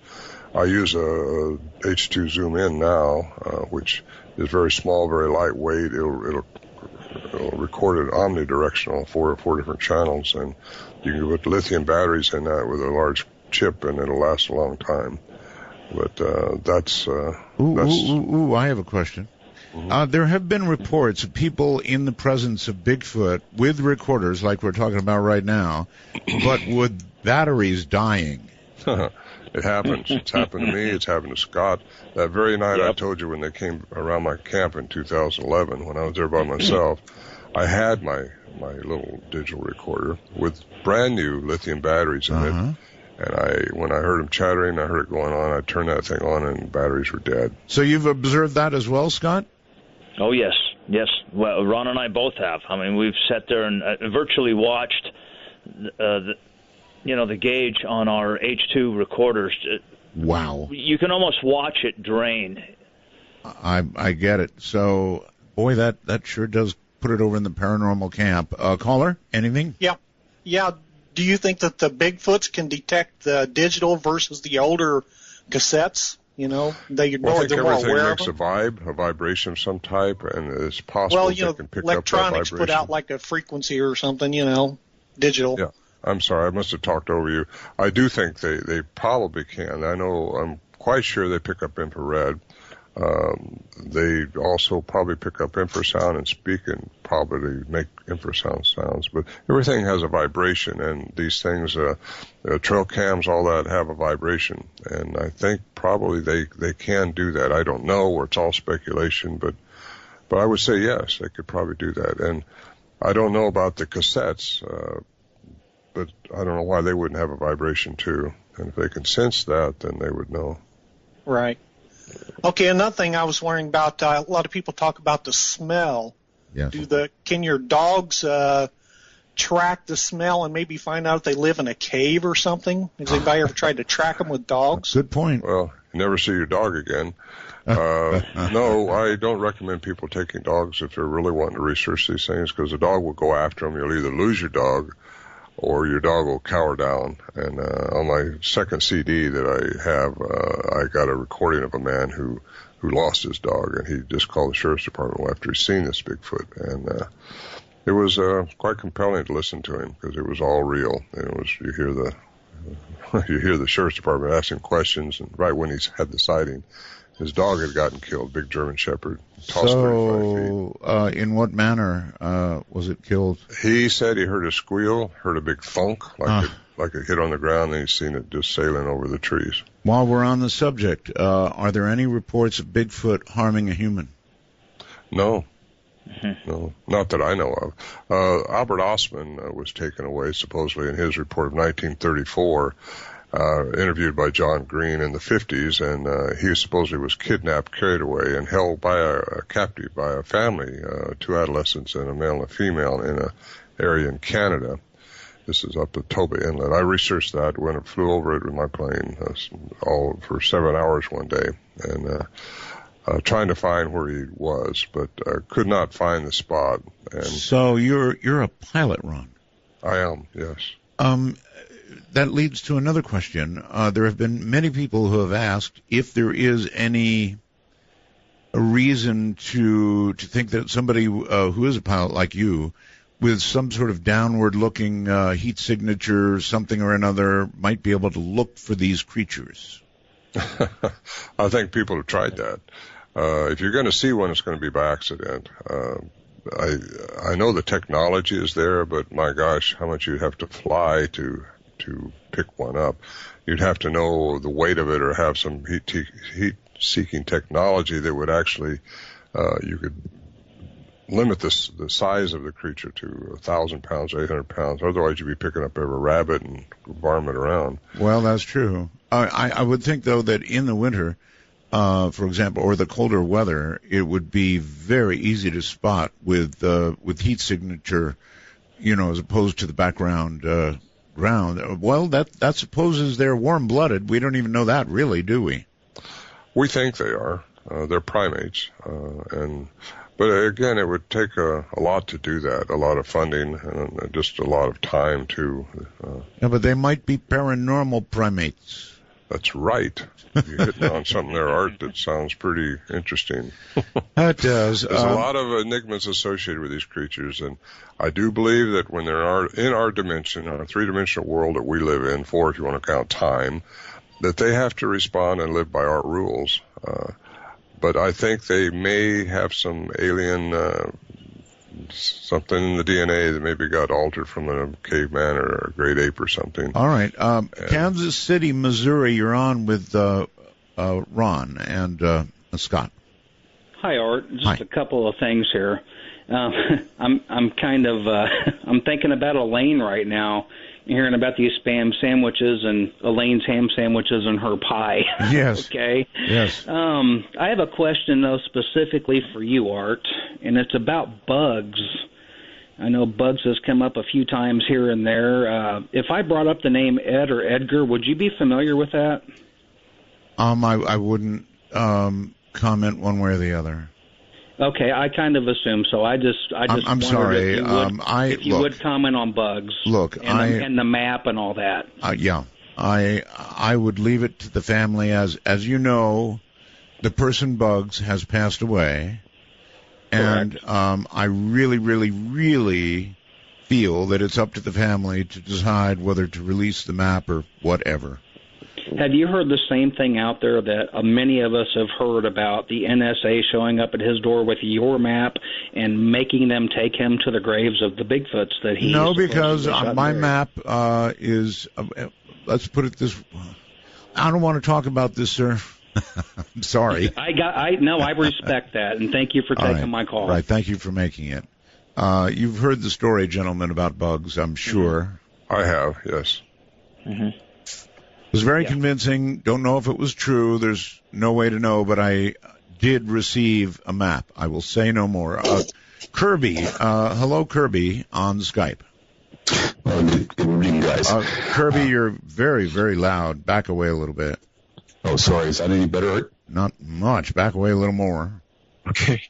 C: I use a H2 zoom in now, which is very small, very lightweight. It'll record it omnidirectional, four different channels, and you can put lithium batteries in that with a large chip, and it'll last a long time. But that's. I
A: have a question. There have been reports of people in the presence of Bigfoot with recorders, like we're talking about right now, but with batteries dying.
C: It happens. It's happened to me. It's happened to Scott. That very night I told you when they came around my camp in 2011, when I was there by myself, I had my little digital recorder with brand new lithium batteries in it. And when I heard them chattering, I heard it going on, I turned that thing on and batteries were dead.
A: So you've observed that as well, Scott?
D: Oh, yes. Well, Ron and I both have. I mean, we've sat there and virtually watched the gauge on our H2 recorders.
A: Wow.
D: You can almost watch it drain.
A: I get it. So, boy, that sure does put it over in the paranormal camp. Caller, anything?
K: Yeah. Do you think that the Bigfoots can detect the digital versus the older cassettes? You know,
C: I think everything
K: aware
C: makes
K: of
C: a vibration of some type, and it's possible they can pick up that
K: electronics
C: vibration.
K: put out like a frequency or something, digital.
C: Yeah, I'm sorry, I must have talked over you. I do think they probably can. I'm quite sure they pick up infrared. They also probably pick up infrasound and speak and probably make infrasound sounds. But everything has a vibration, and these things, trail cams, all that have a vibration. And I think probably they can do that. I don't know, or it's all speculation, but I would say yes, they could probably do that. And I don't know about the cassettes, but I don't know why they wouldn't have a vibration too. And if they can sense that, then they would know.
K: Right. Okay, another thing I was wondering about, a lot of people talk about the smell.
A: Yes.
K: Can your dogs track the smell and maybe find out if they live in a cave or something? Has anybody ever tried to track them with dogs?
A: Good point.
C: Well, you never see your dog again. No, I don't recommend people taking dogs if they're really wanting to research these things, because the dog will go after them. You'll either lose your dog or your dog will cower down. And on my second CD that I have, I got a recording of a man who lost his dog, and he just called the sheriff's department after he'd seen this Bigfoot. And it was quite compelling to listen to him, because it was all real. And it was, you hear the sheriff's department asking questions, and right when he's had the sighting, his dog had gotten killed, big German Shepherd, tossed 35 feet.
A: In what manner was it killed?
C: He said he heard a squeal, heard a big thunk, like it hit on the ground, and he's seen it just sailing over the trees.
A: While we're on the subject, are there any reports of Bigfoot harming a human?
C: No. No, not that I know of. Albert Ostman was taken away, supposedly, in his report of 1934, interviewed by John Green in the 50s, and he supposedly was kidnapped, carried away, and held by a captive by a family, two adolescents and a male and a female, in an area in Canada. This is up at Toba Inlet. I researched that when I flew over it with my plane, all for 7 hours one day, and trying to find where he was, but could not find the spot. And
A: so you're a pilot, Ron?
C: I am, yes.
A: That leads to another question. There have been many people who have asked if there is any reason to think that somebody who is a pilot like you, with some sort of downward-looking heat signature, something or another, might be able to look for these creatures.
C: I think people have tried that. If you're going to see one, it's going to be by accident. I know the technology is there, but my gosh, how much you'd have to fly to pick one up. You'd have to know the weight of it, or have some heat-seeking technology that would actually, you could limit the size of the creature to 1,000 pounds, 800 pounds. Otherwise, you'd be picking up every rabbit and varmint around.
A: Well, that's true. I would think, though, that in the winter, for example, or the colder weather, it would be very easy to spot with heat signature, as opposed to the background ground. Well, that supposes they're warm-blooded. We don't even know that, really, do we?
C: We think they are. They're primates, but again, it would take a lot to do that, a lot of funding, and just a lot of time too.
A: Yeah, but they might be paranormal primates.
C: That's right. You're hitting on something there, Art, that sounds pretty interesting.
A: That does.
C: There's a lot of enigmas associated with these creatures, and I do believe that when they're in our dimension, our three-dimensional world that we live in, four if you want to count time, that they have to respond and live by our rules. But I think they may have some alien, something in the DNA that maybe got altered from a caveman or a great ape or something.
A: All right. Kansas City, Missouri, you're on with Ron and Scott.
L: Hi, Art. Just
A: Hi.
L: a couple of things here. I'm kind of I'm thinking about Elaine right now, hearing about these spam sandwiches and Elaine's ham sandwiches and her pie.
A: Yes.
L: Okay.
A: Yes.
L: I have a question though specifically for you, Art, and it's about bugs. I know bugs has come up a few times here and there. If I brought up the name Ed or Edgar, would you be familiar with that?
A: I wouldn't comment one way or the other.
L: Okay, I kind of assume so. I'm
A: I'm sorry.
L: If you would comment on bugs.
A: Look,
L: and the map and all that.
A: Yeah, I would leave it to the family. As you know, the person Bugs has passed away, and I really, really, really feel that it's up to the family to decide whether to release the map or whatever.
L: Have you heard the same thing out there that many of us have heard about the NSA showing up at his door with your map and making them take him to the graves of the Bigfoots that he?
A: No, because my map is. Let's put it this. I don't want to talk about this, sir. I'm sorry.
L: I respect that, and thank you for taking my call.
A: Right, thank you for making it. You've heard the story, gentlemen, about Bugs, I'm sure.
C: I have, yes.
L: Mm-hmm.
A: It was very convincing. Don't know if it was true. There's no way to know, but I did receive a map. I will say no more. Kirby, hello, Kirby, on Skype.
M: Good evening, guys.
A: Kirby, you're very, very loud. Back away a little bit.
M: Oh, sorry. Is that any better?
A: Not much. Back away a little more.
M: Okay.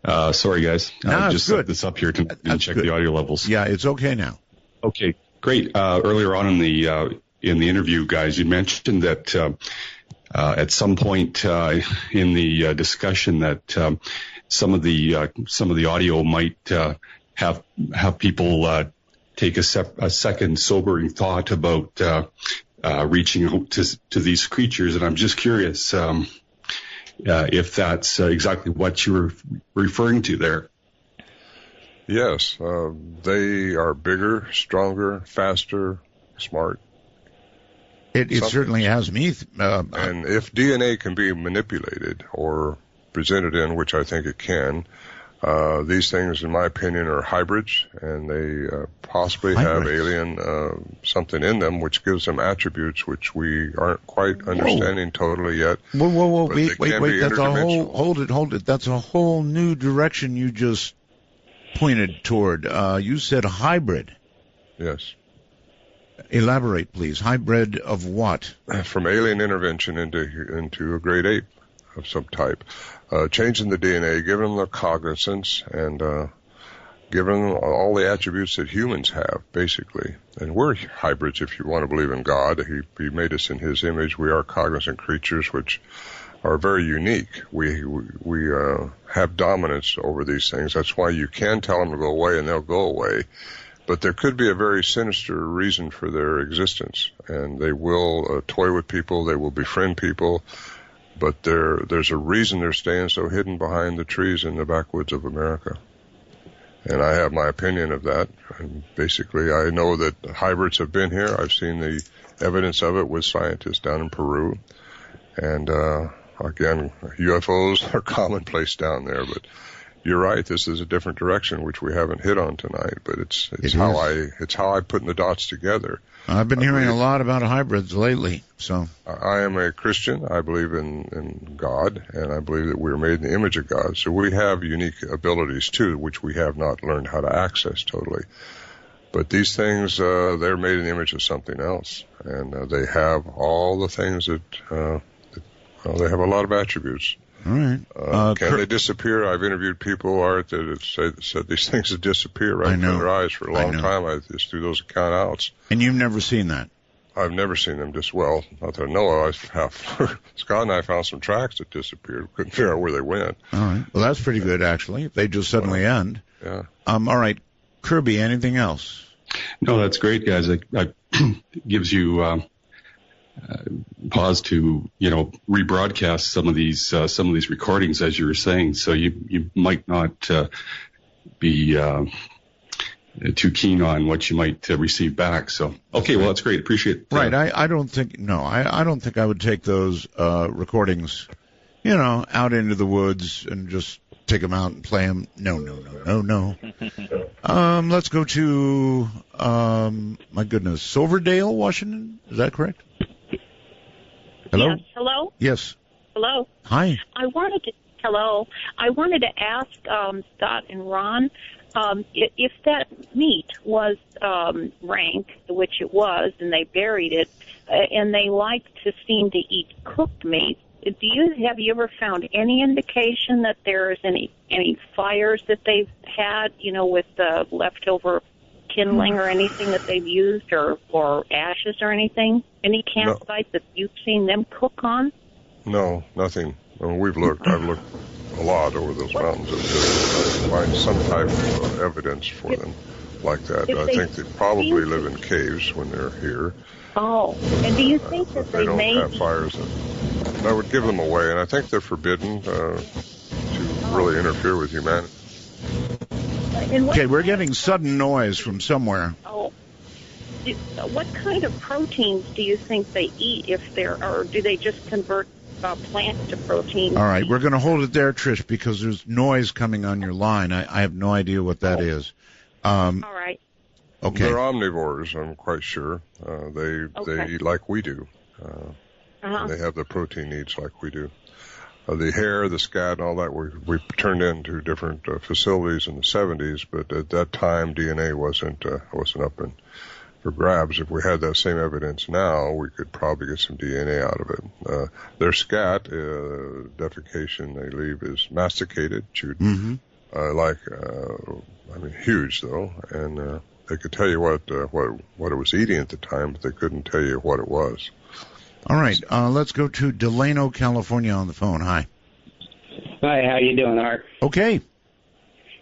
M: Sorry, guys. I just set this up here to check the audio levels.
A: Yeah, it's okay now.
M: Okay, great. Earlier on in the interview, guys, you mentioned that at some point in the discussion that some of the audio might have people take a second sobering thought about reaching out to these creatures, and I'm just curious if that's exactly what you were referring to there.
C: Yes, they are bigger, stronger, faster, smart.
A: It certainly has me.
C: And if DNA can be manipulated or presented in, which I think it can, these things, in my opinion, are hybrids, and they possibly have alien something in them, which gives them attributes which we aren't quite understanding totally yet.
A: Whoa! Wait! That's hold it. That's a whole new direction you just pointed toward. You said hybrid.
C: Yes.
A: Elaborate, please. Hybrid of what?
C: From alien intervention into a great ape of some type. Changing the DNA, giving them the cognizance, and giving them all the attributes that humans have, basically. And we're hybrids, if you want to believe in God. He made us in His image. We are cognizant creatures, which are very unique. We have dominance over these things. That's why you can tell them to go away, and they'll go away. But there could be a very sinister reason for their existence, and they will toy with people, they will befriend people, but there's a reason they're staying so hidden behind the trees in the backwoods of America. And I have my opinion of that. And basically, I know that hybrids have been here. I've seen the evidence of it with scientists down in Peru. And again, UFOs are commonplace down there, but you're right. This is a different direction, which we haven't hit on tonight. But it's how I put the dots together.
A: I've been hearing a lot about hybrids lately. So
C: I am a Christian. I believe in God, and I believe that we're made in the image of God. So we have unique abilities too, which we have not learned how to access totally. But these things, they're made in the image of something else, and they have all the things that they have a lot of attributes.
A: All right.
C: Can they disappear? I've interviewed people, Art, that have said these things have disappeared right in front of their eyes for a long time. I just threw those account outs.
A: And you've never seen that?
C: I've never seen them not that I know of. Scott and I found some tracks that disappeared. Couldn't figure out where they went.
A: All right. Well, that's pretty good, actually, if they just suddenly end.
C: Yeah.
A: All right. Kirby, anything else?
M: No, that's great, guys. It gives you pause to rebroadcast some of these recordings, as you were saying. So you might not be too keen on what you might receive back. So okay, well that's great. Appreciate it.
A: Right. I don't think I would take those recordings, out into the woods and just take them out and play them. No. Let's go to, my goodness, Silverdale, Washington. Is that correct? Hello?
N: Yes. Hello?
A: Yes.
N: Hello?
A: Hi.
N: I wanted to ask Scott and Ron if that meat was rank, which it was, and they buried it, and they like to seem to eat cooked meat. Have you ever found any indication that there's any fires that they've had, with the leftover kindling or anything that they've used, or ashes or anything? Any campsites that you've seen them cook on?
C: No, nothing. I mean, I've looked a lot over those mountains to find some type of evidence for them like that. I think they probably live in caves when they're here.
N: Oh, and do you think that
C: they don't have fires? That would give them away, and I think they're forbidden to really interfere with humanity.
A: Okay, we're getting sudden noise from somewhere.
N: Oh, what kind of proteins do you think they eat or do they just convert plants to protein?
A: All right, we're going to hold it there, Trish, because there's noise coming on your line. I have no idea what that is.
N: All right.
A: Okay.
C: They're omnivores, I'm quite sure. They eat like we do. They have the protein needs like we do. The hair, the scat, and all that we turned into different facilities in the 70s, but at that time DNA wasn't up for grabs. If we had that same evidence now, we could probably get some DNA out of it. Their scat, defecation they leave is masticated, chewed, huge though, and they could tell you what it was eating at the time, but they couldn't tell you what it was.
A: All right, let's go to Delano, California on the phone. Hi.
O: Hi, how you doing, Art?
A: Okay.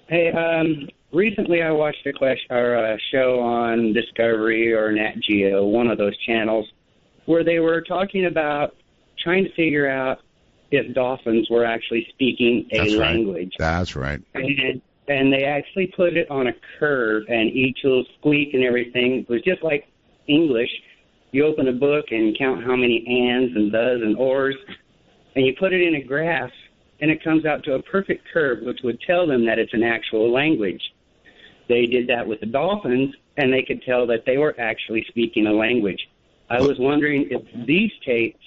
O: Hey, recently I watched a show on Discovery or Nat Geo, one of those channels, where they were talking about trying to figure out if dolphins were actually speaking a language.
A: That's right.
O: And they actually put it on a curve, and each little squeak and everything was just like English. You open a book and count how many ands and does and ors, and you put it in a graph, and it comes out to a perfect curve, which would tell them that it's an actual language. They did that with the dolphins, and they could tell that they were actually speaking a language. I was wondering if these tapes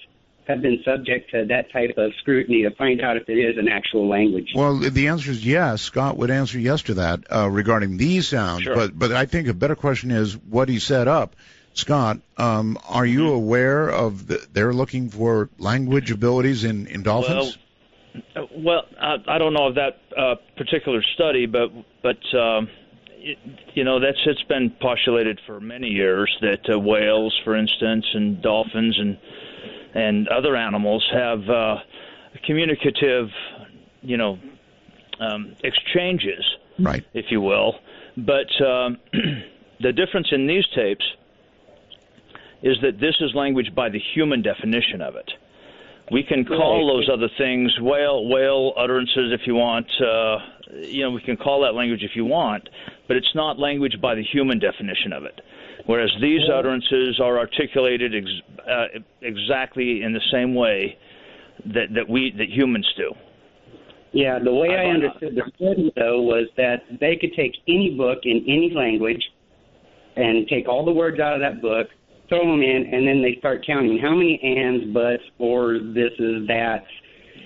O: have been subject to that type of scrutiny to find out if it is an actual language.
A: Well, the answer is yes. Scott would answer yes to that regarding these sounds. Sure. But I think a better question is what he set up. Scott, are you aware of they're looking for language abilities in dolphins?
D: Well, I don't know of that particular study, but it's been postulated for many years that whales, for instance, and dolphins and other animals have communicative, exchanges,
A: right,
D: if you will. But the difference in these tapes is that this is language by the human definition of it. We can call those other things whale utterances if you want. We can call that language if you want, but it's not language by the human definition of it. Whereas these utterances are articulated exactly in the same way that humans do.
O: Yeah, the way I understood the study, though, was that they could take any book in any language and take all the words out of that book, throw them in, and then they start counting how many ands, buts, or this is that.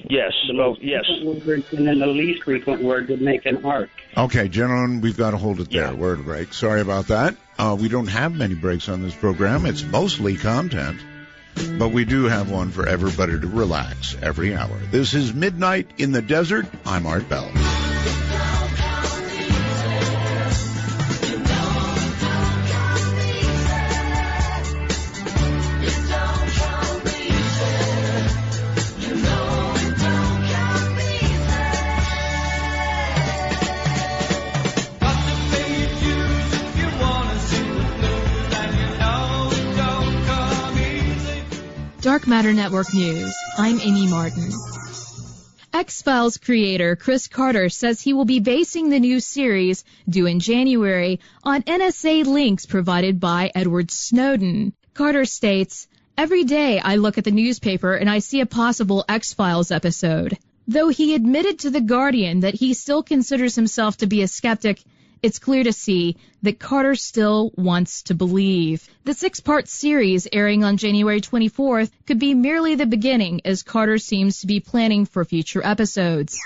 D: Yes.
O: Yes. Words, and then the least frequent word would make an arc.
A: Okay, gentlemen, we've got to hold it there. Word break. Sorry about that. We don't have many breaks on this program. It's mostly content, but we do have one for everybody to relax every hour. This is Midnight in the Desert. I'm Art Bell.
F: Dark Matter Network News. I'm Amy Martin. X-Files creator Chris Carter says he will be basing the new series, due in January, on NSA links provided by Edward Snowden. Carter states, "Every day I look at the newspaper and I see a possible X-Files episode. Though he admitted to The Guardian that he still considers himself to be a skeptic, it's clear to see that Carter still wants to believe. The 6-part series airing on January 24th could be merely the beginning, as Carter seems to be planning for future episodes.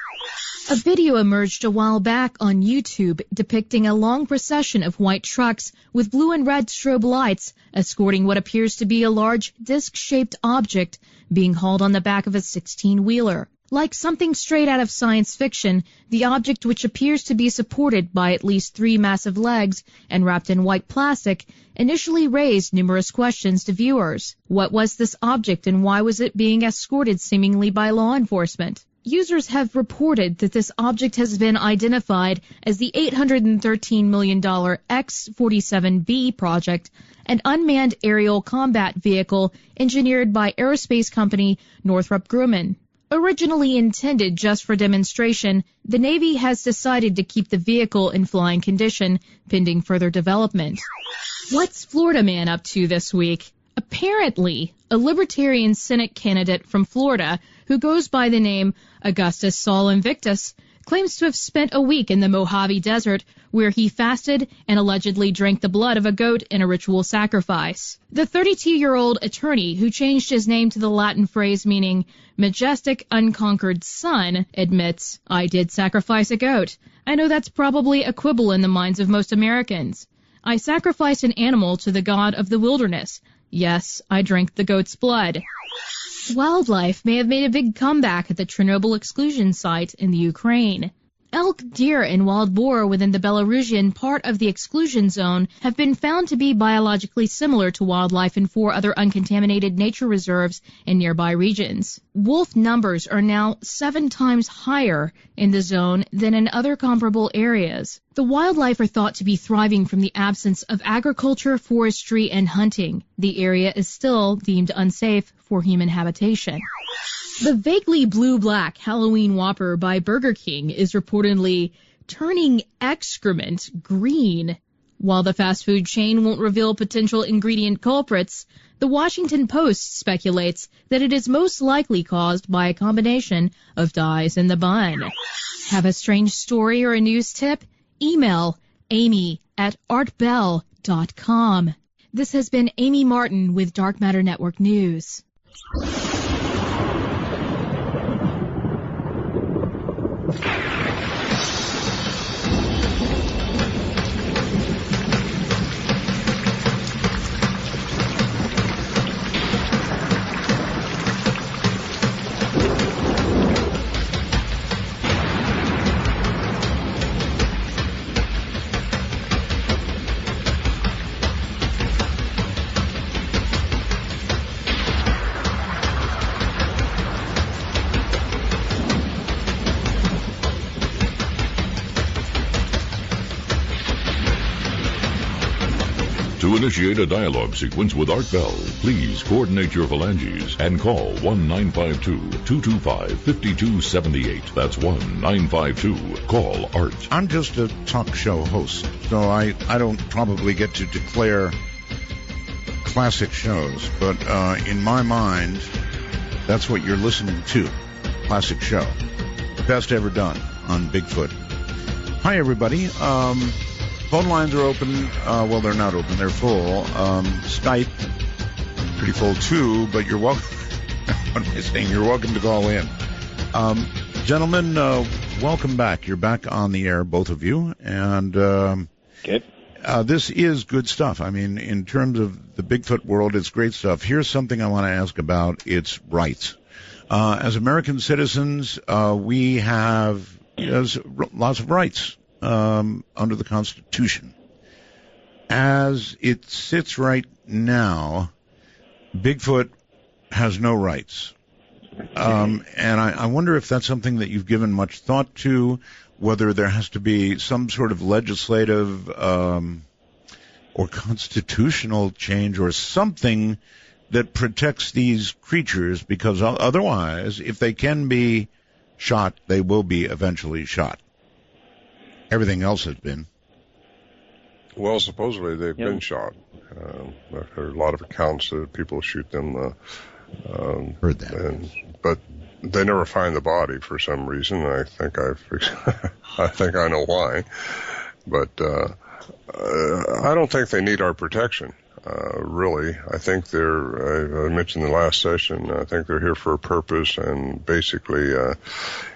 F: A video emerged a while back on YouTube depicting a long procession of white trucks with blue and red strobe lights escorting what appears to be a large disc-shaped object being hauled on the back of a 16-wheeler. Like something straight out of science fiction, the object, which appears to be supported by at least 3 massive legs and wrapped in white plastic, initially raised numerous questions to viewers. What was this object and why was it being escorted seemingly by law enforcement? Users have reported that this object has been identified as the $813 million X-47B project, an unmanned aerial combat vehicle engineered by aerospace company Northrop Grumman. Originally intended just for demonstration, the Navy has decided to keep the vehicle in flying condition, pending further development. What's Florida man up to this week? Apparently, a Libertarian Senate candidate from Florida, who goes by the name Augustus Saul Invictus, claims to have spent a week in the Mojave Desert, where he fasted and allegedly drank the blood of a goat in a ritual sacrifice. The 32-year-old attorney, who changed his name to the Latin phrase meaning majestic, unconquered sun, admits, "I did sacrifice a goat. I know that's probably a quibble in the minds of most Americans. I sacrificed an animal to the god of the wilderness. Yes, I drank the goat's blood." Wildlife may have made a big comeback at the Chernobyl exclusion site in the Ukraine. Elk, deer, and wild boar within the Belarusian part of the exclusion zone have been found to be biologically similar to wildlife in 4 other uncontaminated nature reserves in nearby regions. Wolf numbers are now 7 times higher in the zone than in other comparable areas. The wildlife are thought to be thriving from the absence of agriculture, forestry, and hunting. The area is still deemed unsafe for human habitation. The vaguely blue-black Halloween Whopper by Burger King is reportedly turning excrement green. While the fast food chain won't reveal potential ingredient culprits, the Washington Post speculates that it is most likely caused by a combination of dyes in the bun. Have a strange story or a news tip? Email amy@artbell.com. This has been Amy Martin with Dark Matter Network News.
B: To initiate a dialogue sequence with Art Bell, please coordinate your phalanges and call 1-952-225-5278. That's 1-952-CALL-ART.
A: I'm just a talk show host, so I don't probably get to declare classic shows, but in my mind, that's what you're listening to. Classic show. Best ever done on Bigfoot. Hi, everybody. Phone lines are open. Well, they're not open. They're full. Skype, pretty full too, but you're welcome. What am I saying? You're welcome to call in. Gentlemen, welcome back. You're back on the air, both of you. And this is good stuff. I mean, in terms of the Bigfoot world, it's great stuff. Here's something I want to ask about. It's rights. As American citizens, we have lots of rights. Under the Constitution. As it sits right now, Bigfoot has no rights. And I wonder if that's something that you've given much thought to, whether there has to be some sort of legislative or constitutional change or something that protects these creatures, because otherwise, if they can be shot, they will be eventually shot. Everything else has been.
C: Well, supposedly they've been shot. I've heard a lot of accounts that people shoot them.
A: Heard that.
C: But they never find the body for some reason. I think I think I know why, but I don't think they need our protection. Really, I think I mentioned in the last session, I think they're here for a purpose, and basically,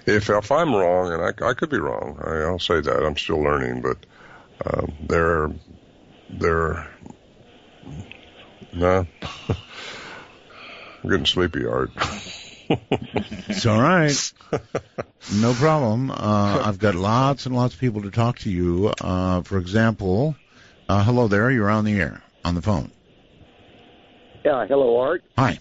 C: if I'm wrong, and I could be wrong, I'll say that, I'm still learning, but they're nah, I'm getting sleepy, Art.
A: It's all right. No problem. I've got lots and lots of people to talk to you. For example, hello there, you're on the air. On the phone.
P: Yeah, hello, Art.
A: Hi.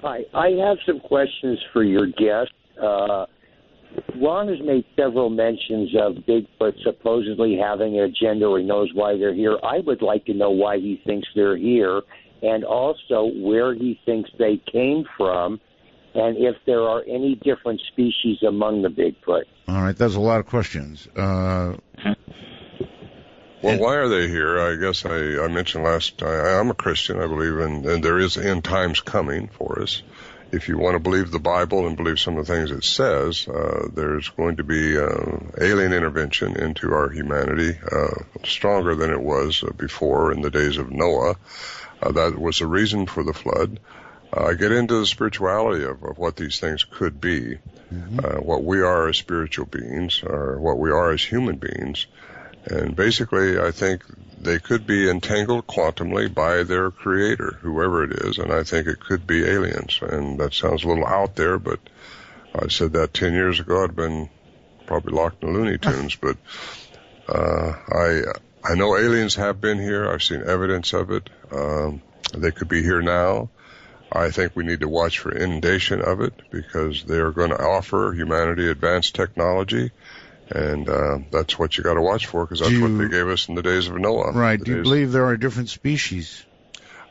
P: Hi. I have some questions for your guest. Ron has made several mentions of Bigfoot supposedly having an agenda, or he knows why they're here. I would like to know why he thinks they're here, and also where he thinks they came from, and if there are any different species among the Bigfoot.
A: All right, that's a lot of questions.
C: Well, why are they here? I guess I mentioned last time, I'm a Christian. I believe and there is end times coming for us. If you want to believe the Bible and believe some of the things it says, there's going to be alien intervention into our humanity, stronger than it was before in the days of Noah. That was the reason for the flood. I get into the spirituality of what these things could be, what we are as spiritual beings, or what we are as human beings. And basically, I think they could be entangled quantumly by their creator, whoever it is, and I think it could be aliens. And that sounds a little out there, but I said that 10 years ago. I'd been probably locked in Looney Tunes, but I know aliens have been here. I've seen evidence of it. They could be here now. I think we need to watch for inundation of it, because they are going to offer humanity advanced technology. And that's what you got to watch for, because that's what they gave us in the days of Noah.
A: Right. Do you believe there are different species?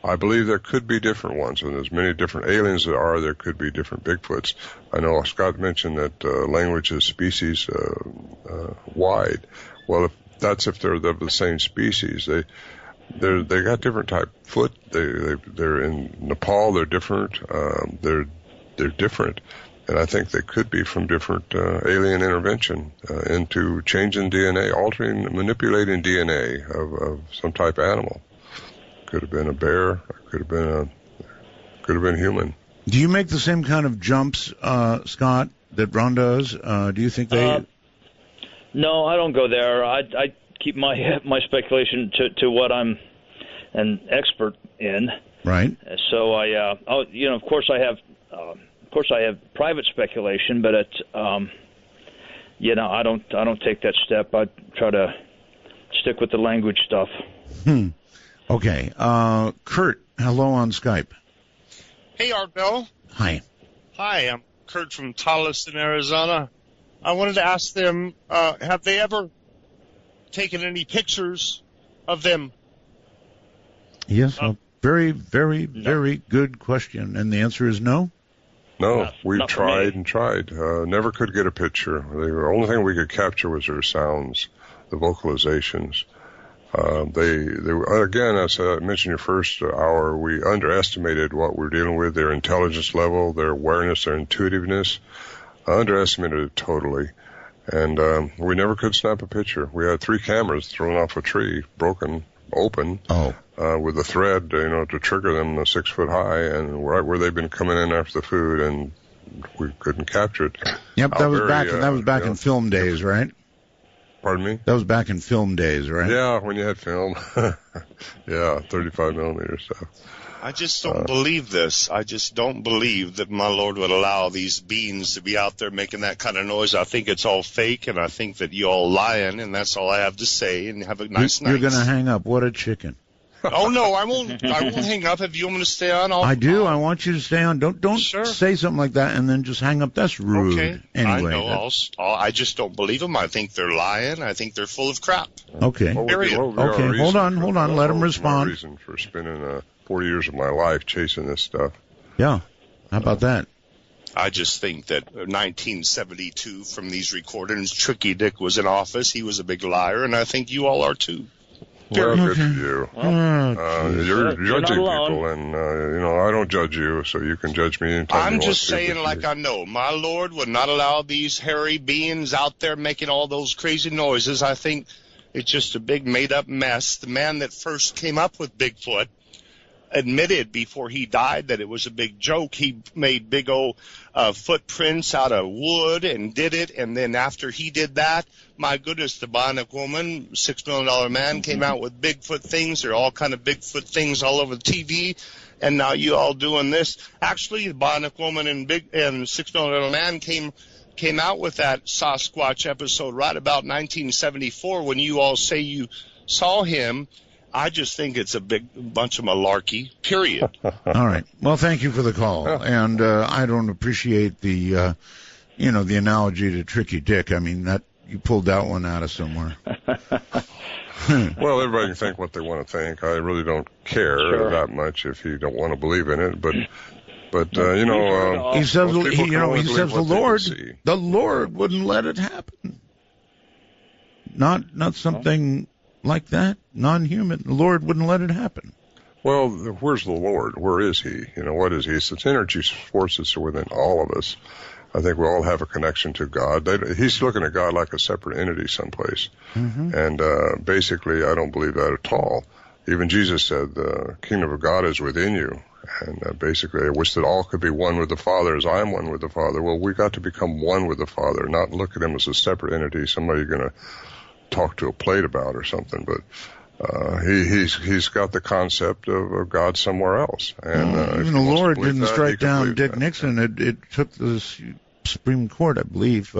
C: I believe there could be different ones, and there's many different aliens there could be different Bigfoots. I know Scott mentioned that language is species wide. Well, if they're of the same species, they got different type foot. They're in Nepal. They're different. They're different. And I think they could be from different alien intervention into changing DNA, altering, manipulating DNA of some type of animal. Could have been a bear. Could have been human.
A: Do you make the same kind of jumps, Scott, that Ron does? Do you think they?
D: No, I don't go there. I keep my speculation to what I'm an expert in.
A: Right.
D: So of course I have. Of course, I have private speculation, but I don't take that step. I try to stick with the language stuff.
A: Okay. Kurt, hello on Skype.
Q: Hey, Art Bell.
A: Hi.
Q: Hi, I'm Kurt from Tolleson, Arizona. I wanted to ask them, have they ever taken any pictures of them?
A: Yes, a very, very, very good question, and the answer is no.
C: No, we've tried and tried. Never could get a picture. The only thing we could capture was their sounds, the vocalizations. They again, as I mentioned your first hour, we underestimated what we're dealing with, their intelligence level, their awareness, their intuitiveness. I underestimated it totally. And we never could snap a picture. We had 3 cameras thrown off a tree, broken open. With a thread, to trigger them 6 foot high, and right where they've been coming in after the food, and we couldn't capture it.
A: Yep, that was back in film days, right?
C: Pardon me?
A: That was back in film days, right?
C: Yeah, when you had film. Yeah, 35 millimeter stuff.
Q: I just don't believe this. I just don't believe that my Lord would allow these beings to be out there making that kind of noise. I think it's all fake, and I think that you all lying, and that's all I have to say. And have a nice night.
A: You're going to hang up. What a chicken.
Q: Oh no, I won't hang up. If you want me to stay on,
A: I do. I want you to stay on. Don't say something like that and then just hang up. That's rude.
Q: Okay.
A: Anyway,
Q: I know. I just don't believe them. I think they're lying. I think they're full of crap.
A: Okay.
C: Okay.
A: Hold on. Let him respond.
C: My reason for spending 40 years of my life chasing this stuff.
A: Yeah. How about that?
Q: I just think that 1972, from these recordings, Tricky Dick was in office. He was a big liar, and I think you all are too.
C: Well, good for you. You're
D: You're
C: judging
D: not alone.
C: people, and I don't judge you, so you can judge me anytime
Q: I'm
C: you
Q: just
C: want to.
Q: saying, like I know, my Lord would not allow these hairy beings out there making all those crazy noises. I think it's just a big made-up mess. The man that first came up with Bigfoot admitted before he died that it was a big joke. He made big old footprints out of wood and did it, and then after he did that, my goodness, the Bionic Woman, $6 million man, came out with Bigfoot things. There are all kind of Bigfoot things all over the TV, and now you all doing this. Actually, the Bionic Woman and $6 million man came out with that Sasquatch episode right about 1974 when you all say you saw him. I just think it's a big bunch of malarkey, period.
A: All right. Well, thank you for the call. And I don't appreciate the analogy to Tricky Dick. I mean, that you pulled that one out of somewhere.
C: Well, everybody can think what they want to think. I really don't care that much if you don't want to believe in it. But
A: he says,
C: the
A: the Lord wouldn't let it happen. Not something like that, non-human. The Lord wouldn't let it happen.
C: Well, where's the Lord? Where is he? What is he? It's energy forces within all of us. I think we all have a connection to God. He's looking at God like a separate entity someplace. Mm-hmm. And basically, I don't believe that at all. Even Jesus said, the kingdom of God is within you. And basically, I wish that all could be one with the Father as I am one with the Father. Well, we got to become one with the Father, not look at him as a separate entity, somebody you're going to talk to a plate about or something. But he's got the concept of God somewhere else. And
A: even the Lord didn't strike down Dick Nixon. It took the Supreme Court, I believe.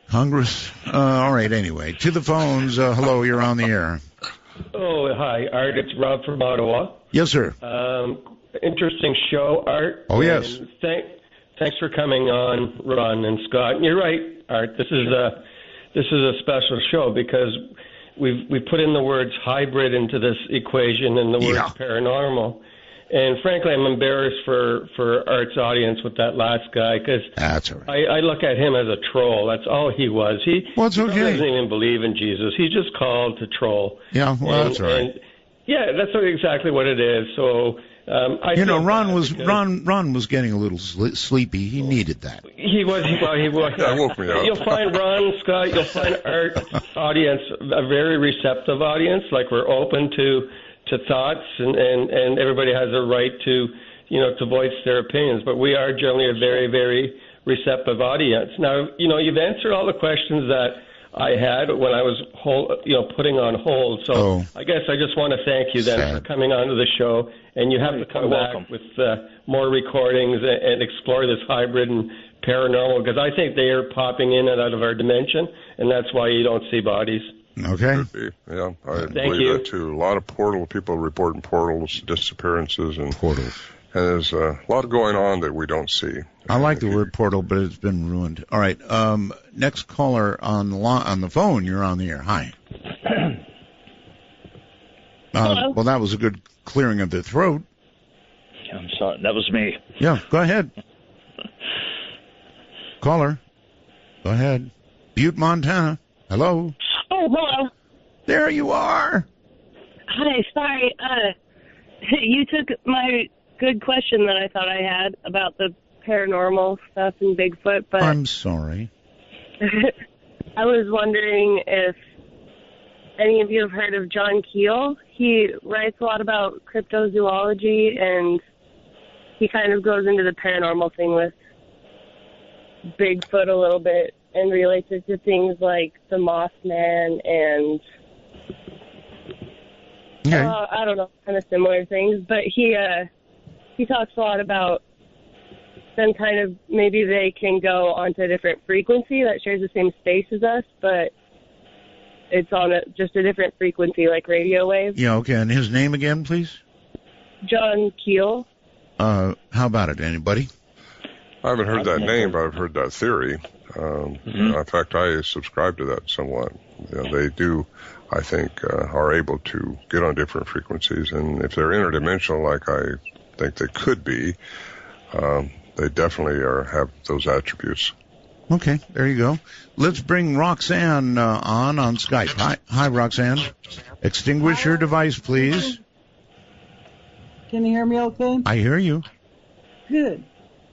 A: Congress. All right, anyway. To the phones. Hello, you're on the air.
R: Oh, hi, Art. It's Rob from Ottawa.
A: Yes, sir.
R: Interesting show, Art.
A: Oh, yes.
R: And thanks for coming on, Ron and Scott. And you're right, Art. This is a special show because we put in the words hybrid into this equation and the words paranormal. And frankly, I'm embarrassed for Art's audience with that last guy because
A: that's all right.
R: I look at him as a troll. That's all he was. He
A: okay.
R: doesn't even believe in Jesus. He's just called to troll.
A: Yeah, well, that's all right.
R: Yeah, that's exactly what it is. So
A: Ron was getting a little sleepy. He needed that.
R: He was.
C: That woke me up.
R: You'll find Ron, Scott. You'll find Art's audience a very receptive audience. Like we're open to thoughts, and everybody has a right to voice their opinions. But we are generally a very, very receptive audience. Now, you've answered all the questions that I had when I was putting on hold. So I guess I just want to thank you then for coming onto the show. And you have to come back with more recordings and explore this hybrid and paranormal because I think they are popping in and out of our dimension, and that's why you don't see bodies.
A: Okay.
C: Yeah, I believe that too. A lot of people reporting portals, disappearances, and
A: portals.
C: And there's a lot going on that we don't see.
A: I like the word portal, but it's been ruined. All right. Next caller on the phone. You're on the air. Hi.
D: Hello.
A: Well, that was a good clearing of the throat.
D: I'm sorry. That was me.
A: Yeah, go ahead. Caller. Go ahead. Butte, Montana. Hello.
S: Oh, hello.
A: There you are.
S: Hi, sorry. You took my good question that I thought I had about the paranormal stuff and Bigfoot, but
A: I'm sorry.
S: I was wondering if any of you have heard of John Keel. He writes a lot about cryptozoology, and he kind of goes into the paranormal thing with Bigfoot a little bit and relates it to things like the Mothman and I don't know, kind of similar things. But he talks a lot about them kind of maybe they can go onto a different frequency that shares the same space as us, but it's on just a different frequency, like radio waves.
A: Yeah, okay. And his name again, please?
S: John Keel.
A: How about it? Anybody?
C: I haven't heard that name, but I've heard that theory. In fact, I subscribe to that somewhat. They do, I think, are able to get on different frequencies, and if they're interdimensional, like I think they could be, they definitely have those attributes.
A: Okay, there you go. Let's bring Roxanne on Skype. Hi, Roxanne. Extinguish your device, please.
T: Can you hear me okay?
A: I hear you.
T: Good.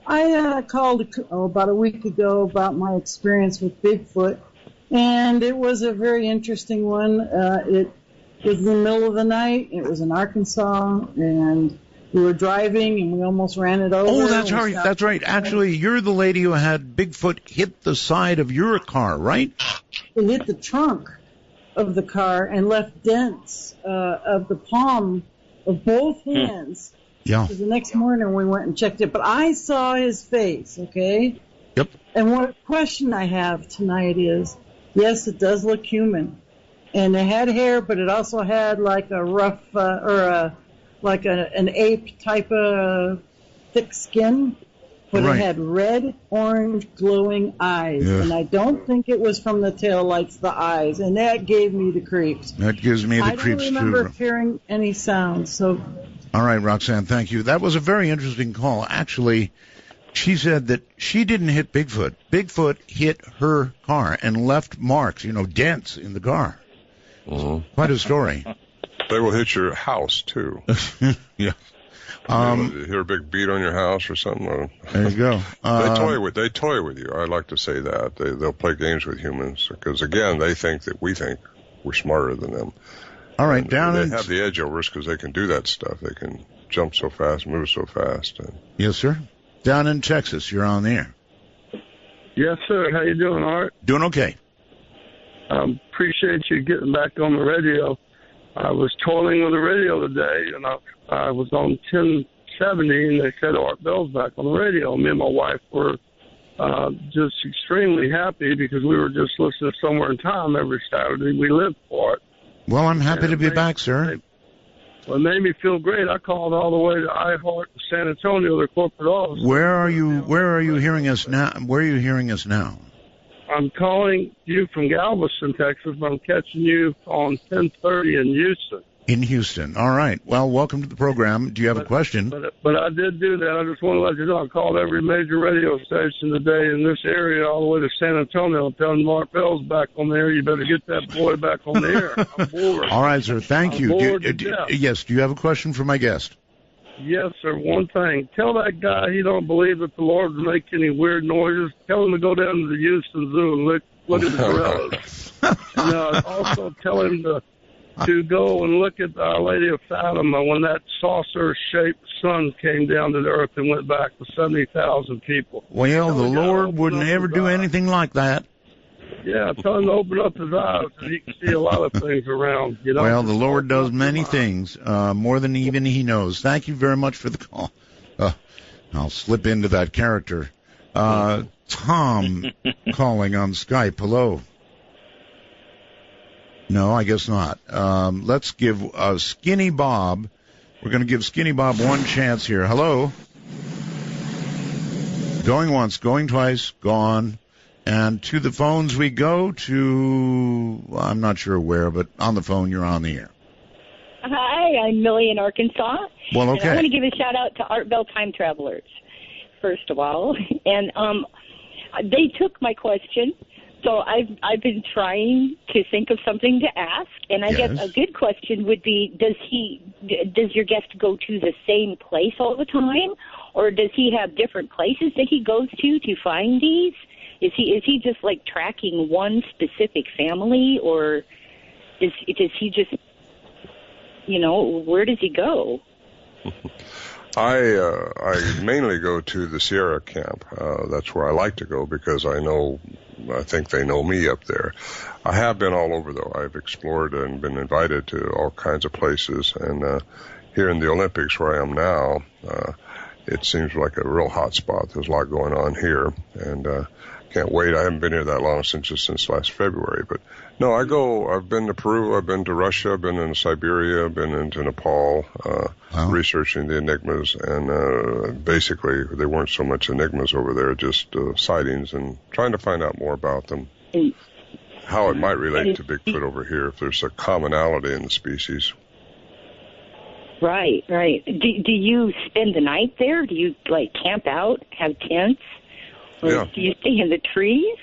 T: I called about a week ago about my experience with Bigfoot, and it was a very interesting one. It was in the middle of the night. It was in Arkansas, and we were driving, and we almost ran it over.
A: Oh, that's right. That's right. Actually, you're the lady who had Bigfoot hit the side of your car, right?
T: It hit the trunk of the car and left dents of the palm of both hands.
A: Yeah.
T: So the next morning we went and checked it, but I saw his face, okay?
A: Yep.
T: And what question I have tonight is, yes, it does look human. And it had hair, but it also had like a rough, an ape type of thick skin. But
A: Right.
T: it had red, orange, glowing eyes.
A: Yeah.
T: And I don't think it was from the tail lights, the eyes. And that gave me the creeps.
A: That gives me the
T: I
A: creeps,
T: don't remember
A: too.
T: hearing any sounds, so...
A: All right, Roxanne, thank you. That was a very interesting call. Actually, she said that she didn't hit Bigfoot. Bigfoot hit her car and left marks, dents in the car. Quite a story.
C: They will hit your house, too.
A: Yeah.
C: You hear a big beat on your house or something?
A: There you go.
C: They toy with you. I like to say that. They'll play games with humans because, again, they think that we think we're smarter than them.
A: All right,
C: They have the edge over us because they can do that stuff. They can jump so fast, move so fast.
A: Yes, sir. Down in Texas, you're on the air.
U: Yes, sir. How you doing, Art?
A: Doing okay.
U: Appreciate you getting back on the radio. I was toiling with the radio today, and I was on 1070, and they said Art Bell's back on the radio. Me and my wife were just extremely happy because we were just listening to Somewhere in Time every Saturday. We lived for it.
A: Well, I'm happy to be back, sir.
U: Well, it made me feel great. I called all the way to iHeart in San Antonio, their corporate office.
A: Where are you hearing us now? Where are you hearing us now?
U: I'm calling you from Galveston, Texas, but I'm catching you on 1030 in Houston.
A: In Houston. All right. Well, welcome to the program. Do you have a question?
U: But I did do that. I just want to let you know I called every major radio station today in this area all the way to San Antonio telling Mark Bell's back on the air. You better get that boy back on the air. I'm bored.
A: All right, sir. Thank you. Yes. Do you have a question for my guest?
U: Yes, sir. One thing. Tell that guy he don't believe that the Lord would make any weird noises. Tell him to go down to the Houston Zoo and look at the gorillas. And also tell him to go and look at Our Lady of Fatima when that saucer-shaped sun came down to the earth and went back to 70,000 people.
A: Well, the Lord would never do anything like that.
U: Yeah, tell him to open up his eyes so he can see a lot of things around.
A: Well, the Lord does many things, more than even he knows. Thank you very much for the call. I'll slip into that character. Tom calling on Skype. Hello. No, I guess not. Let's give Skinny Bob. We're going to give Skinny Bob one chance here. Hello. Going once, going twice, gone. And to the phones we go to, I'm not sure where, but on the phone, you're on the air.
V: Hi, I'm Millie in Arkansas.
A: Well, okay.
V: And I want to give a shout out to Art Bell Time Travelers, first of all. And they took my question. So I've been trying to think of something to ask, and I guess a good question would be: does your guest go to the same place all the time, or does he have different places that he goes to find these? Is he just like tracking one specific family, or does he just where does he go?
C: I mainly go to the Sierra camp. That's where I like to go because I think they know me up there. I have been all over, though. I've explored and been invited to all kinds of places. And here in the Olympics, where I am now, it seems like a real hot spot. There's a lot going on here. And can't wait. I haven't been here that long since last February. But, no, I've been to Peru. I've been to Russia. I've been into Siberia. I've been into Nepal researching the enigmas. And basically, there weren't so much enigmas over there, just sightings and trying to find out more about them. How it might relate to Bigfoot over here, if there's a commonality in the species.
V: Right. Do you spend the night there? Do you camp out, have tents?
C: Yeah.
V: Do you stay in the trees?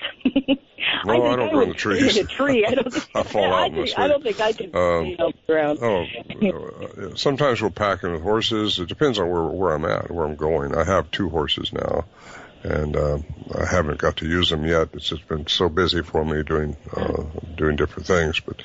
C: No, I don't go in the trees.
V: In a tree. I don't think
C: I fall out in the
V: I don't think I could stay on the ground.
C: Sometimes we'll pack in with horses. It depends on where I'm at, where I'm going. I have 2 horses now, and I haven't got to use them yet. It's just been so busy for me doing different things. But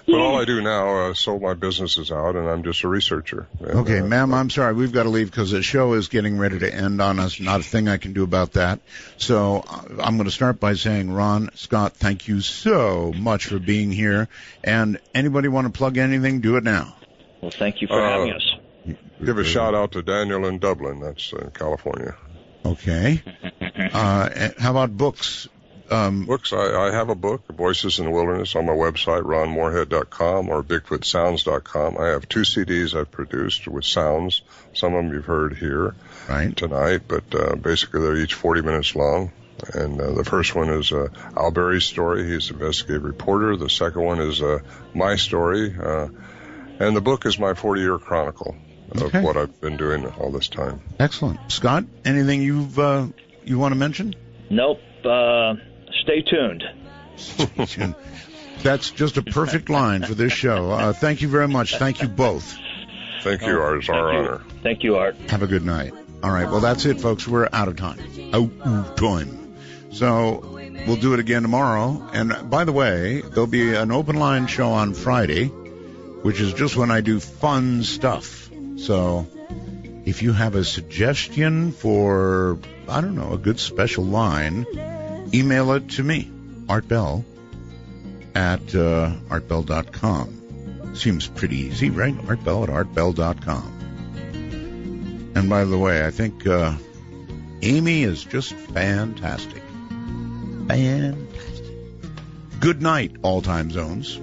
C: all I do now, so my business is out, and I'm just a researcher. And,
A: okay, ma'am, I'm sorry. We've got to leave because the show is getting ready to end on us. Not a thing I can do about that. So I'm going to start by saying, Ron, Scott, thank you so much for being here. And anybody want to plug anything, do it now.
D: Well, thank you for having us.
C: Give a shout out to Daniel in Dublin. That's California.
A: Okay. How about books?
C: Books. I have a book, Voices in the Wilderness, on my website, ronmorehead.com or bigfootsounds.com. I have 2 CDs I've produced with sounds. Some of them you've heard here tonight, but basically they're each 40 minutes long. And the first one is Al Berry's story. He's an investigative reporter. The second one is my story. And the book is my 40-year chronicle of what I've been doing all this time.
A: Excellent. Scott, anything you want to mention?
D: Nope. Stay tuned.
A: That's just a perfect line for this show. Thank you very much. Thank you both.
C: Thank you, Art. It's our honor.
D: Thank you, Art.
A: Have a good night. All right. Well, that's it, folks. We're out of time. So we'll do it again tomorrow. And by the way, there'll be an open line show on Friday, which is just when I do fun stuff. So if you have a suggestion for, I don't know, a good special line, email it to me, Art Bell, at artbell.com. Seems pretty easy, right? Art Bell at artbell.com. And by the way, I think Amy is just fantastic. Fantastic. Good night, all time zones.